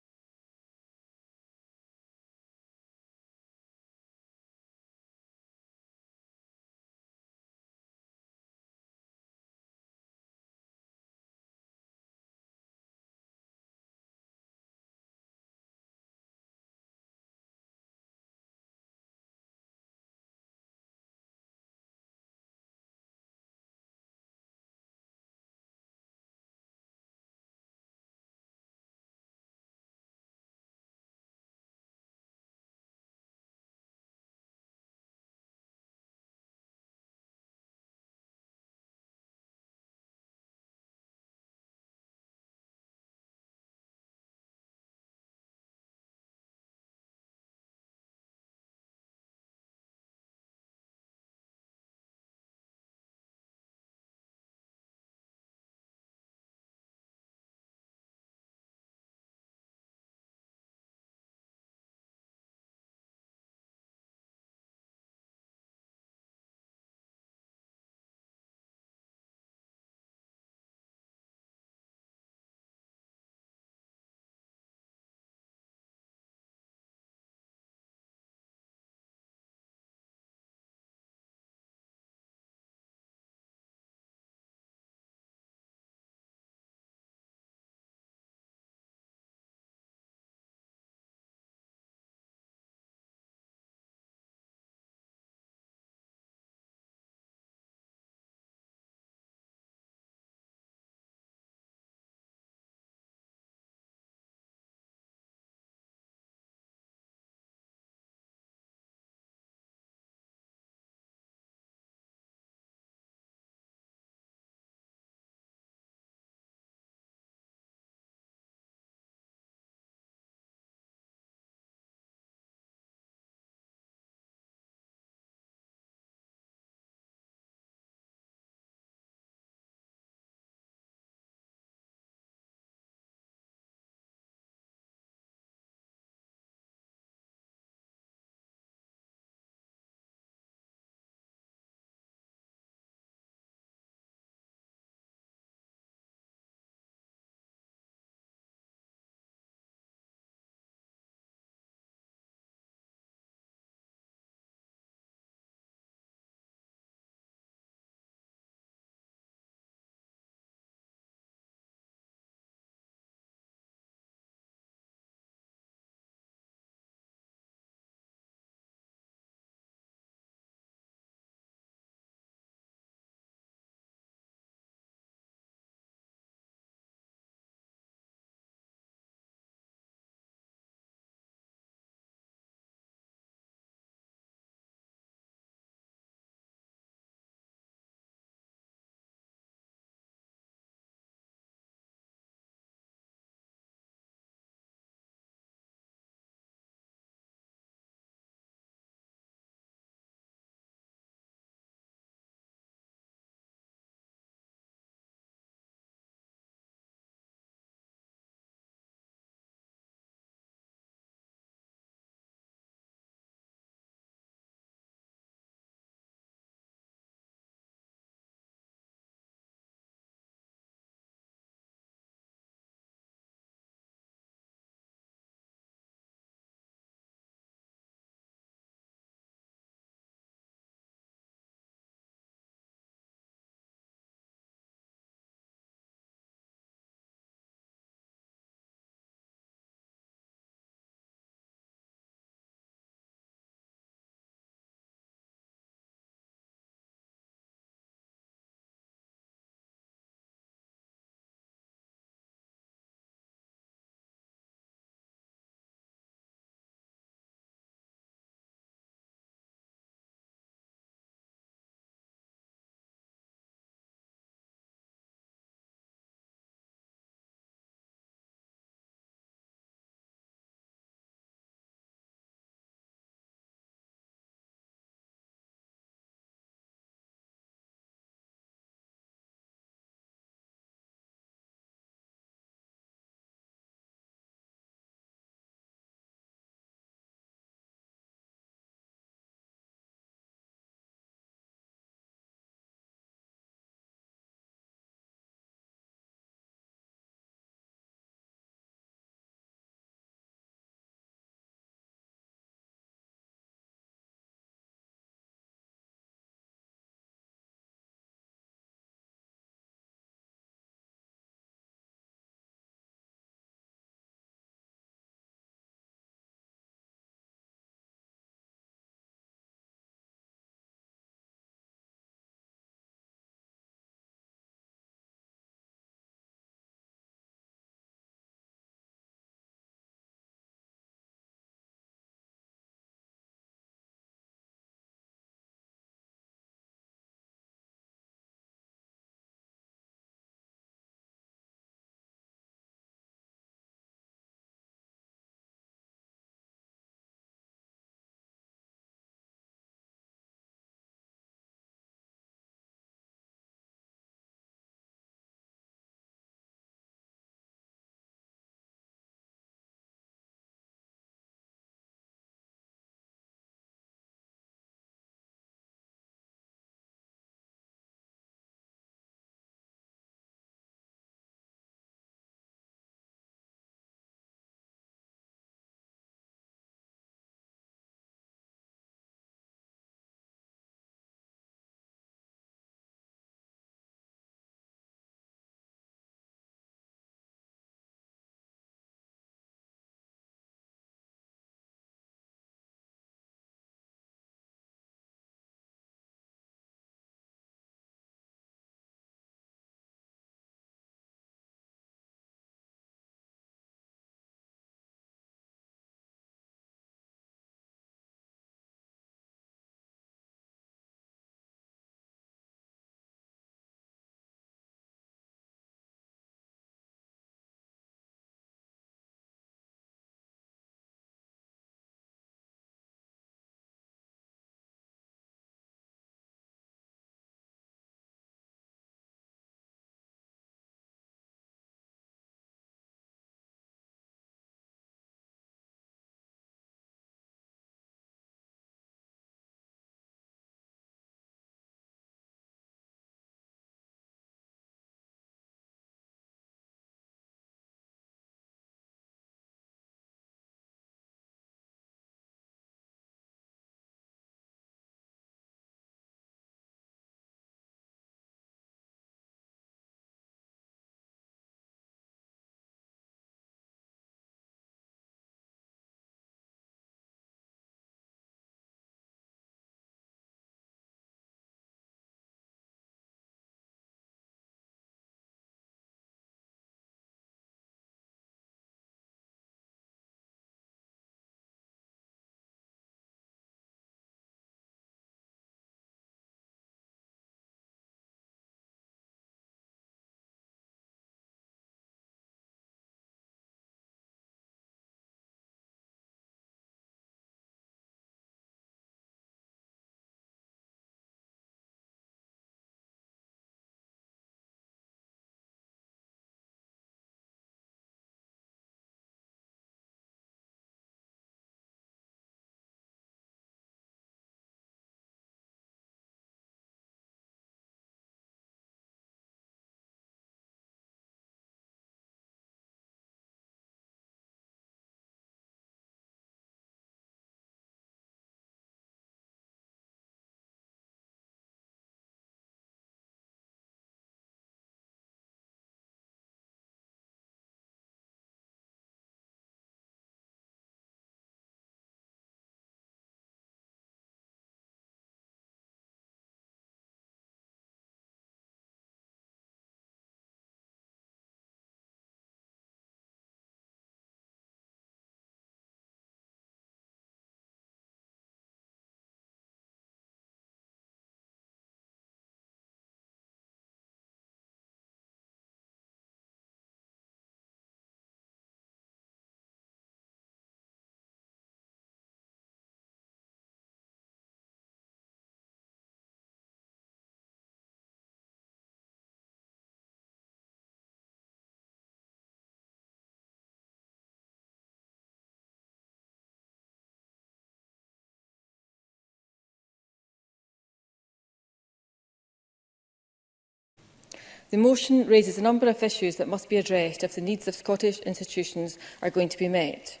The motion raises a number of issues that must be addressed if the needs of Scottish institutions are going to be met.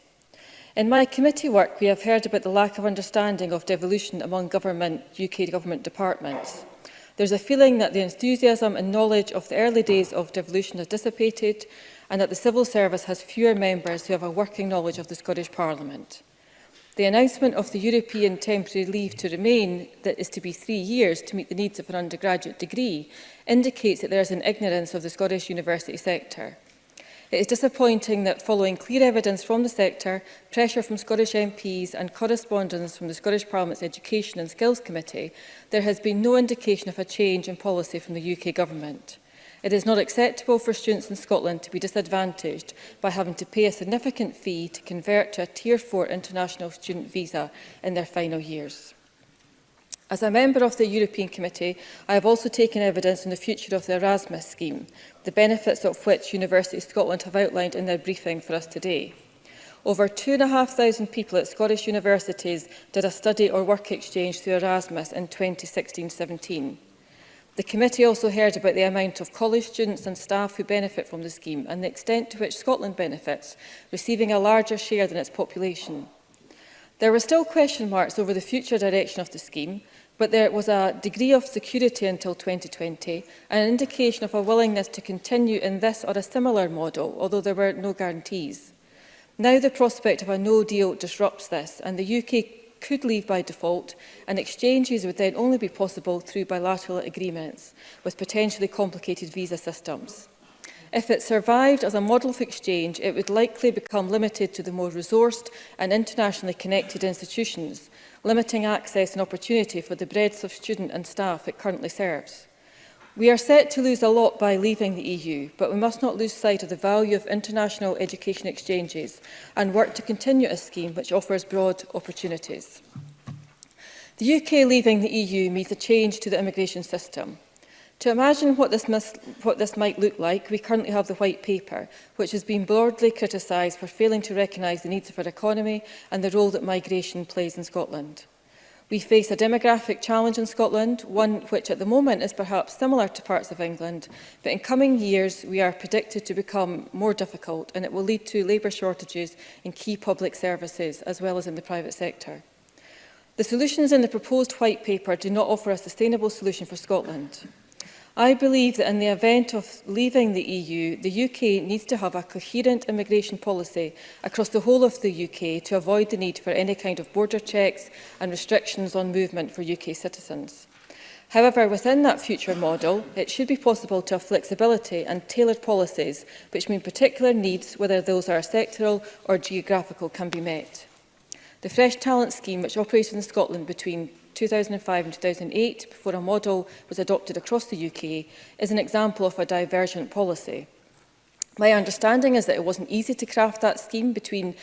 In my committee work, we have heard about the lack of understanding of devolution among UK government departments. There is a feeling that the enthusiasm and knowledge of the early days of devolution has dissipated and that the civil service has fewer members who have a working knowledge of the Scottish Parliament. The announcement of the European temporary leave to remain, that is to be 3 years to meet the needs of an undergraduate degree, indicates that there is an ignorance of the Scottish university sector. It is disappointing that following clear evidence from the sector, pressure from Scottish MPs and correspondence from the Scottish Parliament's Education and Skills Committee, there has been no indication of a change in policy from the UK Government. It is not acceptable for students in Scotland to be disadvantaged by having to pay a significant fee to convert to a Tier 4 international student visa in their final years. As a member of the European Committee, I have also taken evidence on the future of the Erasmus scheme, the benefits of which University Scotland have outlined in their briefing for us today. Over 2,500 people at Scottish universities did a study or work exchange through Erasmus in 2016-17. The committee also heard about the amount of college students and staff who benefit from the scheme and the extent to which Scotland benefits, receiving a larger share than its population. There were still question marks over the future direction of the scheme, but there was a degree of security until 2020 and an indication of a willingness to continue in this or a similar model, although there were no guarantees. Now the prospect of a no deal disrupts this, and the UK could leave by default, and exchanges would then only be possible through bilateral agreements with potentially complicated visa systems. If it survived as a model of exchange, it would likely become limited to the more resourced and internationally connected institutions, limiting access and opportunity for the breadth of student and staff it currently serves. We are set to lose a lot by leaving the EU, but we must not lose sight of the value of international education exchanges and work to continue a scheme which offers broad opportunities. The UK leaving the EU means a change to the immigration system. To imagine what this might look like, we currently have the White Paper, which has been broadly criticised for failing to recognise the needs of our economy and the role that migration plays in Scotland. We face a demographic challenge in Scotland, one which at the moment is perhaps similar to parts of England, but in coming years we are predicted to become more difficult, and it will lead to labour shortages in key public services as well as in the private sector. The solutions in the proposed White Paper do not offer a sustainable solution for Scotland. I believe that in the event of leaving the EU, the UK needs to have a coherent immigration policy across the whole of the UK to avoid the need for any kind of border checks and restrictions on movement for UK citizens. However, within that future model, it should be possible to have flexibility and tailored policies which mean particular needs, whether those are sectoral or geographical, can be met. The Fresh Talent Scheme, which operated in Scotland between 2005 and 2008, before a model was adopted across the UK, is an example of a divergent policy. My understanding is that it wasn't easy to craft that scheme between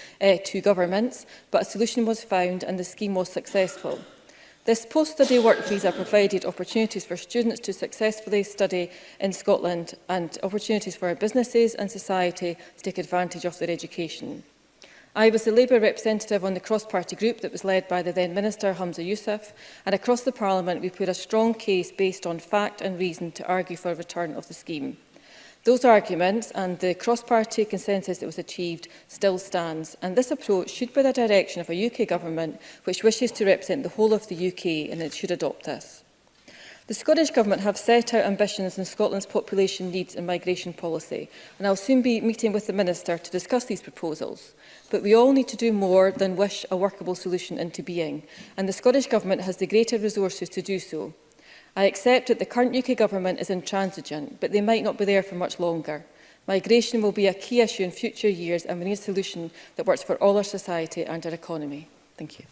two governments, but a solution was found and the scheme was successful. This post-study work visa provided opportunities for students to successfully study in Scotland and opportunities for our businesses and society to take advantage of their education. I was the Labour representative on the cross-party group that was led by the then Minister Hamza Yousaf, and across the Parliament we put a strong case based on fact and reason to argue for a return of the scheme. Those arguments and the cross-party consensus that was achieved still stands, and this approach should be the direction of a UK government which wishes to represent the whole of the UK, and it should adopt this. The Scottish Government have set out ambitions in Scotland's population needs and migration policy, and I'll soon be meeting with the Minister to discuss these proposals. But we all need to do more than wish a workable solution into being, and the Scottish Government has the greater resources to do so. I accept that the current UK Government is intransigent, but they might not be there for much longer. Migration will be a key issue in future years, and we need a solution that works for all our society and our economy. Thank you.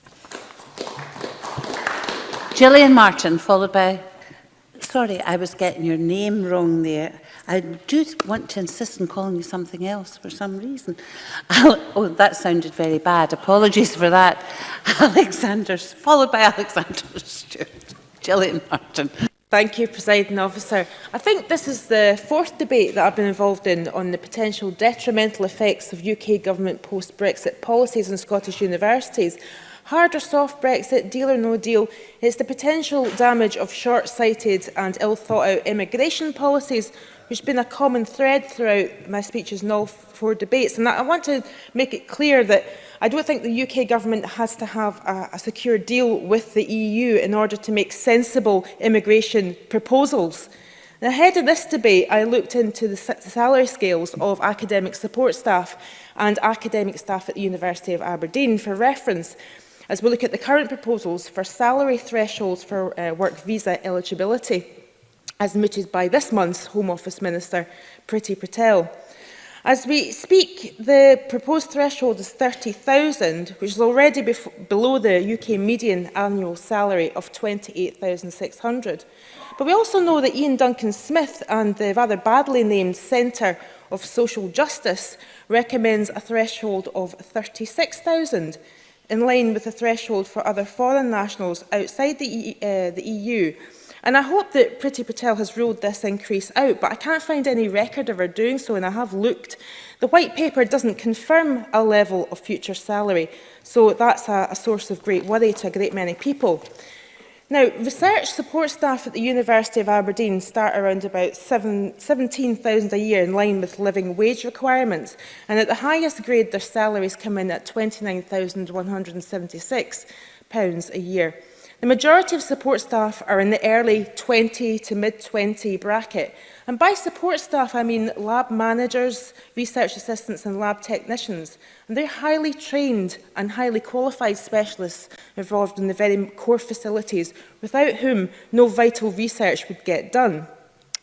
Gillian Martin, followed by... Sorry, I was getting your name wrong there. I do want to insist on calling you something else for some reason. Oh, that sounded very bad. Apologies for that. Followed by Alexander Stewart. Gillian Martin. Thank you, Presiding Officer. I think this is the fourth debate that I've been involved in on the potential detrimental effects of UK Government post-Brexit policies on Scottish universities. Hard or soft Brexit, deal or no deal, it's the potential damage of short-sighted and ill-thought-out immigration policies which has been a common thread throughout my speeches in all four debates. And I want to make it clear that I don't think the UK government has to have a secure deal with the EU in order to make sensible immigration proposals. And ahead of this debate, I looked into the salary scales of academic support staff and academic staff at the University of Aberdeen for reference, as we look at the current proposals for salary thresholds for work visa eligibility, as mooted by this month's Home Office Minister, Priti Patel. As we speak, the proposed threshold is 30,000, which is already below the UK median annual salary of 28,600. But we also know that Ian Duncan-Smith and the rather badly named Centre of Social Justice recommends a threshold of 36,000, in line with the threshold for other foreign nationals outside the EU. And I hope that Priti Patel has ruled this increase out, but I can't find any record of her doing so, and I have looked. The White Paper doesn't confirm a level of future salary, so that's a source of great worry to a great many people. Now, research support staff at the University of Aberdeen start around about 17,000 a year in line with living wage requirements, and at the highest grade their salaries come in at £29,176 a year. The majority of support staff are in the early 20 to mid-20 bracket, and by support staff I mean lab managers, research assistants and lab technicians. And they're highly trained and highly qualified specialists involved in the very core facilities, without whom no vital research would get done.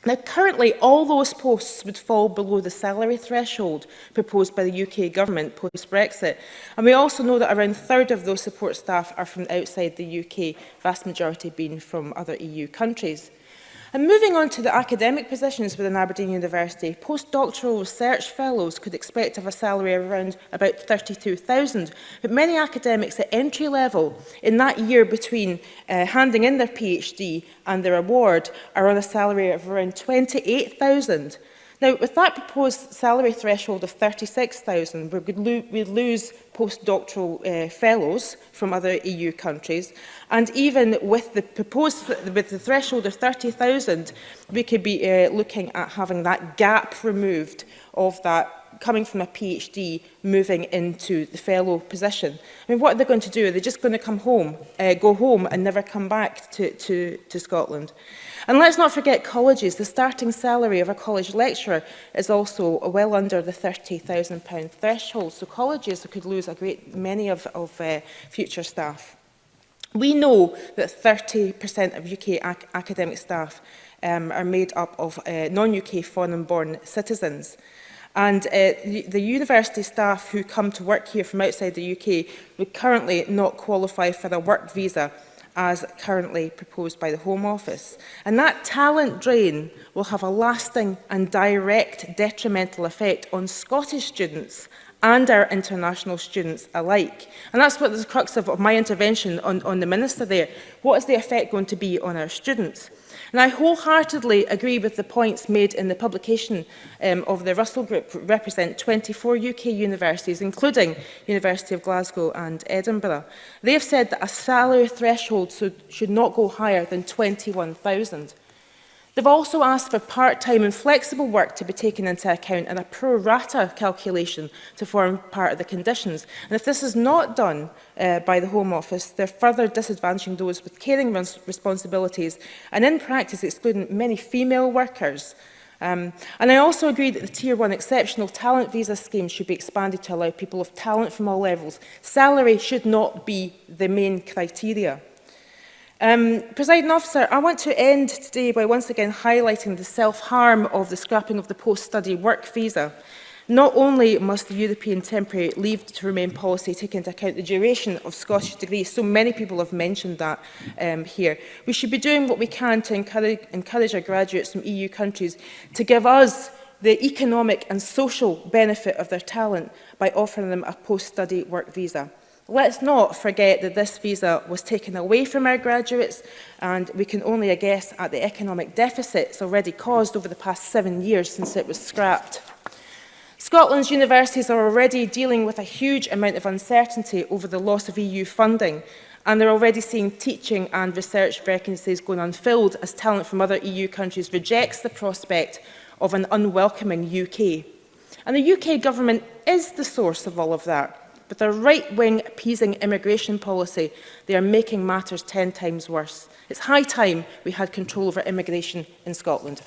Now, currently, all those posts would fall below the salary threshold proposed by the UK government post-Brexit. And we also know that around a third of those support staff are from outside the UK, vast majority being from other EU countries. And moving on to the academic positions within Aberdeen University, postdoctoral research fellows could expect to have a salary of around about 32,000, but many academics at entry level in that year between handing in their PhD and their award are on a salary of around 28,000. Now, with that proposed salary threshold of 36,000, we'd lose postdoctoral fellows from other EU countries, and even with the threshold of 30,000, we could be looking at having that gap removed of that coming from a PhD moving into the fellow position. I mean, what are they going to do? Are they just going to go home and never come back to Scotland? And let's not forget colleges. The starting salary of a college lecturer is also well under the £30,000 threshold. So colleges could lose a great many of future staff. We know that 30% of UK academic staff are made up of non-UK foreign-born citizens. And the university staff who come to work here from outside the UK would currently not qualify for a work visa as currently proposed by the Home Office. And that talent drain will have a lasting and direct detrimental effect on Scottish students and our international students alike. And that's what the crux of my intervention on the Minister there. What is the effect going to be on our students? And I wholeheartedly agree with the points made in the publication of the Russell Group, represent 24 UK universities, including University of Glasgow and Edinburgh. They have said that a salary threshold should not go higher than 21,000. They've also asked for part-time and flexible work to be taken into account and a pro rata calculation to form part of the conditions. And if this is not done by the Home Office, they're further disadvantaging those with caring responsibilities and in practice excluding many female workers. And I also agree that the Tier 1 exceptional talent visa scheme should be expanded to allow people of talent from all levels. Salary should not be the main criteria. Presiding Officer, I want to end today by once again highlighting the self-harm of the scrapping of the post-study work visa. Not only must the European temporary leave to remain policy take into account the duration of Scottish degrees, so many people have mentioned that here, we should be doing what we can to encourage our graduates from EU countries to give us the economic and social benefit of their talent by offering them a post-study work visa. Let's not forget that this visa was taken away from our graduates, and we can only guess at the economic deficits already caused over the past 7 years since it was scrapped. Scotland's universities are already dealing with a huge amount of uncertainty over the loss of EU funding, and they're already seeing teaching and research vacancies going unfilled as talent from other EU countries rejects the prospect of an unwelcoming UK. And the UK government is the source of all of that. With their right-wing appeasing immigration policy, they are making matters 10 times worse. It's high time we had control over immigration in Scotland.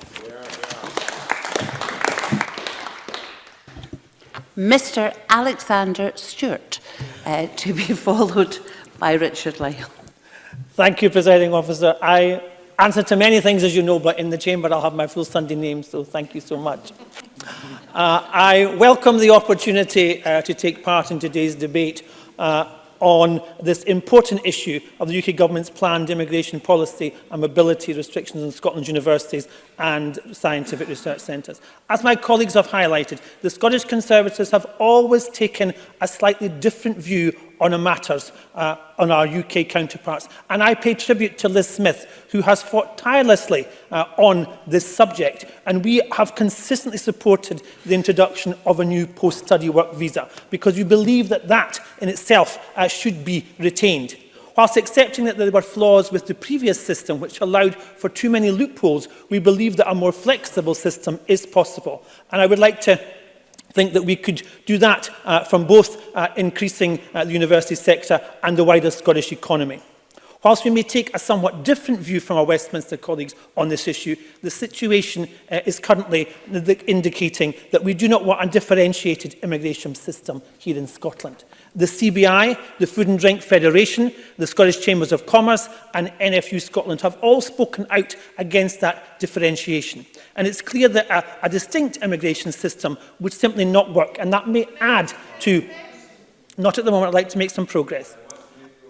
Mr Alexander Stewart, to be followed by Richard Lyle. Thank you, Presiding Officer. I answer to many things, as you know, but in the chamber I'll have my full Sunday name, so thank you so much. I welcome the opportunity to take part in today's debate on this important issue of the UK Government's planned immigration policy and mobility restrictions in Scotland's universities and scientific research centres. As my colleagues have highlighted, the Scottish Conservatives have always taken a slightly different view on the matters on our UK counterparts. And I pay tribute to Liz Smith, who has fought tirelessly on this subject. And we have consistently supported the introduction of a new post-study work visa, because we believe that that in itself should be retained. Whilst accepting that there were flaws with the previous system, which allowed for too many loopholes, we believe that a more flexible system is possible. And I would like to think that we could do that from both increasing the university sector and the wider Scottish economy. Whilst we may take a somewhat different view from our Westminster colleagues on this issue, the situation is currently indicating that we do not want a differentiated immigration system here in Scotland. The CBI, the Food and Drink Federation, the Scottish Chambers of Commerce and NFU Scotland have all spoken out against that differentiation. And it's clear that a distinct immigration system would simply not work, and that may add to, not at the moment, I'd like to make some progress.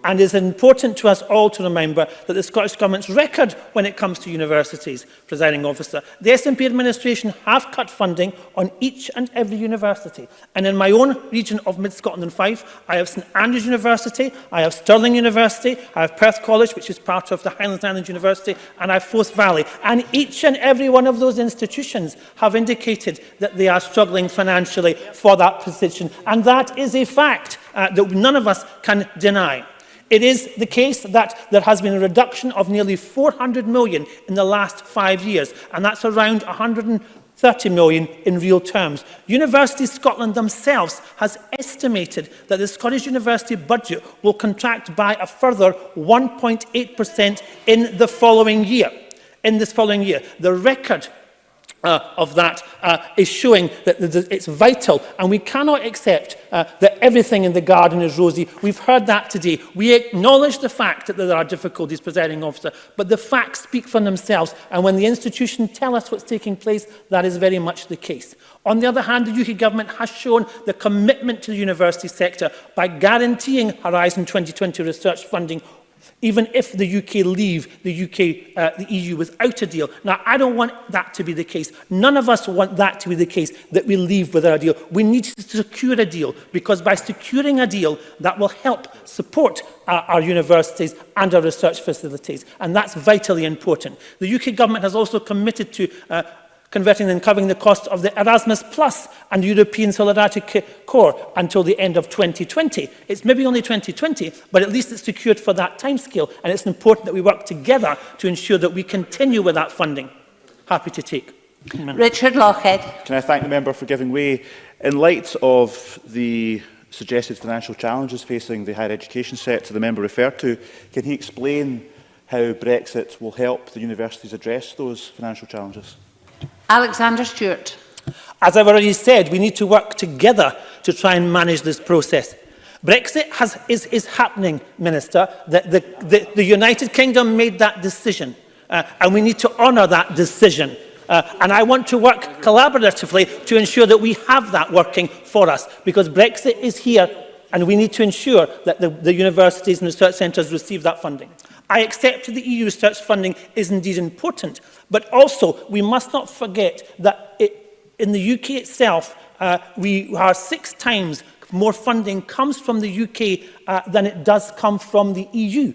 And it's important to us all to remember that the Scottish Government's record when it comes to universities, Presiding Officer, the SNP administration have cut funding on each and every university. And in my own region of Mid-Scotland and Fife, I have St Andrews University, I have Stirling University, I have Perth College, which is part of the Highlands and Islands University, and I have Forth Valley. And each and every one of those institutions have indicated that they are struggling financially for that position. And that is a fact that none of us can deny. It is the case that there has been a reduction of nearly 400 million in the last 5 years, and that's around 130 million in real terms. Universities Scotland themselves has estimated that the Scottish university budget will contract by a further 1.8% in the following year. The record of that is showing that it's vital, and we cannot accept that everything in the garden is rosy. We've heard that today. We acknowledge the fact that there are difficulties, Presiding Officer, but the facts speak for themselves, and when the institutions tell us what's taking place, that is very much the case. On the other hand, the UK Government has shown the commitment to the university sector by guaranteeing Horizon 2020 research funding, even if the UK leave the EU without a deal. Now, I don't want that to be the case. None of us want that to be the case, that we leave without a deal. We need to secure a deal, because by securing a deal, that will help support our universities and our research facilities. And that's vitally important. The UK Government has also committed to converting and covering the cost of the Erasmus Plus and European Solidarity Corps until the end of 2020. It's maybe only 2020, but at least it's secured for that timescale, and it's important that we work together to ensure that we continue with that funding. Happy to take. Richard Lochhead. Can I thank the member for giving way? In light of the suggested financial challenges facing the higher education sector the member referred to, can he explain how Brexit will help the universities address those financial challenges? Alexander Stewart. As I've already said, we need to work together to try and manage this process. Brexit is happening, Minister. The United Kingdom made that decision, and we need to honour that decision. And I want to work collaboratively to ensure that we have that working for us, because Brexit is here, and we need to ensure that the universities and research centres receive that funding. I accept that the EU research funding is indeed important, but also we must not forget that in the UK itself, we are 6 times more funding comes from the UK than it does come from the EU.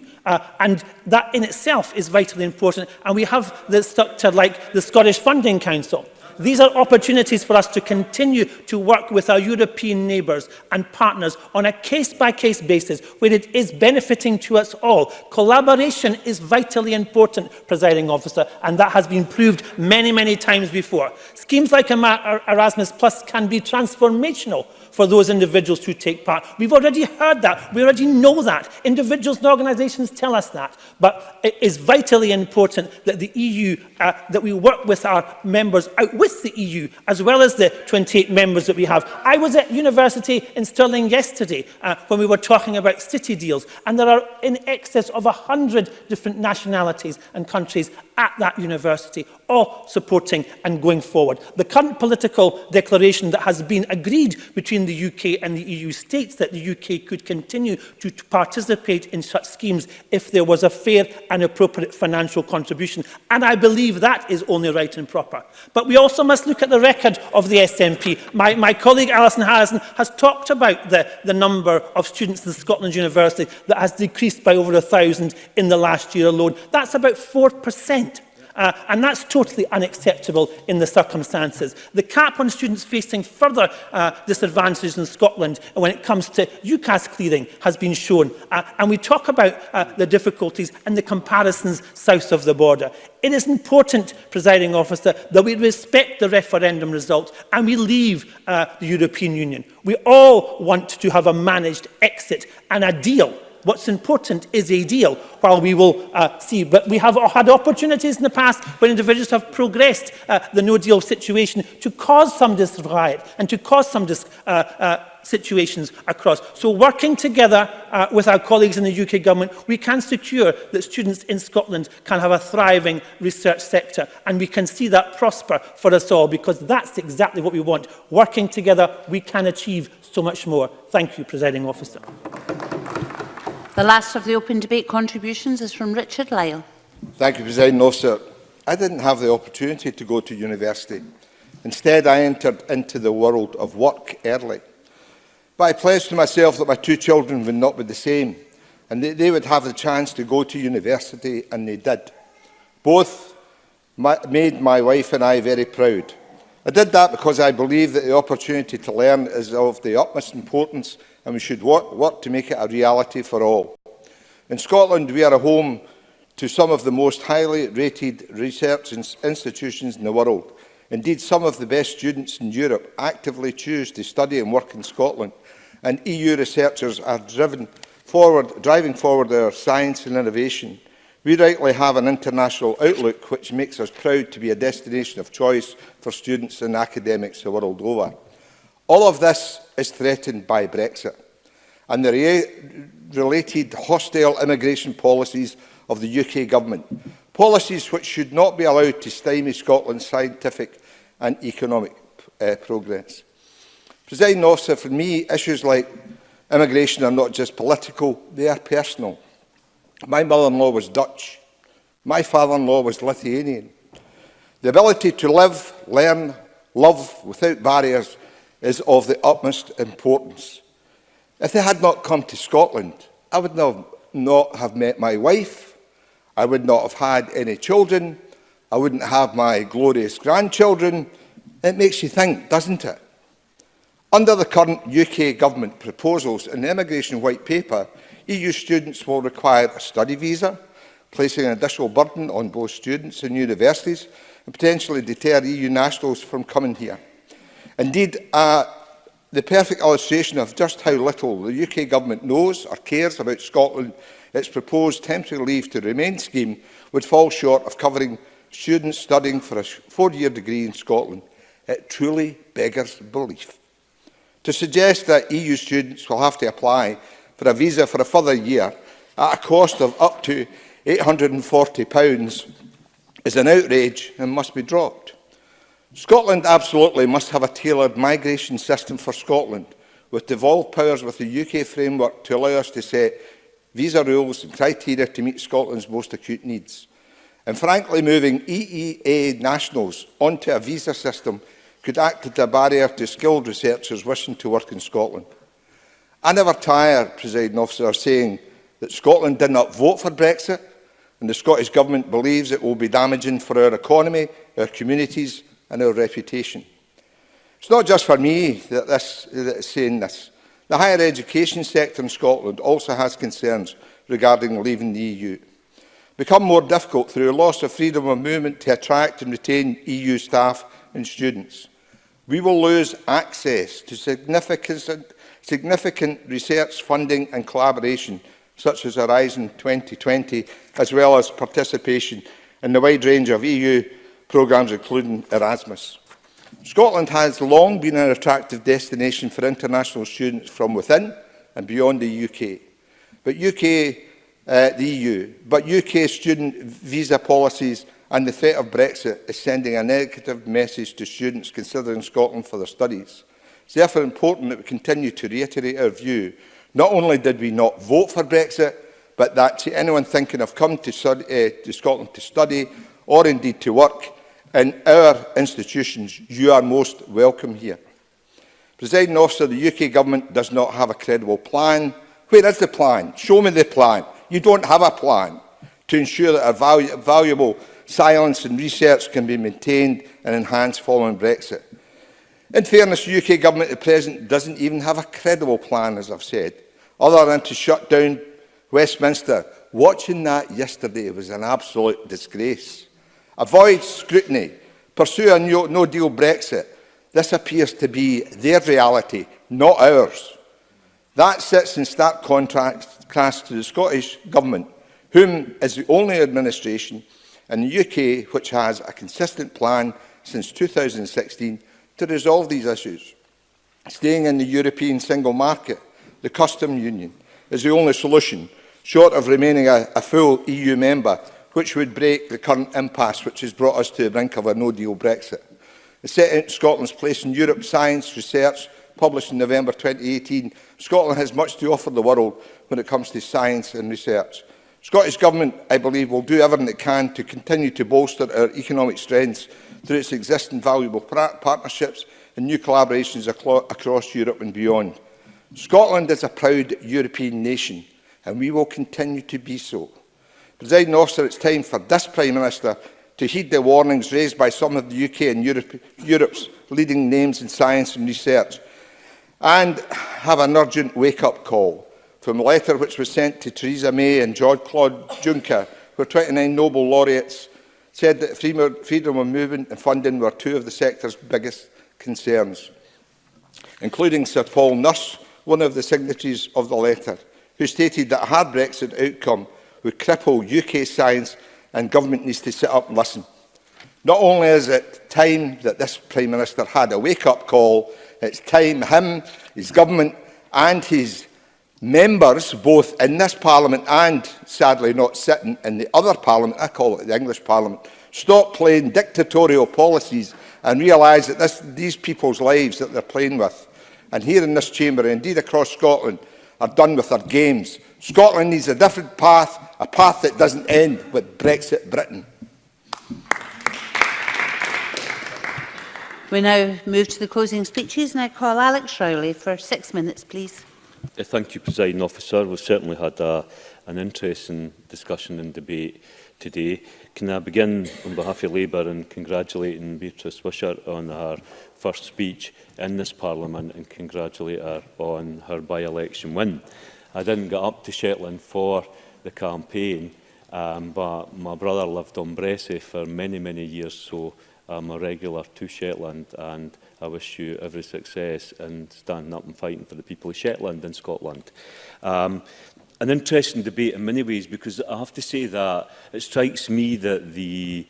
And that in itself is vitally important. And we have the structure like the Scottish Funding Council. These are opportunities for us to continue to work with our European neighbours and partners on a case-by-case basis where it is benefiting to us all. Collaboration is vitally important, Presiding Officer, and that has been proved many, many times before. Schemes like Erasmus Plus can be transformational for those individuals who take part. We've already heard that. We already know that. Individuals and organisations tell us that. But it is vitally important that the EU, that we work with our members out with the EU, as well as the 28 members that we have. I was at university in Stirling yesterday when we were talking about city deals, and there are in excess of 100 different nationalities and countries at that university, all supporting and going forward. The current political declaration that has been agreed between the UK and the EU states that the UK could continue to participate in such schemes if there was a fair and appropriate financial contribution. And I believe that is only right and proper. But we also must look at the record of the SNP. My colleague Alison Harrison has talked about the number of students in Scotland University that has decreased by over 1,000 in the last year alone. That's about 4%. And that's totally unacceptable in the circumstances. The cap on students facing further disadvantages in Scotland when it comes to UCAS clearing has been shown. And we talk about the difficulties and the comparisons south of the border. It is important, Presiding Officer, that we respect the referendum result and we leave the European Union. We all want to have a managed exit and a deal. What's important is a deal, while we will see. But we have had opportunities in the past when individuals have progressed the no-deal situation to cause some disquiet and to cause some situations across. So working together with our colleagues in the UK government, we can secure that students in Scotland can have a thriving research sector, and we can see that prosper for us all, because that's exactly what we want. Working together, we can achieve so much more. Thank you, Presiding Officer. The last of the open debate contributions is from Richard Lyle. Thank you, Presiding Officer. I didn't have the opportunity to go to university. Instead, I entered into the world of work early. But I pledged to myself that my two children would not be the same, and they would have the chance to go to university, and they did. Both made my wife and I very proud. I did that because I believe that the opportunity to learn is of the utmost importance, and we should work to make it a reality for all. In Scotland, we are a home to some of the most highly rated research institutions in the world. Indeed, some of the best students in Europe actively choose to study and work in Scotland, and EU researchers are driving forward their science and innovation. We rightly have an international outlook which makes us proud to be a destination of choice for students and academics the world over. All of this is threatened by Brexit and the related hostile immigration policies of the UK government, policies which should not be allowed to stymie Scotland's scientific and economic progress. Presiding Officer, for me, issues like immigration are not just political, they are personal. My mother-in-law was Dutch. My father-in-law was Lithuanian. The ability to live, learn, love without barriers is of the utmost importance. If they had not come to Scotland, I would not have met my wife, I would not have had any children, I wouldn't have my glorious grandchildren. It makes you think, doesn't it? Under the current UK government proposals in the Immigration White Paper, EU students will require a study visa, placing an additional burden on both students and universities, and potentially deter EU nationals from coming here. Indeed, the perfect illustration of just how little the UK government knows or cares about Scotland, its proposed temporary leave to remain scheme would fall short of covering students studying for a 4-year degree in Scotland. It truly beggars belief. To suggest that EU students will have to apply for a visa for a further year at a cost of up to £840 is an outrage and must be dropped. Scotland absolutely must have a tailored migration system for Scotland, with devolved powers with the UK framework to allow us to set visa rules and criteria to meet Scotland's most acute needs. And frankly, moving EEA nationals onto a visa system could act as a barrier to skilled researchers wishing to work in Scotland. I never tire, Presiding Officer, of saying that Scotland did not vote for Brexit, and the Scottish Government believes it will be damaging for our economy, our communities and our reputation. It's not just for me that is saying this. The higher education sector in Scotland also has concerns regarding leaving the EU. Become more difficult through a loss of freedom of movement to attract and retain EU staff and students. We will lose access to significant research funding and collaboration, such as Horizon 2020, as well as participation in the wide range of EU programmes, including Erasmus. Scotland has long been an attractive destination for international students from within and beyond the UK. But UK student visa policies and the threat of Brexit is sending a negative message to students considering Scotland for their studies. It's therefore important that we continue to reiterate our view. Not only did we not vote for Brexit, but that to anyone thinking of coming to Scotland to study or indeed to work in our institutions, you are most welcome here. Presiding Officer, the UK Government does not have a credible plan. Where is the plan? Show me the plan. You don't have a plan to ensure that our valuable science and research can be maintained and enhanced following Brexit. In fairness, the UK Government at present doesn't even have a credible plan, as I've said, other than to shut down Westminster. Watching that yesterday was an absolute disgrace. Avoid scrutiny, pursue a no-deal Brexit. This appears to be their reality, not ours. That sits in stark contrast to the Scottish Government, whom is the only administration in the UK which has a consistent plan since 2016 to resolve these issues. Staying in the European single market, the custom union, is the only solution, short of remaining a full EU member, which would break the current impasse which has brought us to the brink of a no-deal Brexit. The set out Scotland's place in Europe's science research, published in November 2018, Scotland has much to offer the world when it comes to science and research. Scottish Government, I believe, will do everything it can to continue to bolster our economic strengths through its existing valuable partnerships and new collaborations across Europe and beyond. Scotland is a proud European nation, and we will continue to be so. Presiding Officer, it's time for this Prime Minister to heed the warnings raised by some of the UK and Europe's leading names in science and research, and have an urgent wake-up call from a letter which was sent to Theresa May and Jean-Claude Juncker, where 29 Nobel laureates said that freedom of movement and funding were two of the sector's biggest concerns, including Sir Paul Nurse, one of the signatories of the letter, who stated that a hard Brexit outcome would cripple UK science and government needs to sit up and listen. Not only is it time that this Prime Minister had a wake-up call, it's time him, his government and his members, both in this Parliament and, sadly, not sitting in the other Parliament, I call it the English Parliament, stop playing dictatorial policies and realise that these people's lives that they're playing with, and here in this chamber, and indeed across Scotland, are done with their games. Scotland needs a different path, a path that doesn't end with Brexit Britain. We now move to the closing speeches, and I call Alex Rowley for 6 minutes, please. Thank you, Presiding Officer. We've certainly had an interesting discussion and debate today. Can I begin on behalf of Labour in congratulating Beatrice Wishart on her first speech in this Parliament and congratulate her on her by-election win. I didn't get up to Shetland for the campaign, but my brother lived on Bressie for many, many years, so I'm a regular to Shetland, and I wish you every success in standing up and fighting for the people of Shetland and Scotland. An interesting debate in many ways, because I have to say that it strikes me that the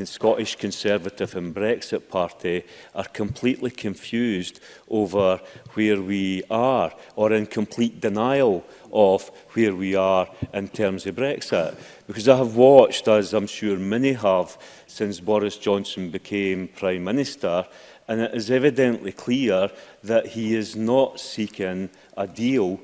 Scottish Conservative and Brexit Party are completely confused over where we are, or in complete denial of where we are in terms of Brexit. Because I have watched, as I'm sure many have, since Boris Johnson became Prime Minister, and it is evidently clear that he is not seeking a deal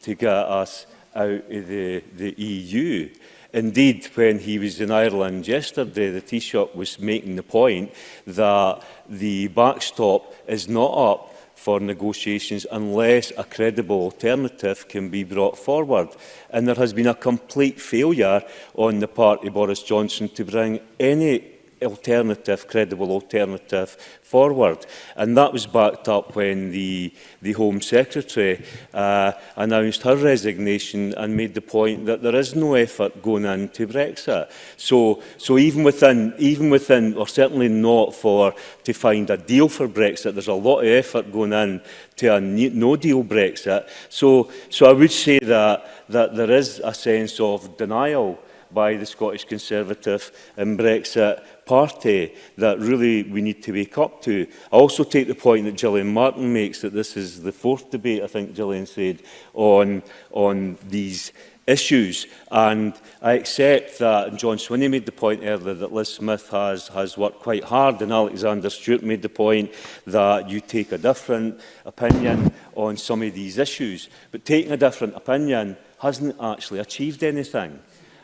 to get us out of the EU. Indeed, when he was in Ireland yesterday, the Taoiseach was making the point that the backstop is not up for negotiations unless a credible alternative can be brought forward. And there has been a complete failure on the part of Boris Johnson to bring any alternative, credible alternative forward. And that was backed up when the Home Secretary announced her resignation and made the point that there is no effort going into Brexit. So even within, or certainly not to find a deal for Brexit, there's a lot of effort going in to a no-deal Brexit. So I would say that there is a sense of denial by the Scottish Conservative and Brexit Party that really we need to wake up to. I also take the point that Gillian Martin makes that this is the fourth debate, I think Gillian said, on these issues. And I accept that, and John Swinney made the point earlier, that Liz Smith has worked quite hard, and Alexander Stewart made the point that you take a different opinion on some of these issues. But taking a different opinion hasn't actually achieved anything.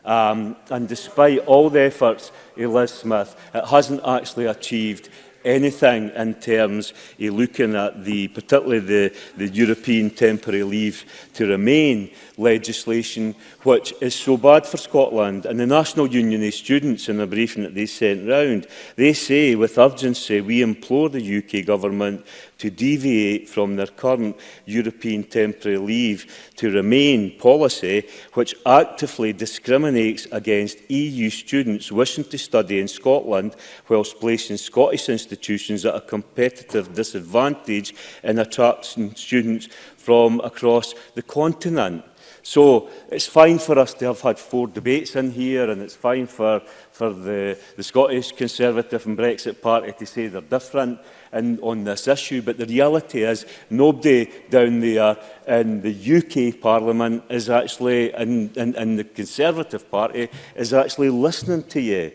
And despite all the efforts of Liz Smith, it hasn't actually achieved anything in terms of looking at particularly the European temporary leave to remain legislation, which is so bad for Scotland. And the National Union of Students, in a briefing that they sent round, they say with urgency, we implore the UK Government to deviate from their current European temporary leave to remain policy, which actively discriminates against EU students wishing to study in Scotland, whilst placing Scottish institutions at a competitive disadvantage in attracting students from across the continent. So it's fine for us to have had 4 debates in here, and it's fine for the Scottish Conservative and Brexit Party to say they're different on this issue, but the reality is nobody down there in the UK Parliament is actually, and the Conservative Party is actually listening to you.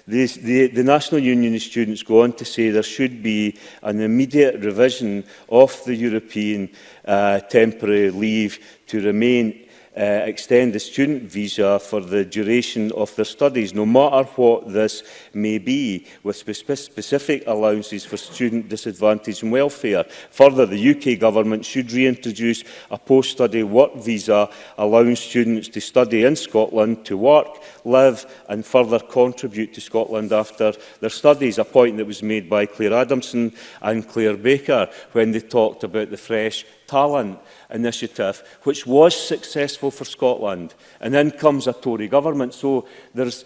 The National Union of Students go on to say there should be an immediate revision of the European temporary leave to remain extend the student visa for the duration of their studies, no matter what this may be, with specific allowances for student disadvantage and welfare. Further, the UK Government should reintroduce a post-study work visa, allowing students to study in Scotland, to work, live and further contribute to Scotland after their studies, a point that was made by Claire Adamson and Claire Baker when they talked about the Fresh Talent Initiative, which was successful for Scotland. And then comes a Tory government. So there's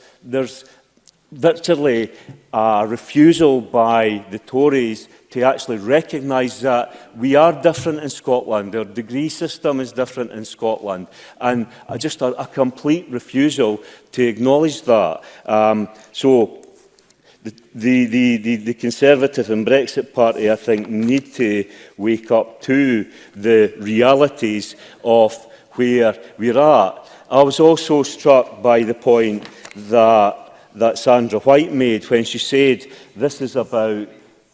virtually a refusal by the Tories to actually recognise that we are different in Scotland. Our degree system is different in Scotland. And just a complete refusal to acknowledge that. So the Conservative and Brexit Party, I think, need to wake up to the realities of where we're at. I was also struck by the point that Sandra White made when she said this is about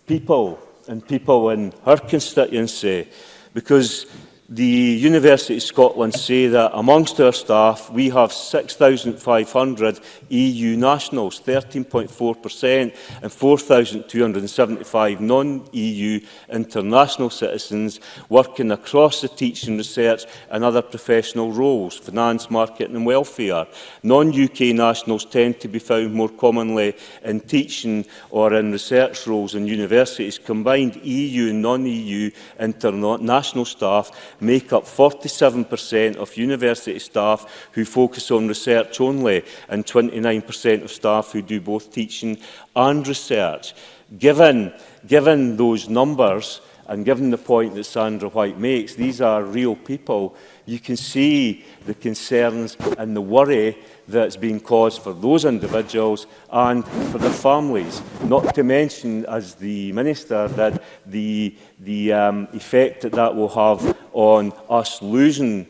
people and people in her constituency, because the University of Scotland say that amongst our staff we have 6,500 EU nationals, 13.4%, and 4,275 non-EU international citizens working across the teaching, research and other professional roles, finance, marketing and welfare. Non-UK nationals tend to be found more commonly in teaching or in research roles in universities. Combined EU and non-EU international staff make up 47% of university staff who focus on research only, and 29% of staff who do both teaching and research. Given those numbers, and given the point that Sandra White makes, these are real people, you can see the concerns and the worry that's being caused for those individuals and for their families. Not to mention, as the Minister, that the effect that will have on us losing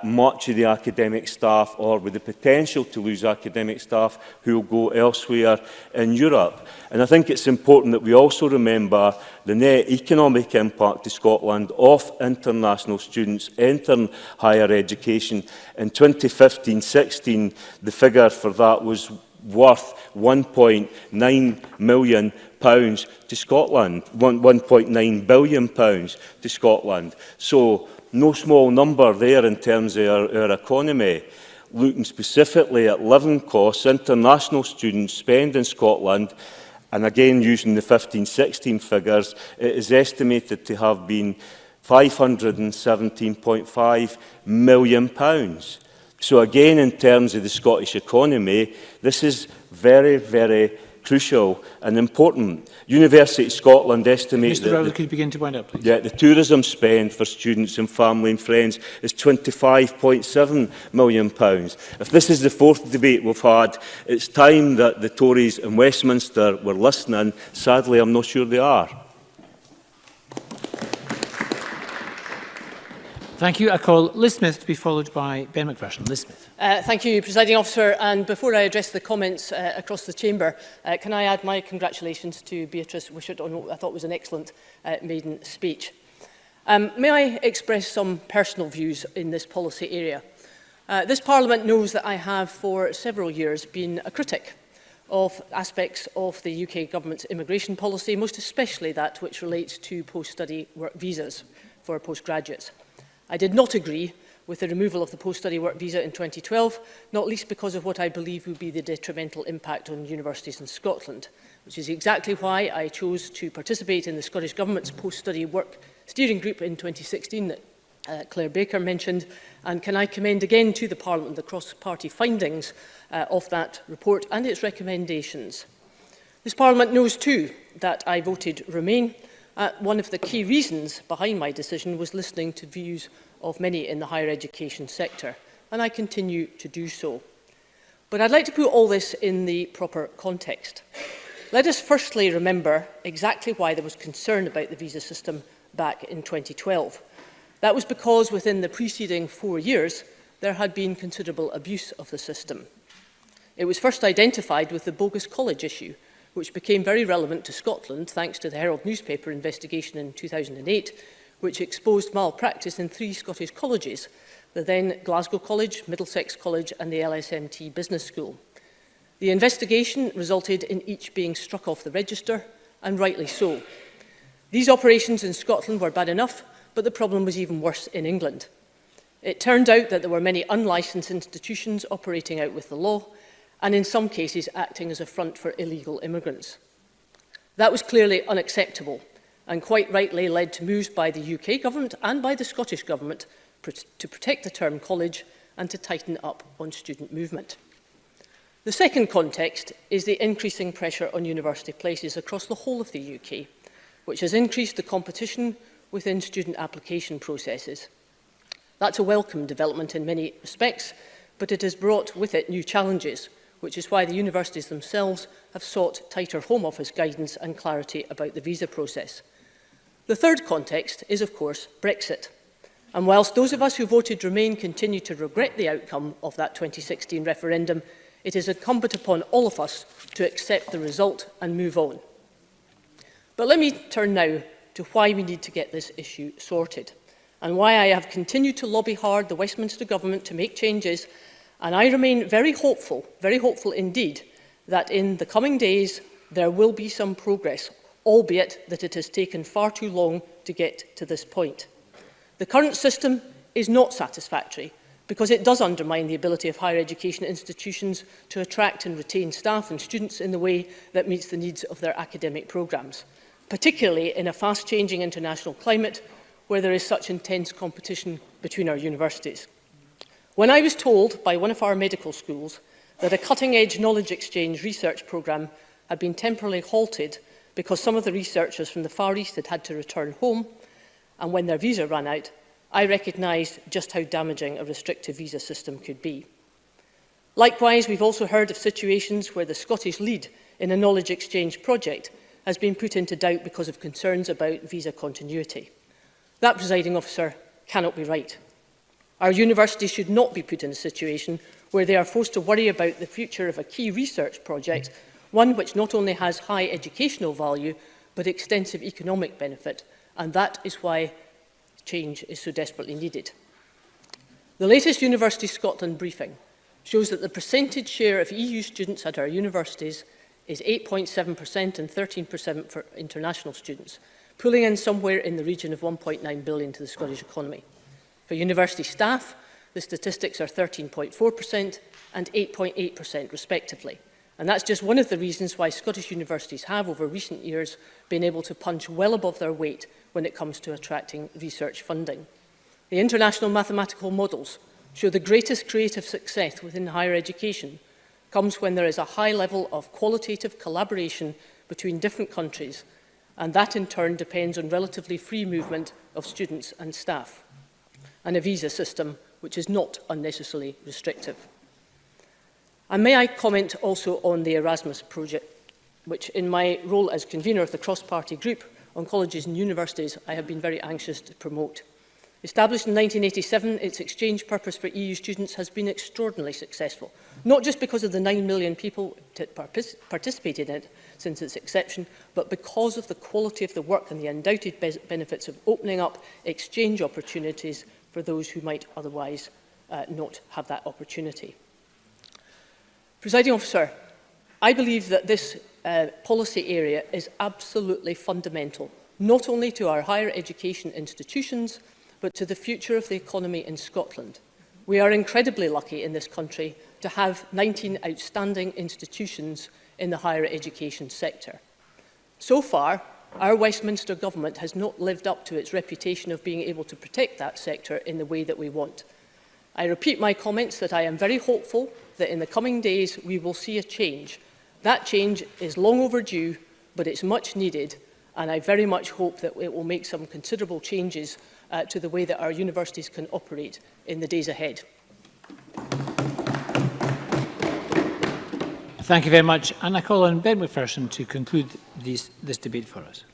much of the academic staff, or with the potential to lose academic staff who will go elsewhere in Europe. And I think it's important that we also remember the net economic impact to Scotland of international students entering higher education. In 2015-16, the figure for that was worth £1.9 million to Scotland, £1.9 billion to Scotland. So no small number there in terms of our economy. looking specifically at living costs international students spend in Scotland, and again using the 15-16 figures, it is estimated to have been £517.5 million. So again, in terms of the Scottish economy, this is very, very crucial and important. University of Scotland estimates Mr. Rowley, could you begin to wind up, please? Yeah, the tourism spend for students and family and friends is £25.7 million. If this is the fourth debate we've had, it's time that the Tories in Westminster were listening. Sadly, I'm not sure they are. Thank you. I call Liz Smith to be followed by Ben McPherson. Liz Smith. Thank you, Presiding Officer. And before I address the comments across the Chamber, can I add my congratulations to Beatrice Wishart on what I thought was an excellent maiden speech. May I express some personal views in this policy area? This Parliament knows that I have for several years been a critic of aspects of the UK Government's immigration policy, most especially that which relates to post-study work visas for postgraduates. I did not agree with the removal of the post-study work visa in 2012, not least because of what I believe would be the detrimental impact on universities in Scotland, which is exactly why I chose to participate in the Scottish Government's post-study work steering group in 2016 that Claire Baker mentioned. And can I commend again to the Parliament the cross-party findings of that report and its recommendations. This Parliament knows too that I voted Remain. One of the key reasons behind my decision was listening to views of many in the higher education sector, and I continue to do so. But I'd like to put all this in the proper context. Let us firstly remember exactly why there was concern about the visa system back in 2012. That was because within the preceding 4 years, there had been considerable abuse of the system. It was first identified with the bogus college issue, which became very relevant to Scotland thanks to the Herald newspaper investigation in 2008, which exposed malpractice in 3 Scottish colleges, the then Glasgow College, Middlesex College and the LSMT Business School. The investigation resulted in each being struck off the register, and rightly so. These operations in Scotland were bad enough, but the problem was even worse in England. It turned out that there were many unlicensed institutions operating out with the law, and in some cases acting as a front for illegal immigrants. That was clearly unacceptable, and quite rightly led to moves by the UK Government and by the Scottish Government to protect the term college and to tighten up on student movement. The second context is the increasing pressure on university places across the whole of the UK, which has increased the competition within student application processes. That's a welcome development in many respects, but it has brought with it new challenges, which is why the universities themselves have sought tighter Home Office guidance and clarity about the visa process. The third context is, of course, Brexit. And whilst those of us who voted Remain continue to regret the outcome of that 2016 referendum, it is incumbent upon all of us to accept the result and move on. But let me turn now to why we need to get this issue sorted, and why I have continued to lobby hard the Westminster Government to make changes. And I remain very hopeful indeed, that in the coming days there will be some progress, albeit that it has taken far too long to get to this point. The current system is not satisfactory because it does undermine the ability of higher education institutions to attract and retain staff and students in the way that meets the needs of their academic programmes, particularly in a fast-changing international climate where there is such intense competition between our universities. When I was told by one of our medical schools that a cutting-edge knowledge exchange research programme had been temporarily halted because some of the researchers from the Far East had had to return home, and when their visa ran out, I recognised just how damaging a restrictive visa system could be. Likewise, we've also heard of situations where the Scottish lead in a knowledge exchange project has been put into doubt because of concerns about visa continuity. That, Presiding Officer, cannot be right. Our universities should not be put in a situation where they are forced to worry about the future of a key research project, one which not only has high educational value, but extensive economic benefit, and that is why change is so desperately needed. The latest University Scotland briefing shows that the percentage share of EU students at our universities is 8.7% and 13% for international students, pulling in somewhere in the region of 1.9 billion to the Scottish economy. For university staff, The statistics are 13.4% and 8.8% respectively. And that's just one of the reasons why Scottish universities have, over recent years, been able to punch well above their weight when it comes to attracting research funding. The international mathematical models show the greatest creative success within higher education comes when there is a high level of qualitative collaboration between different countries, and that in turn depends on relatively free movement of students and staff, and a visa system which is not unnecessarily restrictive. And may I comment also on the Erasmus project, which in my role as convener of the cross-party group on colleges and universities I have been very anxious to promote. Established in 1987, its exchange purpose for EU students has been extraordinarily successful, not just because of the 9 million people that participated in it since its inception, but because of the quality of the work and the undoubted benefits of opening up exchange opportunities for those who might otherwise not have that opportunity. Presiding Officer, I believe that this policy area is absolutely fundamental, not only to our higher education institutions, but to the future of the economy in Scotland. We are incredibly lucky in this country to have 19 outstanding institutions in the higher education sector. So far, our Westminster government has not lived up to its reputation of being able to protect that sector in the way that we want. I repeat my comments that I am very hopeful that in the coming days we will see a change. That change is long overdue, but it's much needed, and I very much hope that it will make some considerable changes to the way that our universities can operate in the days ahead. Thank you very much. And I call on Ben McPherson to conclude this debate for us.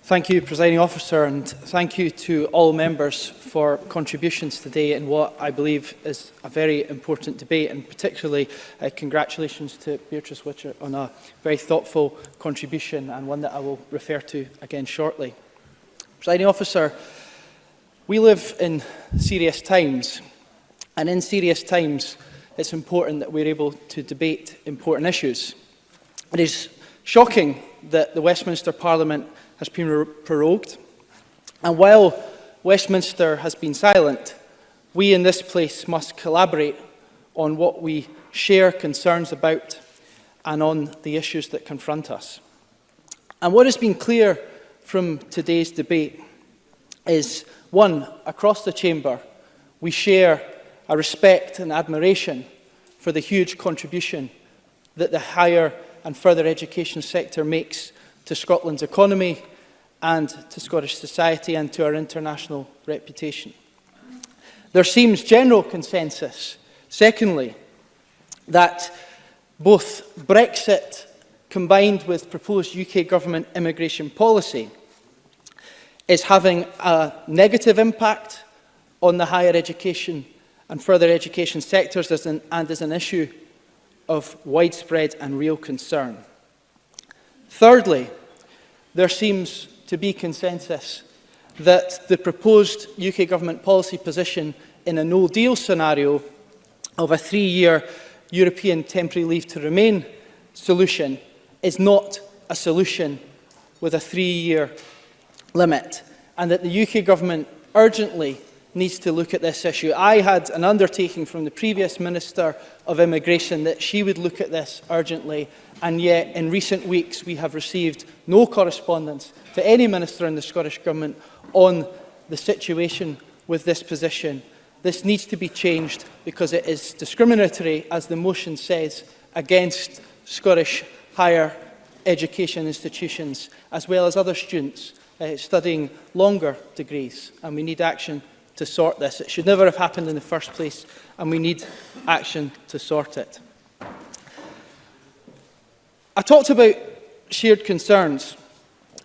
Thank you, Presiding Officer, and thank you to all members for contributions today in what I believe is a very important debate, and particularly congratulations to Beatrice Witcher on a very thoughtful contribution and one that I will refer to again shortly. Presiding Officer, we live in serious times, and in serious times it's important that we're able to debate important issues. It is shocking that the Westminster Parliament has been prorogued, and while Westminster has been silent, we in this place must collaborate on what we share concerns about and on the issues that confront us. And what has been clear from today's debate is, one, across the chamber, we share a respect and admiration for the huge contribution that the higher and further education sector makes to Scotland's economy and to Scottish society and to our international reputation. There seems general consensus, secondly, that both Brexit combined with proposed UK government immigration policy is having a negative impact on the higher education and further education sectors and is an issue of widespread and real concern. Thirdly, there seems to be consensus that the proposed UK government policy position in a no-deal scenario of a 3-year European temporary leave to remain solution is not a solution with a 3-year limit, and that the UK government urgently needs to look at this issue. I had an undertaking from the previous Minister of Immigration that she would look at this urgently, and yet in recent weeks we have received no correspondence to any Minister in the Scottish Government on the situation with this position. This needs to be changed because it is discriminatory, as the motion says, against Scottish higher education institutions, as well as other students studying longer degrees, and we need action to sort this. It should never have happened in the first place, and we need action to sort it. I talked about shared concerns,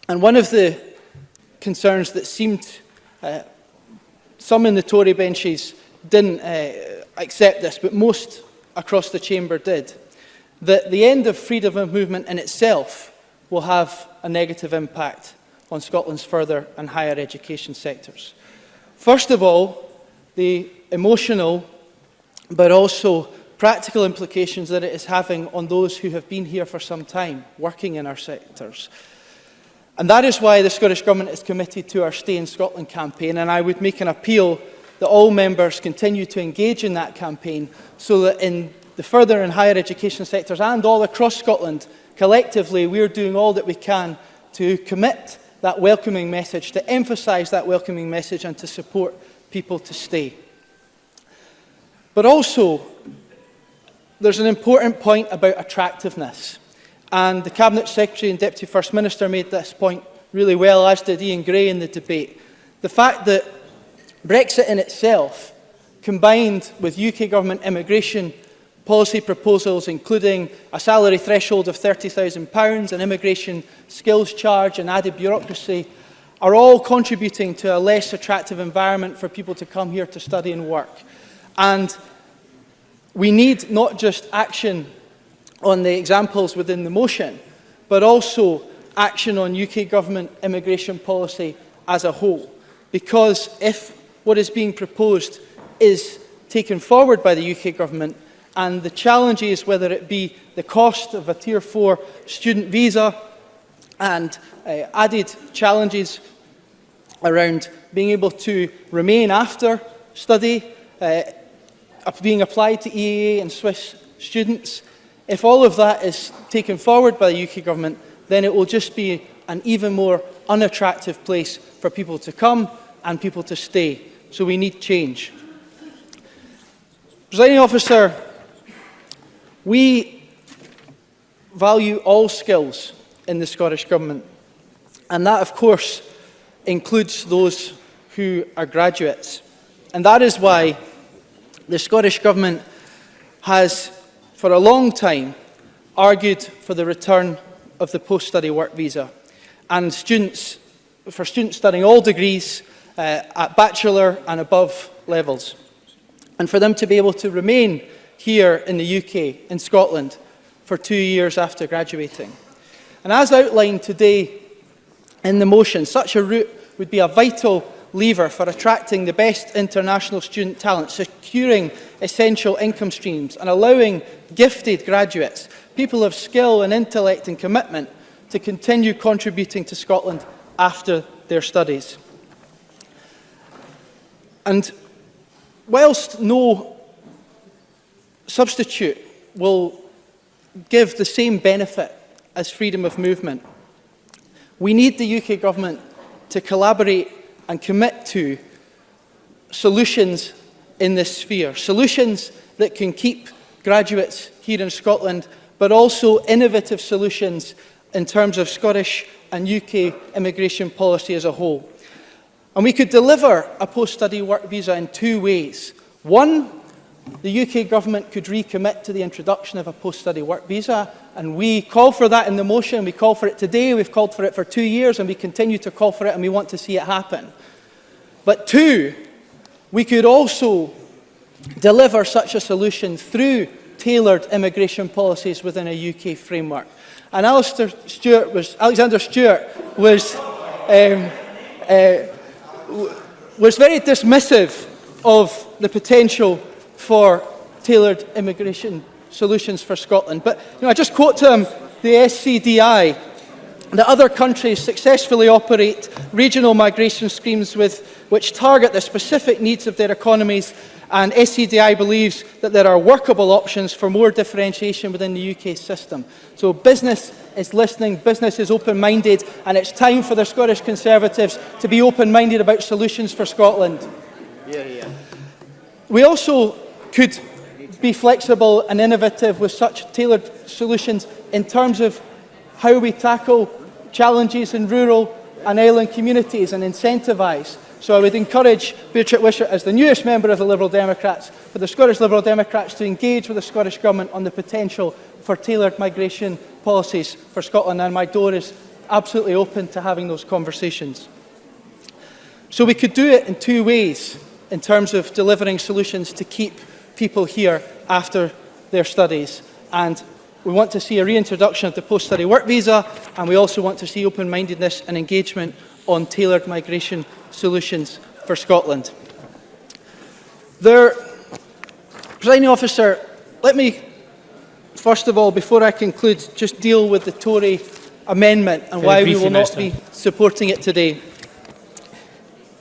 and one of the concerns that seemed some in the Tory benches didn't accept this, but most across the chamber did, that the end of freedom of movement in itself will have a negative impact on Scotland's further and higher education sectors. First of all, the emotional but also practical implications that it is having on those who have been here for some time, working in our sectors. And that is why the Scottish Government is committed to our Stay in Scotland campaign, and I would make an appeal that all members continue to engage in that campaign so that in the further and higher education sectors and all across Scotland, collectively, we're doing all that we can to commit that welcoming message, to emphasise that welcoming message and to support people to stay. But also, there's an important point about attractiveness. And the Cabinet Secretary and Deputy First Minister made this point really well, as did Ian Gray in the debate. The fact that Brexit in itself, combined with UK government immigration policy proposals, including a salary threshold of £30,000, an immigration skills charge and added bureaucracy, are all contributing to a less attractive environment for people to come here to study and work. And we need not just action on the examples within the motion, but also action on UK government immigration policy as a whole. Because if what is being proposed is taken forward by the UK government, and the challenges, whether it be the cost of a Tier 4 student visa and added challenges around being able to remain after study, being applied to EAA and Swiss students, if all of that is taken forward by the UK government, then it will just be an even more unattractive place for people to come and people to stay. So we need change. Presiding Officer, we value all skills in the Scottish Government, and that, of course, includes those who are graduates. And that is why the Scottish Government has, for a long time, argued for the return of the post-study work visa, and for students studying all degrees at bachelor and above levels, and for them to be able to remain here in the UK, in Scotland, for 2 years after graduating. And as outlined today in the motion, such a route would be a vital lever for attracting the best international student talent, securing essential income streams and allowing gifted graduates, people of skill and intellect and commitment, to continue contributing to Scotland after their studies. And whilst no substitute will give the same benefit as freedom of movement, we need the UK government to collaborate and commit to solutions in this sphere, solutions that can keep graduates here in Scotland, but also innovative solutions in terms of Scottish and UK immigration policy as a whole. And we could deliver a post-study work visa in two ways. One, the UK government could recommit to the introduction of a post-study work visa, and we call for that in the motion. We call for it today, we've called for it for 2 years, and we continue to call for it, and we want to see it happen. But two, we could also deliver such a solution through tailored immigration policies within a UK framework. And Alexander Stewart was very dismissive of the potential for tailored immigration solutions for Scotland. But I just quote to him the SCDI, that other countries successfully operate regional migration schemes which target the specific needs of their economies, and SCDI believes that there are workable options for more differentiation within the UK system. So business is listening, business is open-minded, and it's time for the Scottish Conservatives to be open-minded about solutions for Scotland. We also could be flexible and innovative with such tailored solutions in terms of how we tackle challenges in rural and island communities and incentivise. So I would encourage Beatrice Wishart, as the newest member of the Liberal Democrats, for the Scottish Liberal Democrats to engage with the Scottish Government on the potential for tailored migration policies for Scotland, and my door is absolutely open to having those conversations. So we could do it in two ways in terms of delivering solutions to keep people here after their studies. And we want to see a reintroduction of the post-study work visa, and we also want to see open-mindedness and engagement on tailored migration solutions for Scotland. Presiding Officer, let me, first of all, before I conclude, just deal with the Tory amendment and why we will not be supporting it today.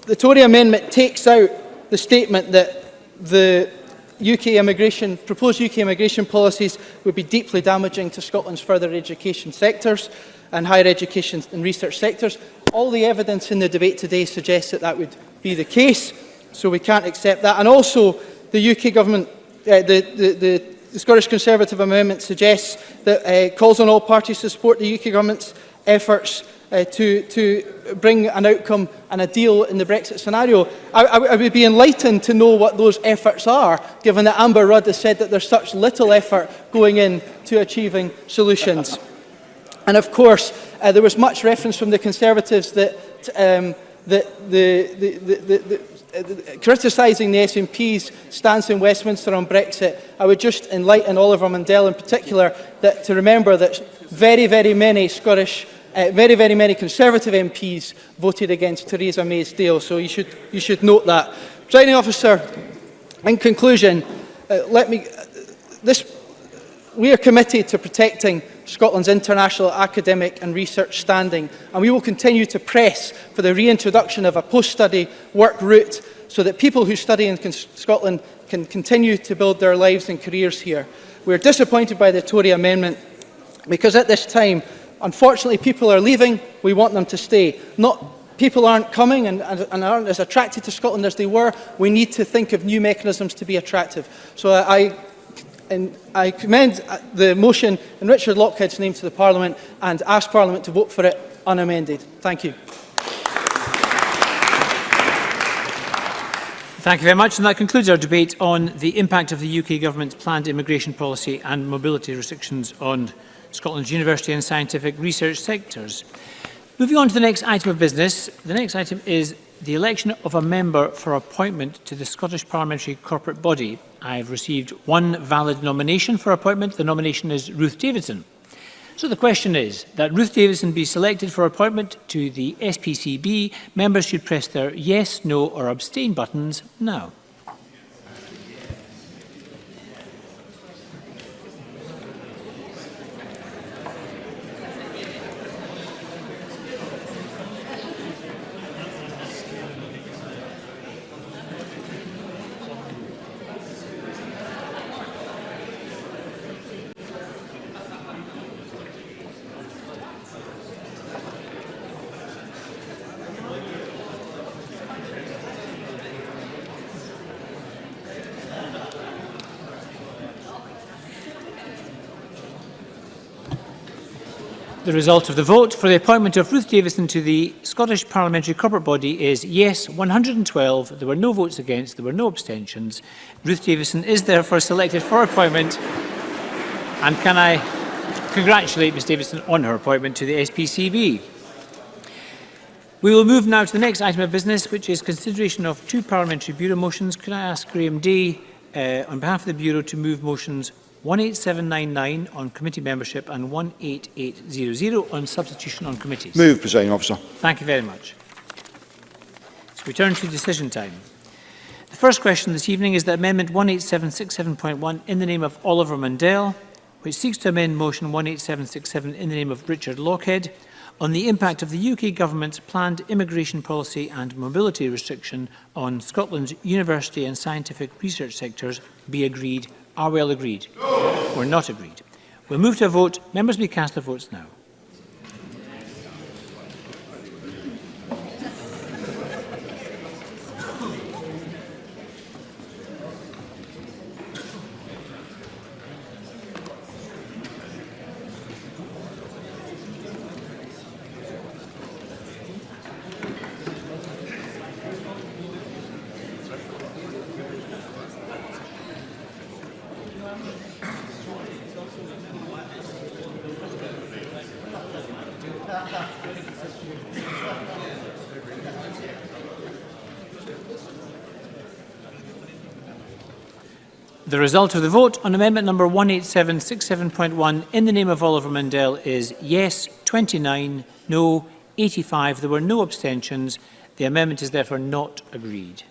The Tory amendment takes out the statement that the proposed UK immigration policies would be deeply damaging to Scotland's further education sectors and higher education and research sectors. All the evidence in the debate today suggests that that would be the case, so we can't accept that. And also, the UK government, the Scottish Conservative amendment suggests that calls on all parties to support the UK government's efforts to bring an outcome and a deal in the Brexit scenario. I would be enlightened to know what those efforts are, given that Amber Rudd has said that there's such little effort going into achieving solutions. And of course, there was much reference from the Conservatives that criticising the SNP's stance in Westminster on Brexit. I would just enlighten Oliver Mundell in particular to remember that very many Conservative MPs voted against Theresa May's deal, so you should note that. Presiding Officer, in conclusion, we are committed to protecting Scotland's international academic and research standing, and we will continue to press for the reintroduction of a post-study work route so that people who study in Scotland can continue to build their lives and careers here. We are disappointed by the Tory amendment because at this time, unfortunately, people are leaving. We want them to stay. People aren't coming and aren't as attracted to Scotland as they were. We need to think of new mechanisms to be attractive. So I commend the motion in Richard Lochhead's name to the Parliament and ask Parliament to vote for it unamended. Thank you. Thank you very much. And that concludes our debate on the impact of the UK Government's planned immigration policy and mobility restrictions on Scotland's university and scientific research sectors. Moving on to the next item of business. The next item is the election of a member for appointment to the Scottish Parliamentary Corporate Body. I've received one valid nomination for appointment. The nomination is Ruth Davidson. So the question is that Ruth Davidson be selected for appointment to the SPCB. Members should press their yes, no or abstain buttons now. The result of the vote for the appointment of Ruth Davidson to the Scottish Parliamentary Corporate Body is yes, 112. There were no votes against, there were no abstentions. Ruth Davidson is therefore selected for appointment. And can I congratulate Ms Davidson on her appointment to the SPCB. We will move now to the next item of business, which is consideration of two Parliamentary Bureau motions. Could I ask Graham Day, on behalf of the Bureau, to move motions 18799 on committee membership and 18800 on substitution on committees? Move, Presiding Officer. Thank you very much. So we turn to decision time. The first question this evening is that Amendment 18767.1 in the name of Oliver Mundell, which seeks to amend motion 18767 in the name of Richard Lochhead on the impact of the UK Government's planned immigration policy and mobility restriction on Scotland's university and scientific research sectors be agreed. Are we all agreed? No. We're not agreed. We'll move to a vote. Members may cast their votes now. The result of the vote on amendment number 18767.1 in the name of Oliver Mundell is yes 29, no 85. There were no abstentions. The amendment is therefore not agreed.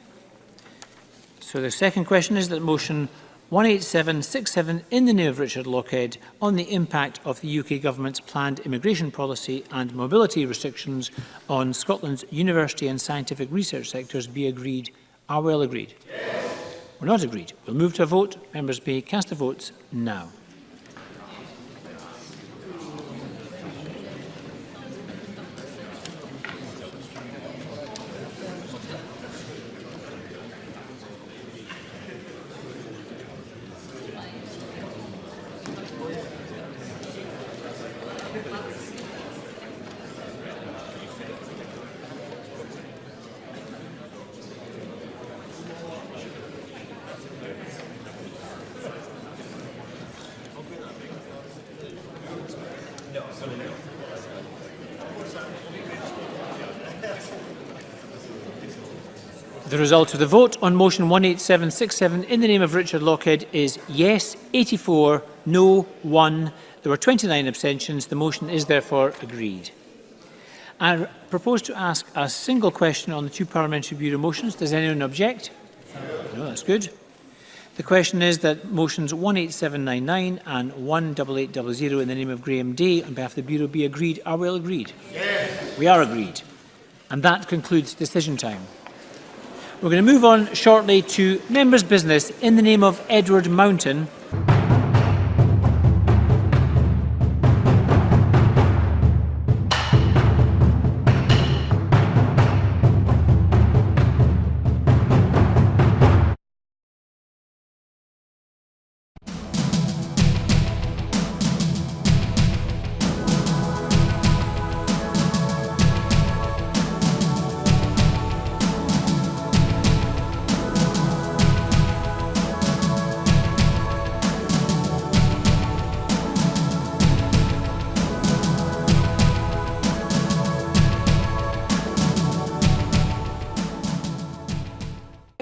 So the second question is that motion 18767 in the name of Richard Lochhead on the impact of the UK Government's planned immigration policy and mobility restrictions on Scotland's university and scientific research sectors be agreed. Are we all agreed? Yes. We're not agreed. We'll move to a vote. Members may cast their votes now. The result of the vote on motion 18767 in the name of Richard Lochhead is yes 84, no 1. There were 29 abstentions. The motion is therefore agreed. I propose to ask a single question on the two Parliamentary Bureau motions. Does anyone object? No, that's good. The question is that motions 18799 and 18800 in the name of Graham Day on behalf of the Bureau be agreed. Are we all agreed? Yes. We are agreed. And that concludes decision time. We're going to move on shortly to members' business in the name of Edward Mountain.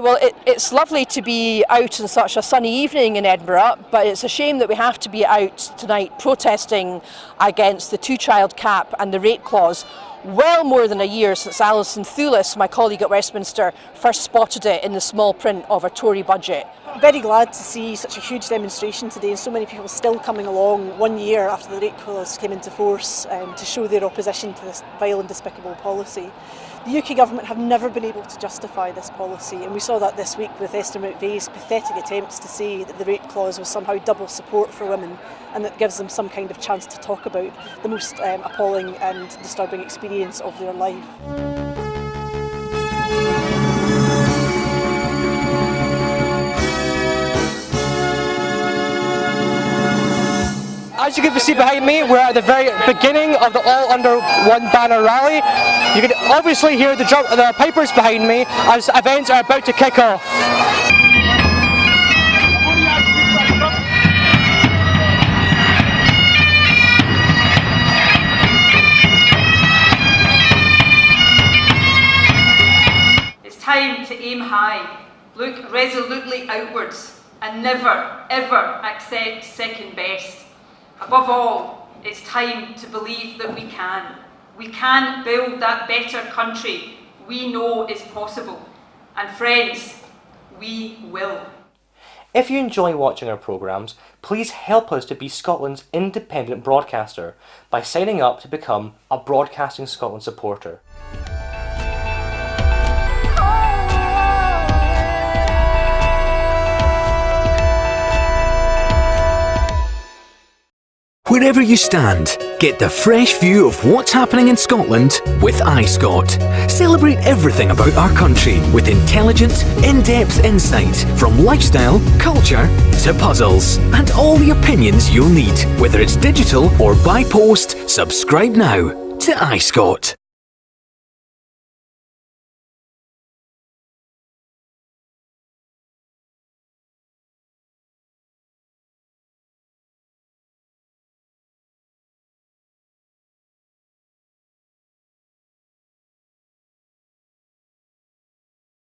Well, it's lovely to be out on such a sunny evening in Edinburgh, but it's a shame that we have to be out tonight protesting against the two-child cap and the rate clause, well more than a year since Alison Thewlis, my colleague at Westminster, first spotted it in the small print of a Tory budget. Very glad to see such a huge demonstration today and so many people still coming along 1 year after the rate clause came into force to show their opposition to this vile and despicable policy. The UK government have never been able to justify this policy, and we saw that this week with Esther McVeigh's pathetic attempts to say that the rate clause was somehow double support for women and that gives them some kind of chance to talk about the most appalling and disturbing experience of their life. As you can see behind me, we're at the very beginning of the All Under One Banner rally. You can obviously hear the pipers behind me as events are about to kick off. It's time to aim high, look resolutely outwards, and never, ever accept second best. Above all, it's time to believe that we can. We can build that better country we know is possible. And friends, we will. If you enjoy watching our programmes, please help us to be Scotland's independent broadcaster by signing up to become a Broadcasting Scotland supporter. Wherever you stand, get the fresh view of what's happening in Scotland with iScot. Celebrate everything about our country with intelligent, in-depth insight from lifestyle, culture to puzzles, and all the opinions you'll need. Whether it's digital or by post, subscribe now to iScot.